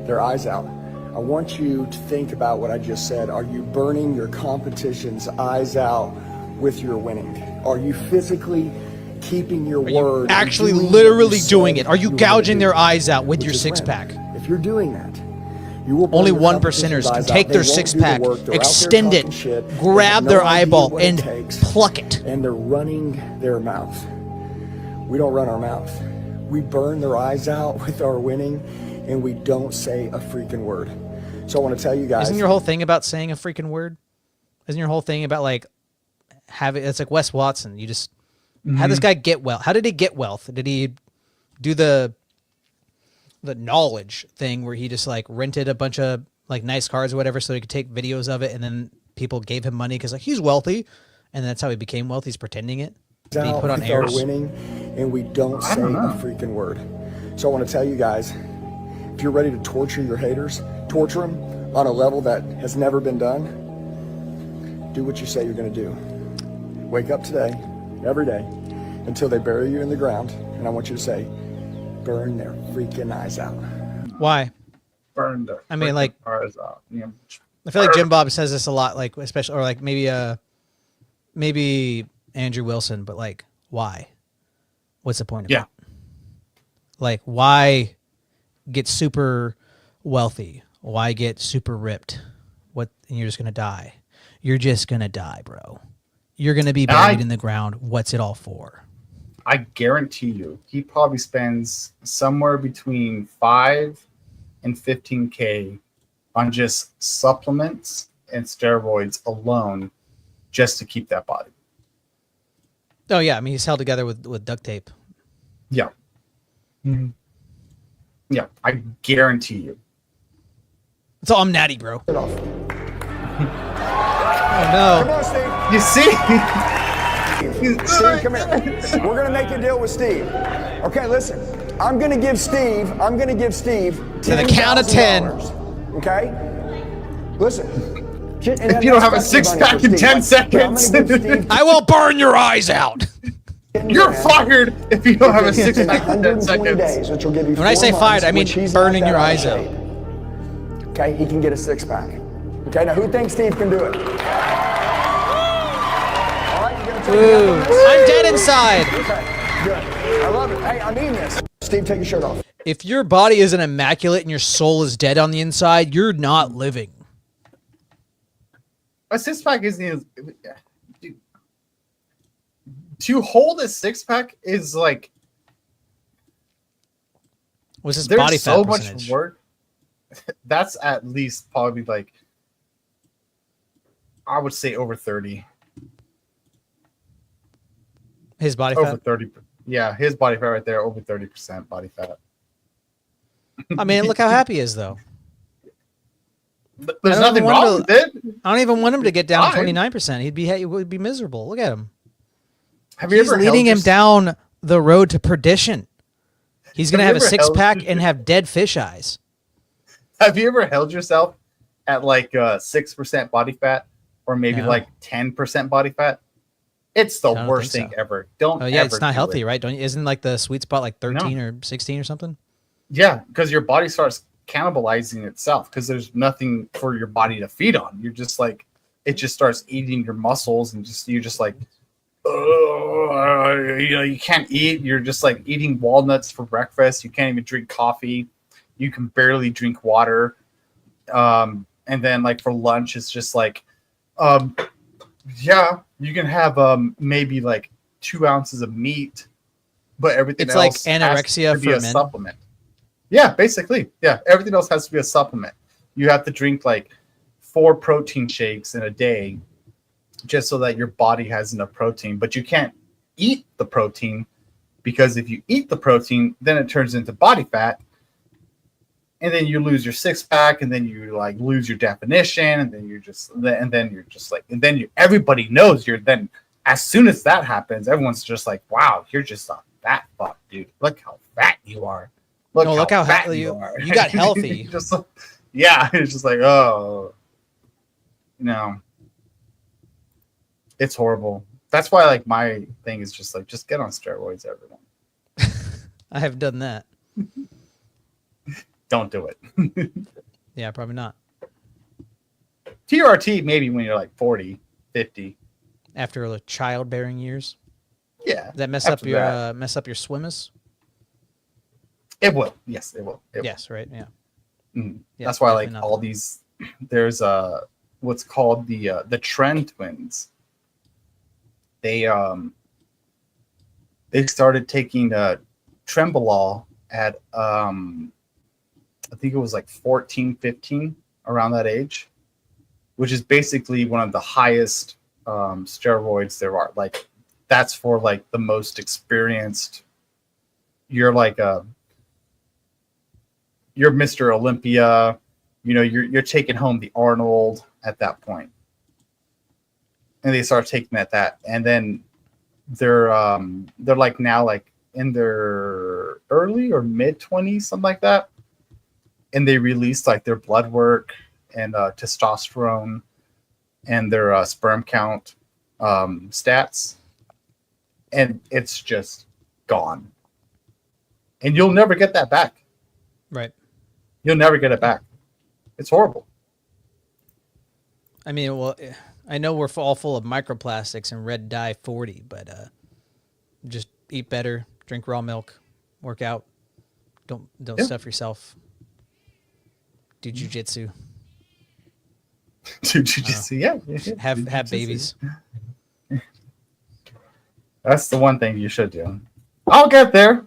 their eyes out. I want you to think about what I just said. Are you burning your competition's eyes out with your winning? Are you physically keeping your word? Actually, literally doing it. Are you gouging their eyes out with your six-pack? If you're doing that, You will burn Only your one competition's percenters can eyes take out. their They won't six do the pack, work. They're out there extend it, talking shit. They grab have no their idea eyeball, what it and takes, pluck it. and they're running their mouth. We don't run our mouth. We burn their eyes out with our winning, and we don't say a freaking word. So I want to tell you guys. Isn't your whole thing about saying a freaking word? Isn't your whole thing about like having? It's like Wes Watson. You just how did this guy get wealth? How did he get wealth? Did he do the knowledge thing where he just like rented a bunch of like nice cars or whatever so he could take videos of it, and then people gave him money because like he's wealthy, and that's how he became wealthy. He's pretending it. Did he put on with our airs? winning, and we don't say a freaking word. So I want to tell you guys, if you're ready to torture your haters, torture them on a level that has never been done, do what you say you're going to do. Wake up today, every day, until they bury you in the ground, and I want you to say, burn their freaking eyes out. Why? Burn their I mean, like, eyes out. Yeah. I feel like Jim Bob says this a lot, like especially, or like maybe Andrew Wilson, but like, why? What's the point of it? Like, why get super wealthy? Why get super ripped? What? And you're just gonna die. You're just gonna die, bro. You're gonna be buried in the ground. What's it all for? I guarantee you, he probably spends somewhere between 5 and 15K on just supplements and steroids alone, just to keep that body. Oh yeah, I mean he's held together with duct tape. Yeah. Mm-hmm. Yeah, I guarantee you. So I'm natty, bro. Get off. Oh no. Come on, Steve. You see? Steve, come here. We're gonna make a deal with Steve. Okay, listen. I'm gonna give Steve To the count of 10. $10,000. Okay? Listen. If you don't have a six-pack in 10 seconds, I will burn your eyes out. You're fired if you don't have a six-pack in 10 seconds. Days, which will give you When I 4 say months, fired, I mean which he's burning not your that eyes out out. of shape. Okay, he can get a 6-pack. Okay, now who thinks Steve can do it? All right, you're gonna take Ooh, I'm dead inside. Okay, good. I love it. Hey, I mean this. Steve, take your shirt off. If your body isn't immaculate and your soul is dead on the inside, you're not living. A six-pack isn't. Dude, to hold a six-pack is like. What's his there's body fat so percentage? much work. That's at least probably like. I would say over 30. His body Over fat? 30. Yeah, his body fat right there, over 30% body fat. I mean, look how happy he is, though. There's I don't nothing even want wrong him with it. I don't even want him to get down Fine. 29%. He would be miserable. Look at him. Have you He's ever leading him held down the road to perdition. He's going to Have have you a ever held- six-pack and have dead fish eyes. Have you ever held yourself at like 6% body fat or maybe No. like 10% body fat? It's the I don't worst think thing so. ever. Don't Oh yeah, it's ever not do healthy, it. right? Don't isn't like the sweet spot like 13 or 16 or something? Yeah, because your body starts cannibalizing itself because there's nothing for your body to feed on. You're just like, it just starts eating your muscles and you're just like, you can't eat. You're just like eating walnuts for breakfast. You can't even drink coffee. You can barely drink water. And then like for lunch, it's just like, yeah, you can have maybe like 2 ounces of meat, but everything It's else like has anorexia to be for a men. supplement. Yeah, basically. Yeah, everything else has to be a supplement. You have to drink like 4 protein shakes in a day just so that your body has enough protein. But you can't eat the protein because if you eat the protein, then it turns into body fat. And then you lose your six-pack, and then you like lose your definition, and then you're just like, and then everybody knows you're then. As soon as that happens, everyone's just like, "Wow, you're just a fat fuck, dude. Look how fat you are. Look how fat healthy you are. you got healthy." Just yeah, it's just like, oh, no, it's horrible. That's why like my thing is just like, just get on steroids, everyone. I have done that. Don't do it. Yeah, probably not. TRT maybe when you're like 40, 50. After the childbearing years. Yeah. Does that mess after up your that. swimmers? It will. Yes, it will. It Yes, right. Yeah. Yeah, That's why like definitely not. all these there's what's called the Trend Twins. They started taking Trembolol at I think it was like 14, 15, around that age, which is basically one of the highest steroids there are. Like that's for like the most experienced. You're like you're Mr. Olympia, you know, you're taking home the Arnold at that point. And they start taking that, and then they're like now like in their early or mid 20s, something like that, and they released like their blood work and testosterone and their sperm count stats, and it's just gone, and you'll never get that back. Right. You'll never get it back. It's horrible. I mean, well, I know we're all full of microplastics and red dye 40, but just eat better, drink raw milk, work out, don't stuff yourself, do jujitsu. Do jujitsu, yeah. Have babies. That's the one thing you should do. I'll get there.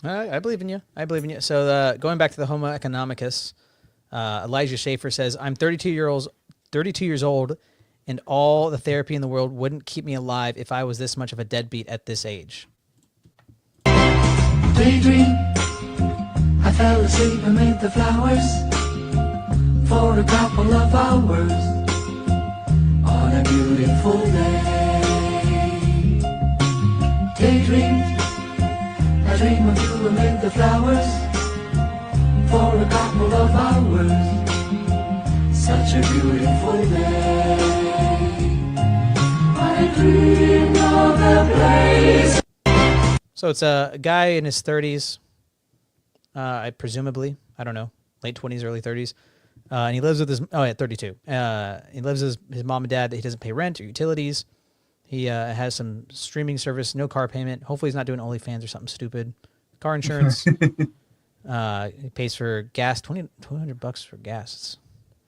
I believe in you. I believe in you. So going back to the Homo economicus, Elijah Schaefer says, I'm 32 years old, and all the therapy in the world wouldn't keep me alive if I was this much of a deadbeat at this age. Daydream, I fell asleep amid the flowers for a couple of hours on a beautiful day. Daydream, I dream of you amid the flowers for a couple of hours. Such a beautiful day. I dream of a place. So it's a guy in his 30s, presumably, I don't know, late 20s, early 30s. And he lives with his, 32. He lives with his mom and dad. That he doesn't pay rent or utilities. He has some streaming service, no car payment. Hopefully he's not doing OnlyFans or something stupid. Car insurance. He pays for gas, $200 for gas.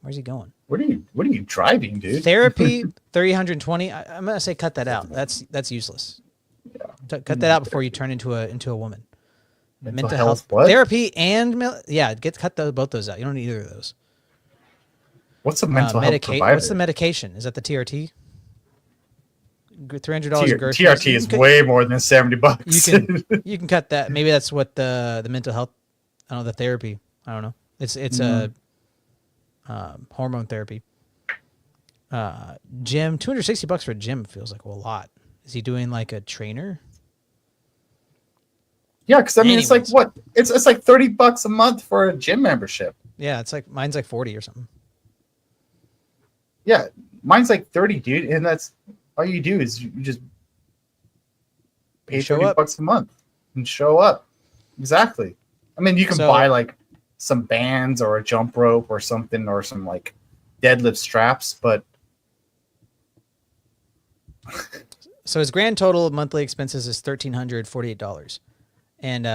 Where's he going? What are you driving, dude? Therapy, $320. I'm gonna say cut that out. That's useless. Yeah. Cut that out before you turn into a woman. Mental health what? therapy and cut both those out. You don't need either of those. What's a mental health provider? What's the medication? Is that the TRT? $300 TRT is way more than $70. You can cut that. Maybe that's what the mental health. I don't know, the therapy. I don't know. It's a hormone therapy. Gym, $260 for a gym feels like a lot. Is he doing like a trainer? Yeah, because I mean, it's like what? It's like $30 a month for a gym membership. Yeah, it's like mine's like 40 or something. Yeah, mine's like 30, dude, and that's all you do is you just pay $30 a month and show up. Exactly. I mean, you can buy like some bands or a jump rope or something or some like deadlift straps, but so his grand total of monthly expenses is $1,348, and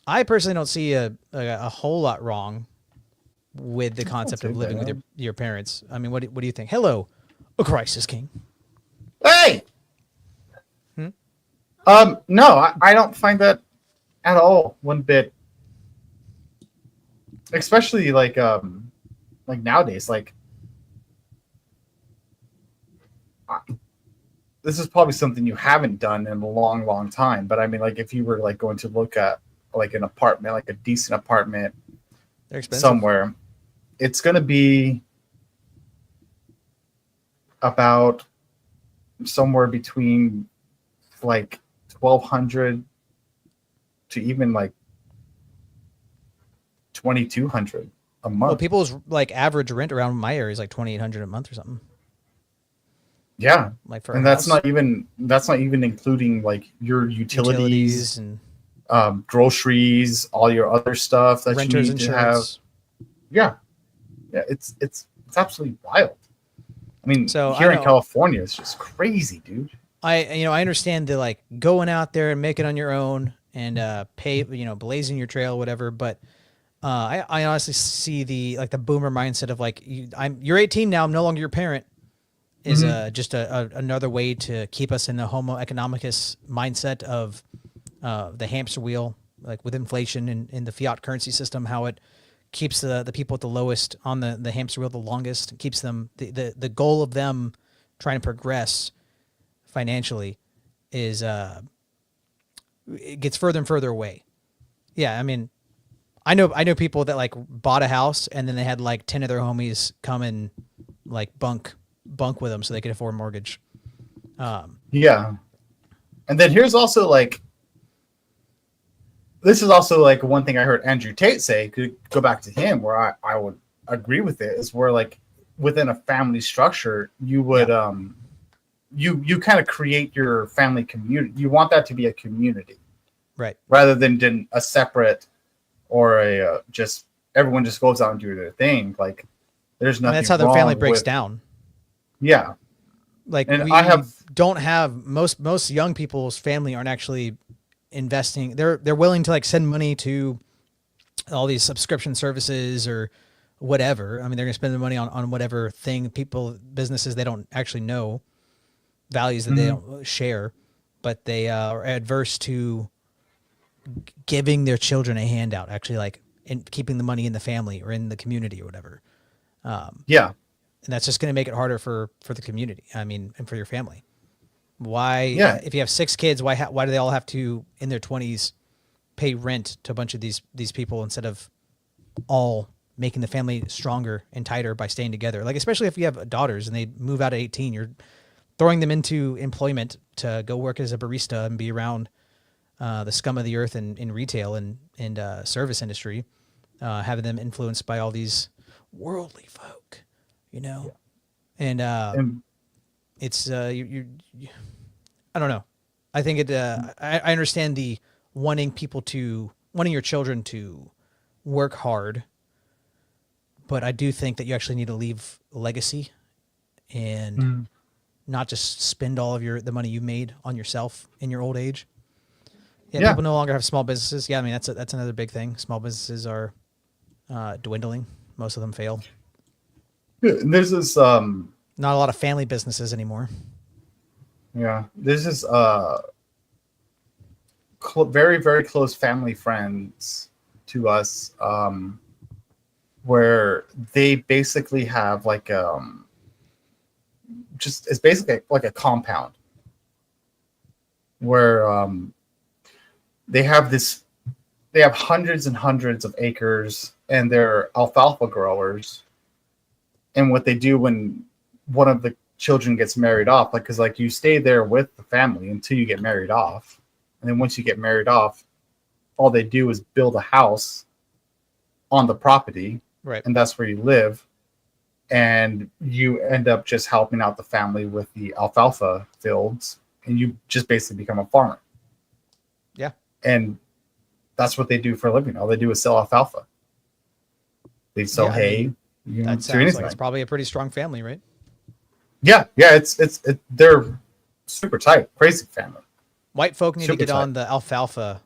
I personally don't see a whole lot wrong with the concept of living with your parents. I mean, what do you think? Hello, a crisis king. Hey. No, I don't find that at all one bit. Especially like nowadays, like this is probably something you haven't done in a long, long time. But I mean, like if you were like going to look at like an apartment, like a decent apartment somewhere, it's going to be about somewhere between like $1,200 to even like $2,200 a month. Well, people's like average rent around my area is like $2,800 a month or something. Yeah, like for and that's not even including like your utilities and groceries, all your other stuff that renters you need insurance. to have. Yeah, it's absolutely wild. I mean, So here I in know- California, it's just crazy, dude. I understand the like going out there and make it on your own and pay, blazing your trail, whatever. But I honestly see the boomer mindset of like you're 18 now, I'm no longer your parent is just another way to keep us in the homo economicus mindset of the hamster wheel, like with inflation and in the fiat currency system, how it keeps the people at the lowest on the hamster wheel the longest, keeps them the goal of them trying to progress financially is it gets further and further away. Yeah, I mean, I know people that like bought a house and then they had like 10 of their homies come and like bunk with them so they could afford a mortgage. Yeah. And then here's also like, this is also like one thing I heard Andrew Tate say, could go back to him where I would agree with it, is where like within a family structure, you would, you kind of create your family community. You want that to be a community. Right. Rather than a separate or a just everyone just goes out and do their thing. Like there's nothing. And that's how the family breaks down. Yeah. Like and we don't have most young people's family aren't actually investing. They're willing to like send money to all these subscription services or whatever. I mean, they're gonna spend the money on whatever thing businesses they don't actually know, values that they don't share, but they are adverse to giving their children a handout, actually like and keeping the money in the family or in the community or whatever. Yeah. And that's just going to make it harder for the community. I mean, and for your family. Why, if you have 6 kids, why do they all have to, in their 20s, pay rent to a bunch of these people instead of all making the family stronger and tighter by staying together? Like, especially if you have daughters and they move out at 18, you're throwing them into employment to go work as a barista and be around the scum of the earth in retail and service industry, having them influenced by all these worldly folk, you know? And it's, I don't know. I think I understand the wanting your children to work hard, but I do think that you actually need to leave a legacy and not just spend all of the money you made on yourself in your old age. Yeah, people no longer have small businesses. Yeah, I mean, that's another big thing. Small businesses are dwindling. Most of them fail. Yeah, and there's this not a lot of family businesses anymore. Yeah, there's this very, very close family friends to us where they basically have like it's basically like a compound where they have hundreds and hundreds of acres and they're alfalfa growers. And what they do when one of the children gets married off, because you stay there with the family until you get married off. And then once you get married off, all they do is build a house on the property. Right. And that's where you live. And you end up just helping out the family with the alfalfa fields. And you just basically become a farmer. Yeah. And that's what they do for a living. All they do is sell alfalfa. They sell hay. That sounds like it's probably a pretty strong family, right? Yeah. They're super tight, crazy family. White folk need to get tight. on the alfalfa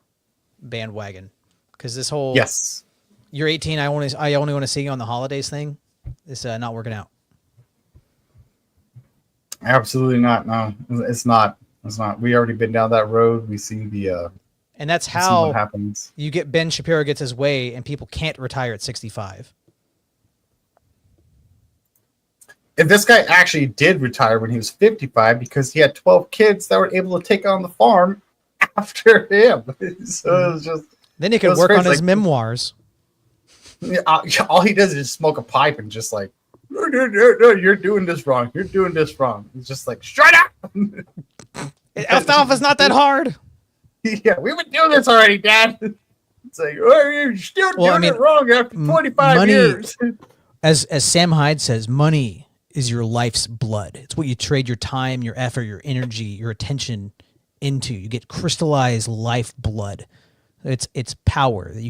bandwagon because this whole you're 18, I only want to see you on the holidays thing is not working out. Absolutely not. No, it's not. It's not. We already been down that road. We see the and that's how what happens. You get Ben Shapiro gets his way, and people can't retire at 65. If this guy actually did retire when he was 55 because he had 12 kids that were able to take on the farm after him. So it was just... Then he could work on his memoirs. All he does is smoke a pipe and just like, no, you're doing this wrong. You're doing this wrong. He's just like, shut up! Alfalfa's not that hard. Yeah, we've been doing this already, Dad. It's like, oh, you're still doing it wrong after 25 years. As Sam Hyde says, money is your life's blood. It's what you trade your time, your effort, your energy, your attention into. You get crystallized life blood. It's power that you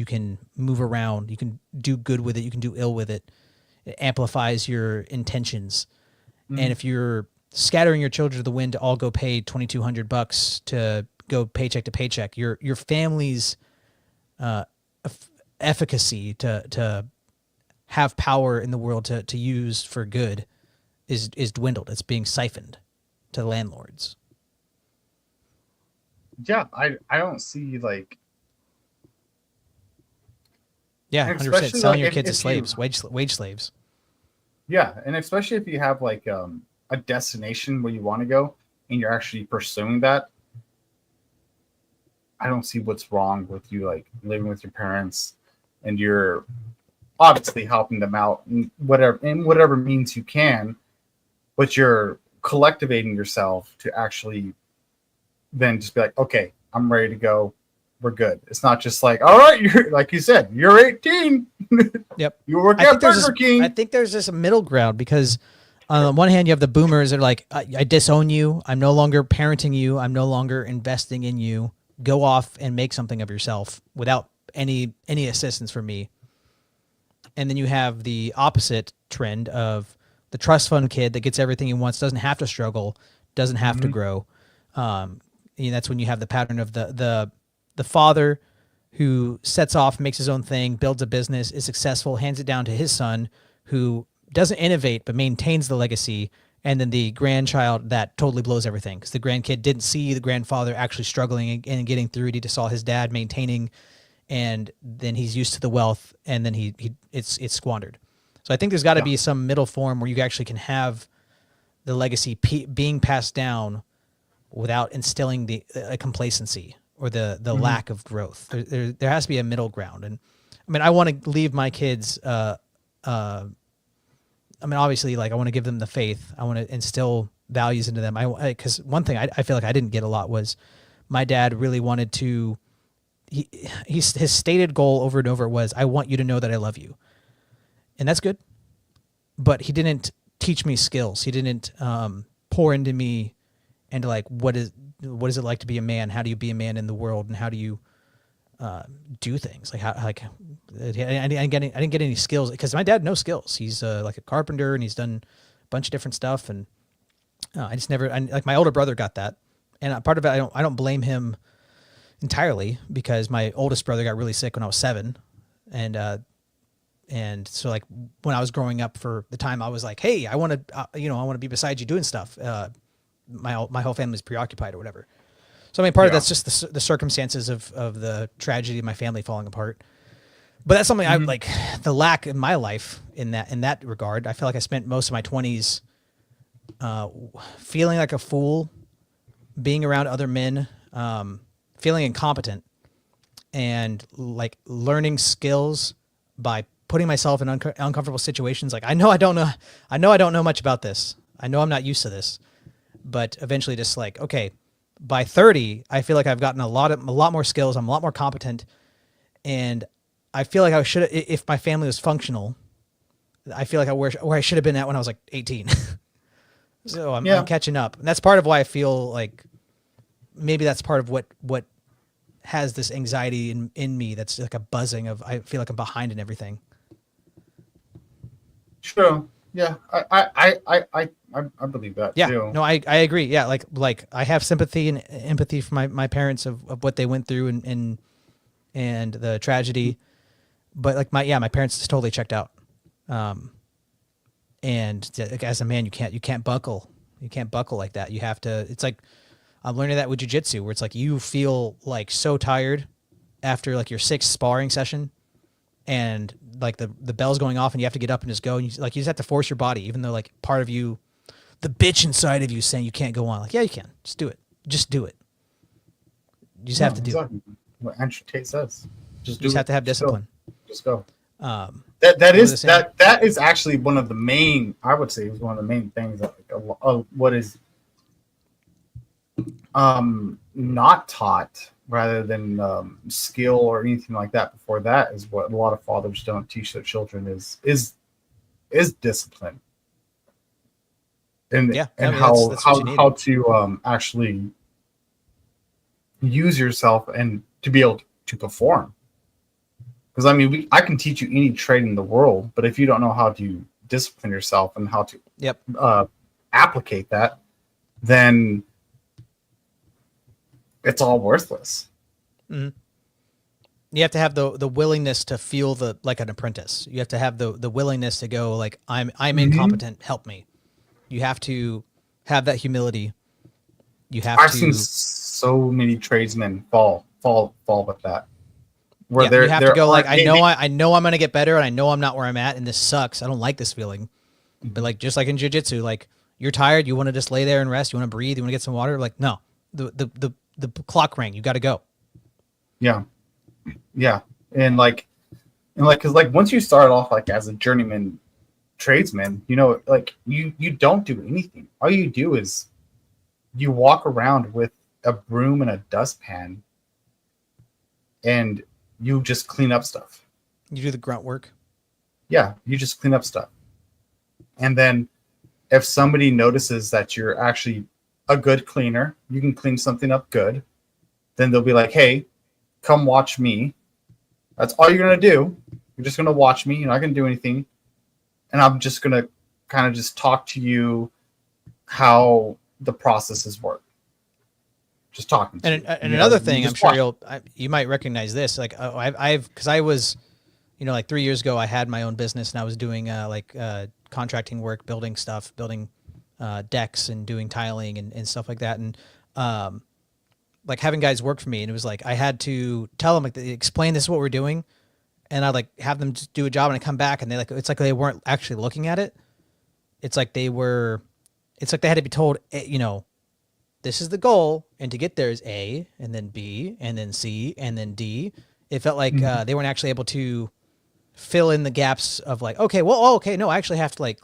can move around. You can do good with it. You can do ill with it. It amplifies your intentions. And if you're scattering your children to the wind to all go pay $2,200 to go paycheck to paycheck, your family's efficacy to have power in the world to use for good is dwindled. It's being siphoned to landlords. Yeah, I don't see like. Yeah, And 100%. especially, Selling like, your if- kids if as slaves, wage slaves. Yeah, and especially if you have like a destination where you want to go and you're actually pursuing that, I don't see what's wrong with you like living with your parents and you're obviously helping them out in whatever means you can, but you're collectivating yourself to actually then just be like, okay, I'm ready to go. We're good. It's not just like, all right, you're like you said, you're 18. Yep. You work I at think there's Burger this- King. I think there's this middle ground because on one hand you have the boomers that are like, I disown you. I'm no longer parenting you. I'm no longer investing in you. Go off and make something of yourself without any assistance from me. And then you have the opposite trend of the trust fund kid that gets everything he wants, doesn't have to struggle, doesn't have to grow. That's when you have the pattern of the father who sets off, makes his own thing, builds a business, is successful, hands it down to his son, who doesn't innovate but maintains the legacy, and then the grandchild that totally blows everything because the grandkid didn't see the grandfather actually struggling and getting through it. He just saw his dad maintaining, and then he's used to the wealth, and then it's squandered. So I think there's got to be some middle form where you actually can have the legacy being passed down without instilling a complacency or the lack of growth. There has to be a middle ground. And I mean, I want to leave my kids, obviously, like I want to give them the faith. I want to instill values into them. Because one thing I feel like I didn't get a lot was my dad really wanted to, his stated goal over and over was, I want you to know that I love you. And that's good. But he didn't teach me skills. He didn't pour into me and like, what is it like to be a man? How do you be a man in the world? And how do you do things? Like I didn't get any skills because my dad had no skills. He's like a carpenter and he's done a bunch of different stuff. And I just never, like my older brother got that. And part of it, I don't blame him entirely because my oldest brother got really sick when I was 7. And so like when I was growing up for the time I was like, hey, I want to, I want to be beside you doing stuff. My whole family's preoccupied or whatever. So I mean, part of that's just the circumstances of the tragedy of my family falling apart. But that's something I like the lack in my life in that regard. I feel like I spent most of my 20s feeling like a fool, being around other men, feeling incompetent, and like learning skills by putting myself in uncomfortable situations. Like I know I don't know much about this. I know I'm not used to this, but eventually just like, okay, by 30, I feel like I've gotten a lot more skills. I'm a lot more competent, and I feel like I should, if my family was functional, I feel like where I should have been at when I was like 18. So I'm catching up, and that's part of why I feel like maybe that's part of what has this anxiety in me. That's like a buzzing of I feel like I'm behind in everything. True. Yeah, I believe that too. No, I agree. Yeah, like I have sympathy and empathy for my parents of what they went through and the tragedy, but like my parents just totally checked out. And as a man, you can't buckle like that. You have to. It's like I'm learning that with jiu-jitsu, where it's like you feel like so tired after like your 6th sparring session, and like the bell's going off, and you have to get up and just go, and you just have to force your body, even though like part of you, the bitch inside of you, is saying you can't go on. Like, yeah, you can. Just do it. Just do it. You just have to do it. What Andrew Tate says. You just have to have discipline. Just go. That is actually one of the main. I would say is one of the main things that what is not taught rather than skill or anything like that. Before that is what a lot of fathers don't teach their children is discipline. And how to actually use yourself and to be able to perform. Because I mean, I can teach you any trade in the world, but if you don't know how to discipline yourself and how to applicate that, then it's all worthless. Mm-hmm. You have to have the willingness to feel like an apprentice. You have to have the willingness to go like, I'm incompetent, help me. You have to have that humility. You have I've to. seen so many tradesmen fall with that. Where You have to go like, I know I'm gonna get better, and I know I'm not where I'm at, and this sucks. I don't like this feeling. But like just like in jiu-jitsu, like you're tired, you want to just lay there and rest, you want to breathe, you want to get some water. Like no, the clock rang, you got to go. Yeah, and because like once you start off like as a journeyman tradesman, you know, like you don't do anything. All you do is you walk around with a broom and a dustpan, and you just clean up stuff. You do the grunt work. Yeah, you just clean up stuff. And then if somebody notices that you're actually a good cleaner, you can clean something up good, then they'll be like, hey, come watch me. That's all you're going to do. You're just going to watch me. You're not going to do anything. And I'm just going to kind of just talk to you how the processes work. Just talking to you. And another thing, I'm sure you might recognize this. Like because I was, you know, like 3 years ago, I had my own business and I was doing contracting work, building stuff, building decks and doing tiling and stuff like that. And like having guys work for me, and it was like I had to tell them, like, explain this is what we're doing, and I'd like have them just do a job, and I come back and it's like they weren't actually looking at it. It's like they had to be told, you know, this is the goal, and to get there is A, and then B, and then C, and then D. It felt like they weren't actually able to fill in the gaps of like, okay, no, I actually have to like,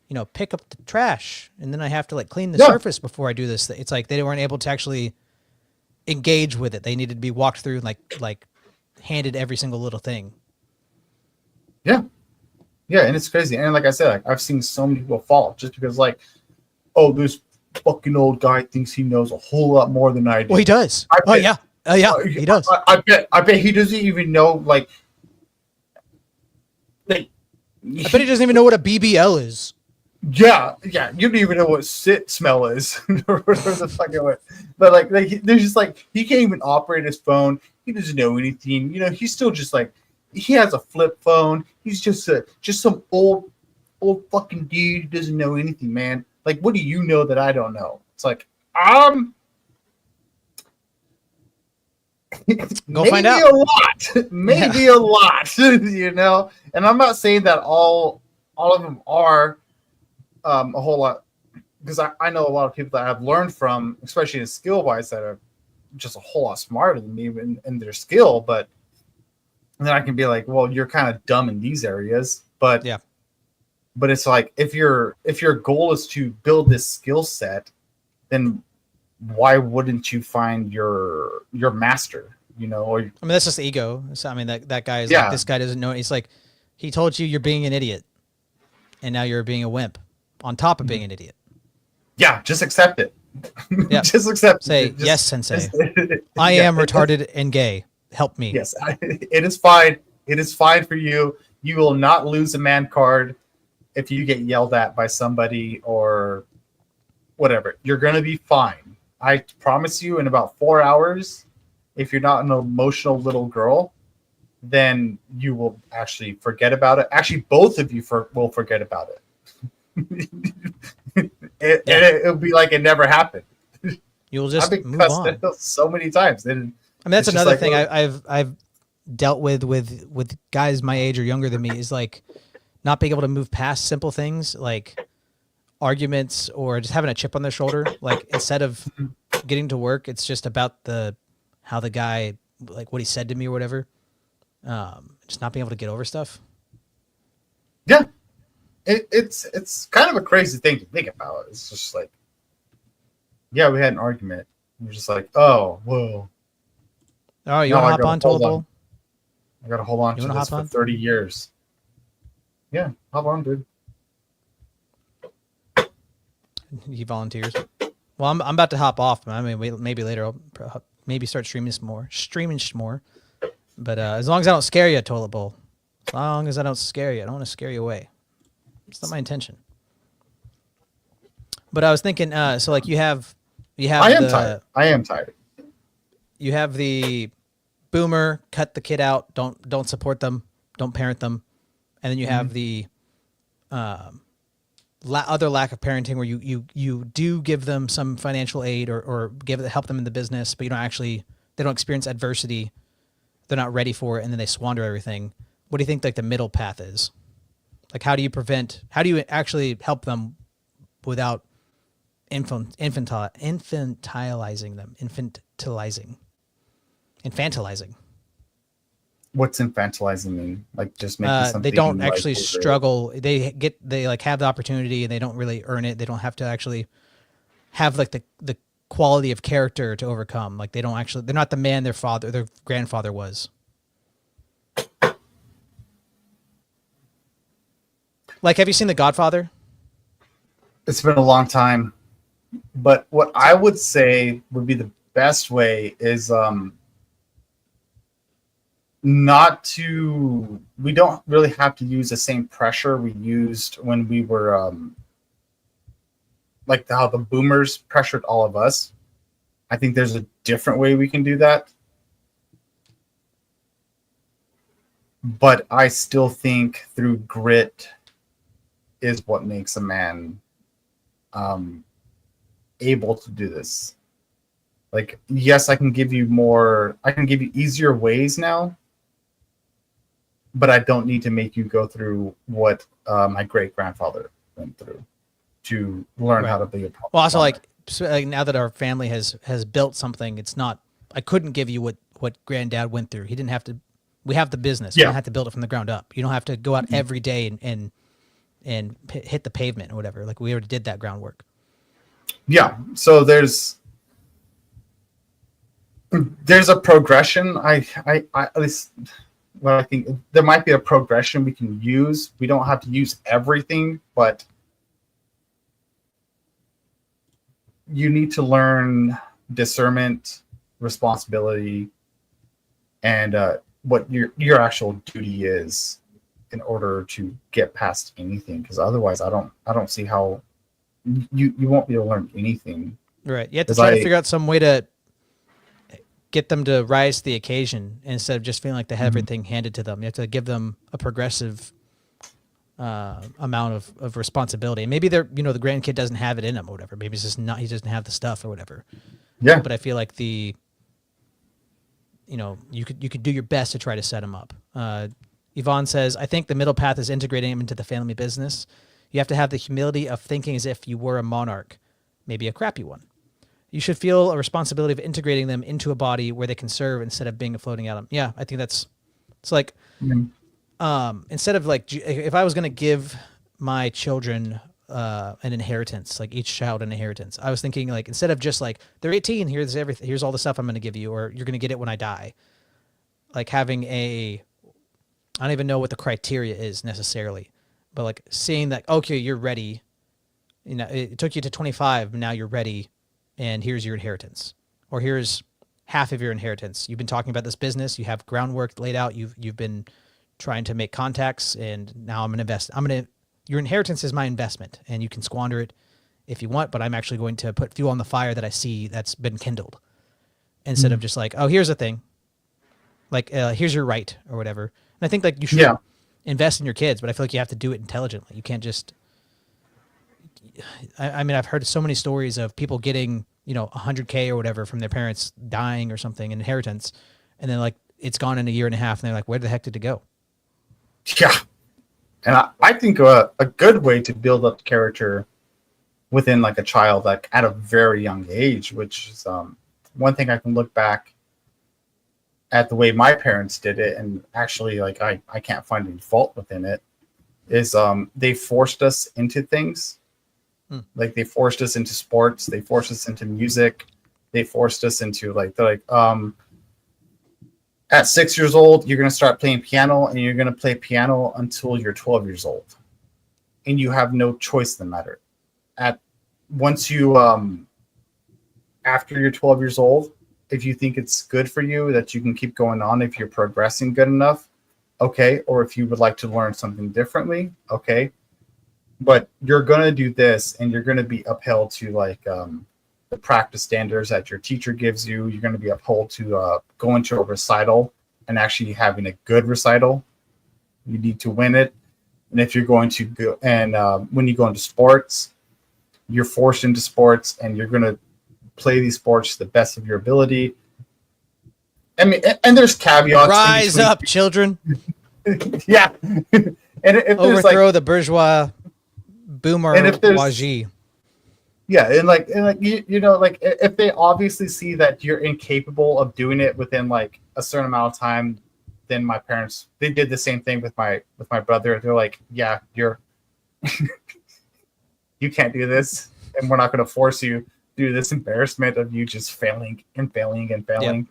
you know, pick up the trash, and then I have to like clean the surface before I do this. It's like they weren't able to actually engage with it. They needed to be walked through and like handed every single little thing. Yeah, and it's crazy. And like I said, like, I've seen so many people fall just because like, oh, this fucking old guy thinks he knows a whole lot more than I do. Well, he does. Yeah, he does. I bet he doesn't even know like. I bet he doesn't even know what a BBL is. Yeah, you don't even know what sit smell is. Or the fucking way. But like there's just like he can't even operate his phone. He doesn't know anything. You know, he's still just like he has a flip phone. He's just some old fucking dude who doesn't know anything, man. Like, what do you know that I don't know? It's like go find out. Maybe a lot, you know. And I'm not saying that all of them are a whole lot, because I know a lot of people that I've learned from, especially in skill wise, that are just a whole lot smarter than me in their skill. But then I can be like, well, you're kind of dumb in these areas. But yeah. But it's like if your goal is to build this skill set, then why wouldn't you find your master? You know, or I mean, that's just ego. So, I mean, that guy is Yeah. like, this guy doesn't know. He's like, he told you you're being an idiot, and now you're being a wimp on top of being an idiot. Yeah, just accept it. Yeah, just accept. Say it. yes, sensei. I am retarded and gay. Help me. Yes, it is fine. It is fine for you. You will not lose a man card if you get yelled at by somebody or whatever. You're gonna be fine. I promise you. In about 4 hours, if you're not an emotional little girl, then you will actually forget about it. Actually, both of you will forget about it. It'll be like it never happened. You'll just I've been move cussed on. so many times. I mean, that's another thing I've dealt with guys my age or younger than me, is like not being able to move past simple things like arguments or just having a chip on their shoulder. Like instead of getting to work, it's just about how the guy, like what he said to me or whatever. Just not being able to get over stuff. Yeah, it's kind of a crazy thing to think about. It's just like, yeah, we had an argument. We're just like, oh, whoa. Oh, you want to hop on, Tollable? I got to hold on to this for 30 years. Yeah, hop on, dude. He volunteers. Well, I'm about to hop off. I mean, maybe later I'll maybe start streaming some more. But as long as I don't scare you, Toilet Bowl. As long as I don't scare you, I don't want to scare you away. It's not my intention. But I was thinking, so like you have. I am tired. You have the boomer, cut the kid out, don't support them, don't parent them, and then you have the other lack of parenting where you do give them some financial aid or help them in the business, but they don't experience adversity, they're not ready for it, and then they squander everything. What do you think like the middle path is? Like how do you actually help them without infantilizing them? Infantilizing. What's infantilizing mean? Like just making something they don't like actually struggle. They like have the opportunity and they don't really earn it. They don't have to actually have like the quality of character to overcome. Like they're not the man their grandfather was. Like, have you seen The Godfather? It's been a long time, but what I would say would be the best way is we don't really have to use the same pressure we used when we were like how the boomers pressured all of us. I think there's a different way we can do that. But I still think through grit is what makes a man able to do this. Like, yes, I can give you easier ways now, but I don't need to make you go through what my great grandfather went through to learn how to be a problem. Well, also like now that our family has built something, it's not. I couldn't give you what Granddad went through. He didn't have to. We have the business. You don't have to build it from the ground up. You don't have to go out every day and hit the pavement or whatever. Like we already did that groundwork. Yeah. So there's a progression. I at least what I think there might be a progression we can use. We don't have to use everything, but you need to learn discernment, responsibility, and what your actual duty is in order to get past anything. Because otherwise, I don't see how you won't be able to learn anything. Right. You have to try to figure out some way to get them to rise to the occasion instead of just feeling like they have everything handed to them. You have to give them a progressive amount of responsibility. And maybe the grandkid doesn't have it in him or whatever. Maybe it's just not, he doesn't have the stuff or whatever. Yeah. But I feel like you could do your best to try to set him up. Yvonne says, I think the middle path is integrating him into the family business. You have to have the humility of thinking as if you were a monarch, maybe a crappy one. You should feel a responsibility of integrating them into a body where they can serve instead of being a floating atom. Yeah, I think it's like, instead of like, if I was going to give my children an inheritance, like each child an inheritance, I was thinking like, instead of just like, they're 18, here's everything, here's all the stuff I'm going to give you, or you're going to get it when I die. Like having I don't even know what the criteria is necessarily, but like seeing that, okay, you're ready. It took you to 25, but now you're ready. And here's your inheritance, or here's half of your inheritance. You've been talking about this business. You have groundwork laid out. You've been trying to make contacts, and now I'm going to invest. Your inheritance is my investment, and you can squander it if you want, but I'm actually going to put fuel on the fire that I see that's been kindled, instead of just like, oh, here's a thing, like here's your right or whatever. And I think like you should invest in your kids, but I feel like you have to do it intelligently. You can't just. I mean, I've heard so many stories of people getting, $100K or whatever from their parents dying or something, inheritance, and then like it's gone in a year and a half, and they're like, where the heck did it go? Yeah. And I think a good way to build up character within like a child, like at a very young age, which is one thing I can look back at the way my parents did it, and actually like I can't find any fault within it, is they forced us into things. Like they forced us into sports, they forced us into music, they forced us into at 6 years old, you're going to start playing piano, and you're going to play piano until you're 12 years old. And you have no choice in the matter. After you're 12 years old, if you think it's good for you, that you can keep going on, if you're progressing good enough, okay. Or if you would like to learn something differently, okay. But you're going to do this, and you're going to be upheld to like the the practice standards that your teacher gives you. You're going to be upheld to go into a recital and actually having a good recital. You need to win it. And if you're going to go, and when you go into sports, you're forced into sports and you're going to play these sports to the best of your ability. I mean, and there's caveats. Rise up, children. Yeah. And if overthrow the bourgeois bourgeoisie. Yeah, and like you know, like if they obviously see that you're incapable of doing it within like a certain amount of time, then my parents, they did the same thing with my brother. They're like, yeah, you can't do this, and we're not going to force you to do this embarrassment of you just failing and failing and failing.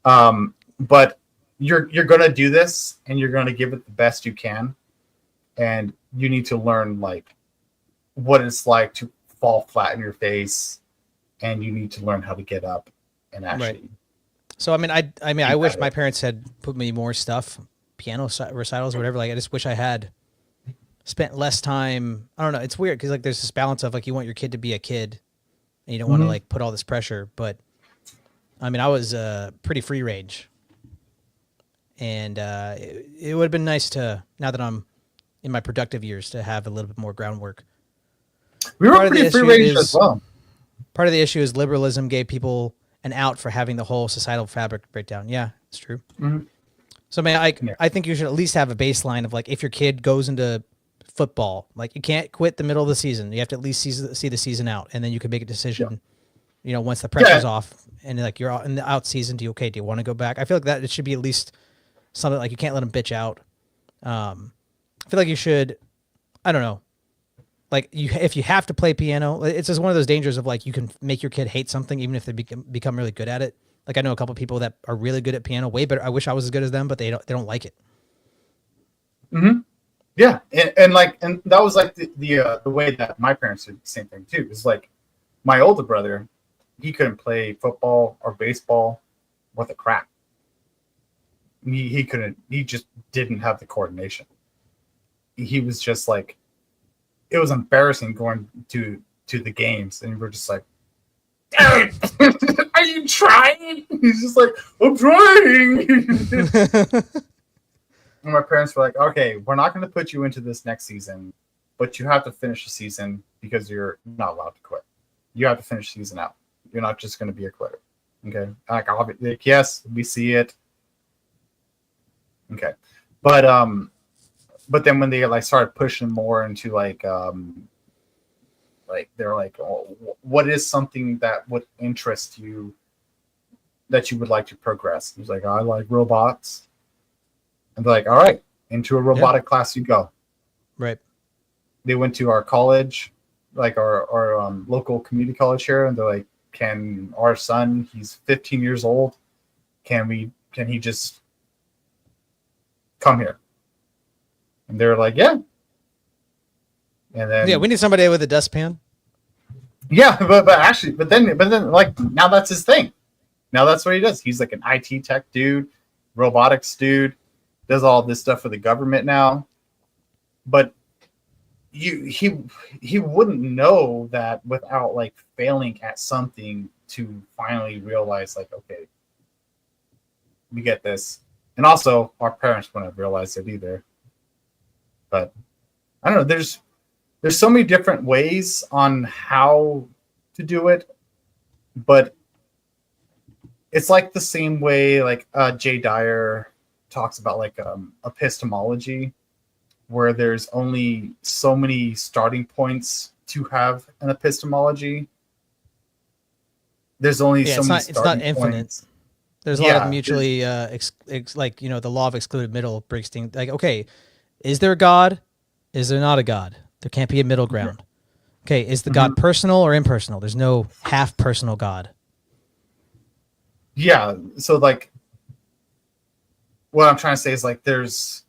Yep. But you're going to do this, and you're going to give it the best you can, and you need to learn like what it's like to fall flat in your face, and you need to learn how to get up and actually. Right. So I wish my parents had put me more stuff, piano recitals or whatever. Like I just wish I had spent less time. I don't know. It's weird because like there's this balance of like you want your kid to be a kid, and you don't want to like put all this pressure. But I mean, I was pretty free range, and it would have been nice to, now that I'm in my productive years, to have a little bit more groundwork. We were pretty free range as well. Part of the issue is liberalism gave people an out for having the whole societal fabric breakdown. Yeah, it's true. Mm-hmm. So, man, I think you should at least have a baseline of like, if your kid goes into football, like you can't quit the middle of the season. You have to at least see the season out, and then you can make a decision. You know, once the pressure's off, and like you're in the out season, do you want to go back? I feel like that it should be at least something like you can't let them bitch out. I feel like you should. I don't know. Like if you have to play piano, it's just one of those dangers of like you can make your kid hate something even if they become really good at it. Like I know a couple of people that are really good at piano, way better. I wish I was as good as them, but they don't like it. Mm-hmm. Yeah, and that was like the way that my parents did the same thing too. It's like my older brother, he couldn't play football or baseball worth a crap. He couldn't. He just didn't have the coordination. He was just like. It was embarrassing going to the games, and we're just like, are you trying? He's just like, I'm trying. And my parents were like, okay, we're not going to put you into this next season, but you have to finish the season because you're not allowed to quit. You have to finish the season out. You're not just going to be a quitter. Okay. Like, yes, we see it. Okay. But then when they like started pushing more into like they're like, oh, what is something that would interest you that you would like to progress? He's like, I like robots. And they're like, all right, into a robotic class you go. Right. They went to our college, like our local community college here, and they're like, can our son, he's 15 years old, can he just come here? And they're like, yeah. And then we need somebody with a dustpan. Yeah, but then like now that's his thing. Now that's what he does. He's like an IT tech dude, robotics dude, does all this stuff for the government now. But he wouldn't know that without like failing at something to finally realize like, okay, we get this. And also our parents wouldn't have realized it either. But I don't know. There's so many different ways on how to do it, but it's like the same way like Jay Dyer talks about like epistemology, where there's only so many starting points to have an epistemology. There's only so many it's not infinite. Points. There's a lot of mutually like, you know, the law of excluded middle breaks things like, okay, is there a God? Is there not a God? There can't be a middle ground. Okay, is the God personal or impersonal? There's no half personal God. Yeah, so like what I'm trying to say is like there's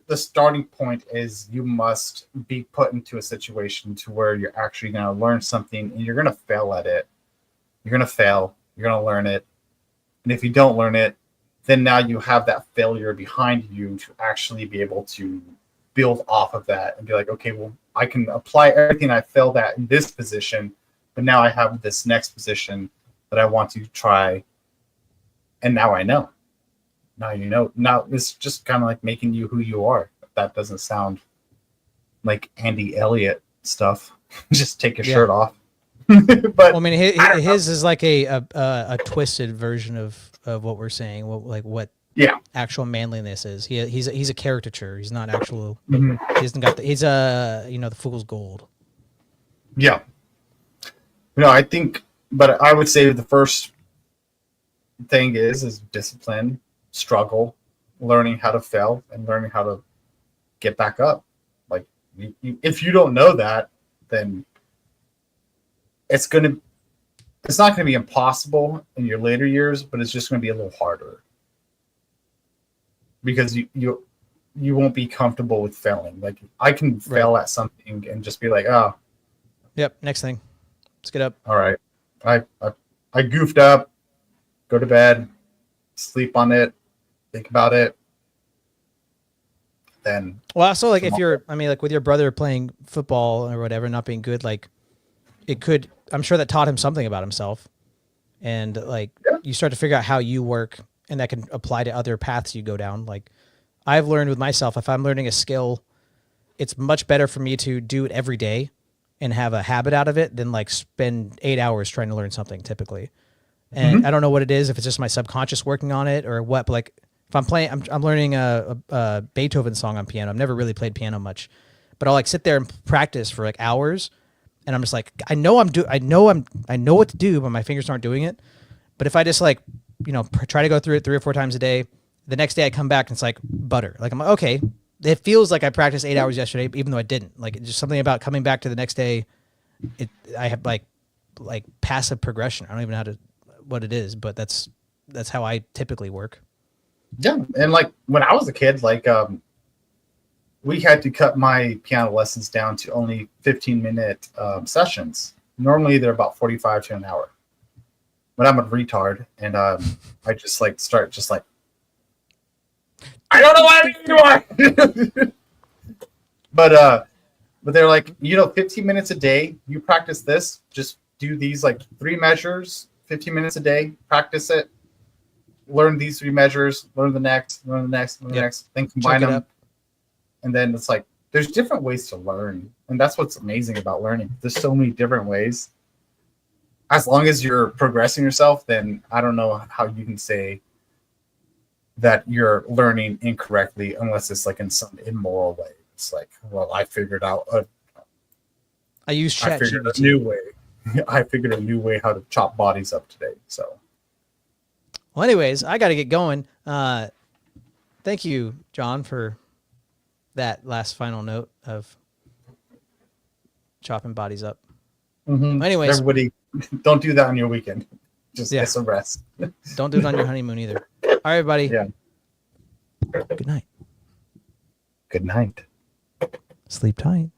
the starting point is you must be put into a situation to where you're actually going to learn something and you're going to fail at it. You're going to fail. You're going to learn it. And if you don't learn it, then now you have that failure behind you to actually be able to build off of that and be like, okay, well, I can apply everything I failed at in this position but now I have this next position that I want to try, and now I know. Now you know. Now it's just kind of like making you who you are. That doesn't sound like Andy Elliott stuff. Just take your shirt off. But Well, I mean, his is like a twisted version of what we're saying. What actual manliness is. He's a caricature. He's not actual. Mhm. He hasn't got. He's the fool's gold. Yeah. No, I think, but I would say the first thing is discipline, struggle, learning how to fail, and learning how to get back up. Like, if you don't know that, then it's not gonna be impossible in your later years, but it's just gonna be a little harder because you won't be comfortable with failing. Like, I can fail at something and just be like, oh, Yep. Next thing. Let's get up. all right, I goofed up, go to bed, sleep on it, think about it, then Well, also, like, if you're, I mean, like, with your brother playing football or whatever, not being good, like, I'm sure that taught him something about himself. And, like, you start to figure out how you work, and that can apply to other paths you go down. Like, I've learned with myself, if I'm learning a skill, it's much better for me to do it every day and have a habit out of it than, like, spend 8 hours trying to learn something typically. And I don't know what it is, if it's just my subconscious working on it or what, but, like, if I'm playing, I'm learning a Beethoven song on piano. I've never really played piano much, but I'll, like, sit there and practice for, like, hours. And I'm just like, I know what to do, but my fingers aren't doing it. But if I just, like, try to go through it 3 or 4 times a day, the next day I come back and it's like butter. Like, I'm like, okay, it feels like I practiced 8 hours yesterday, even though I didn't. Like, it's just something about coming back to the next day. I have like passive progression. I don't even know what it is, but that's how I typically work. yeah. And, like, when I was a kid, like, we had to cut my piano lessons down to only 15-minute sessions. Normally they're about 45 to an hour. But I'm a retard, and I just, like, start just like, I don't know why anymore. But they're like, 15 minutes a day, you practice this, just do these, like, 3 measures, 15 minutes a day, practice it, learn these 3 measures, learn the next, learn the next, learn the next, then combine them. And then it's like, there's different ways to learn. And that's what's amazing about learning. There's so many different ways. As long as you're progressing yourself, then I don't know how you can say that you're learning incorrectly unless it's, like, in some immoral way. It's like, well, I figured out I use I figured a ChatGPT. new way. I figured a new way how to chop bodies up today. So Well, anyways, I got to get going. Thank you, John, for that last final note of chopping bodies up. Anyways, everybody, don't do that on your weekend. Just get some rest. Don't do it on your honeymoon either. All right, everybody. Yeah. Good night. Good night. Sleep tight.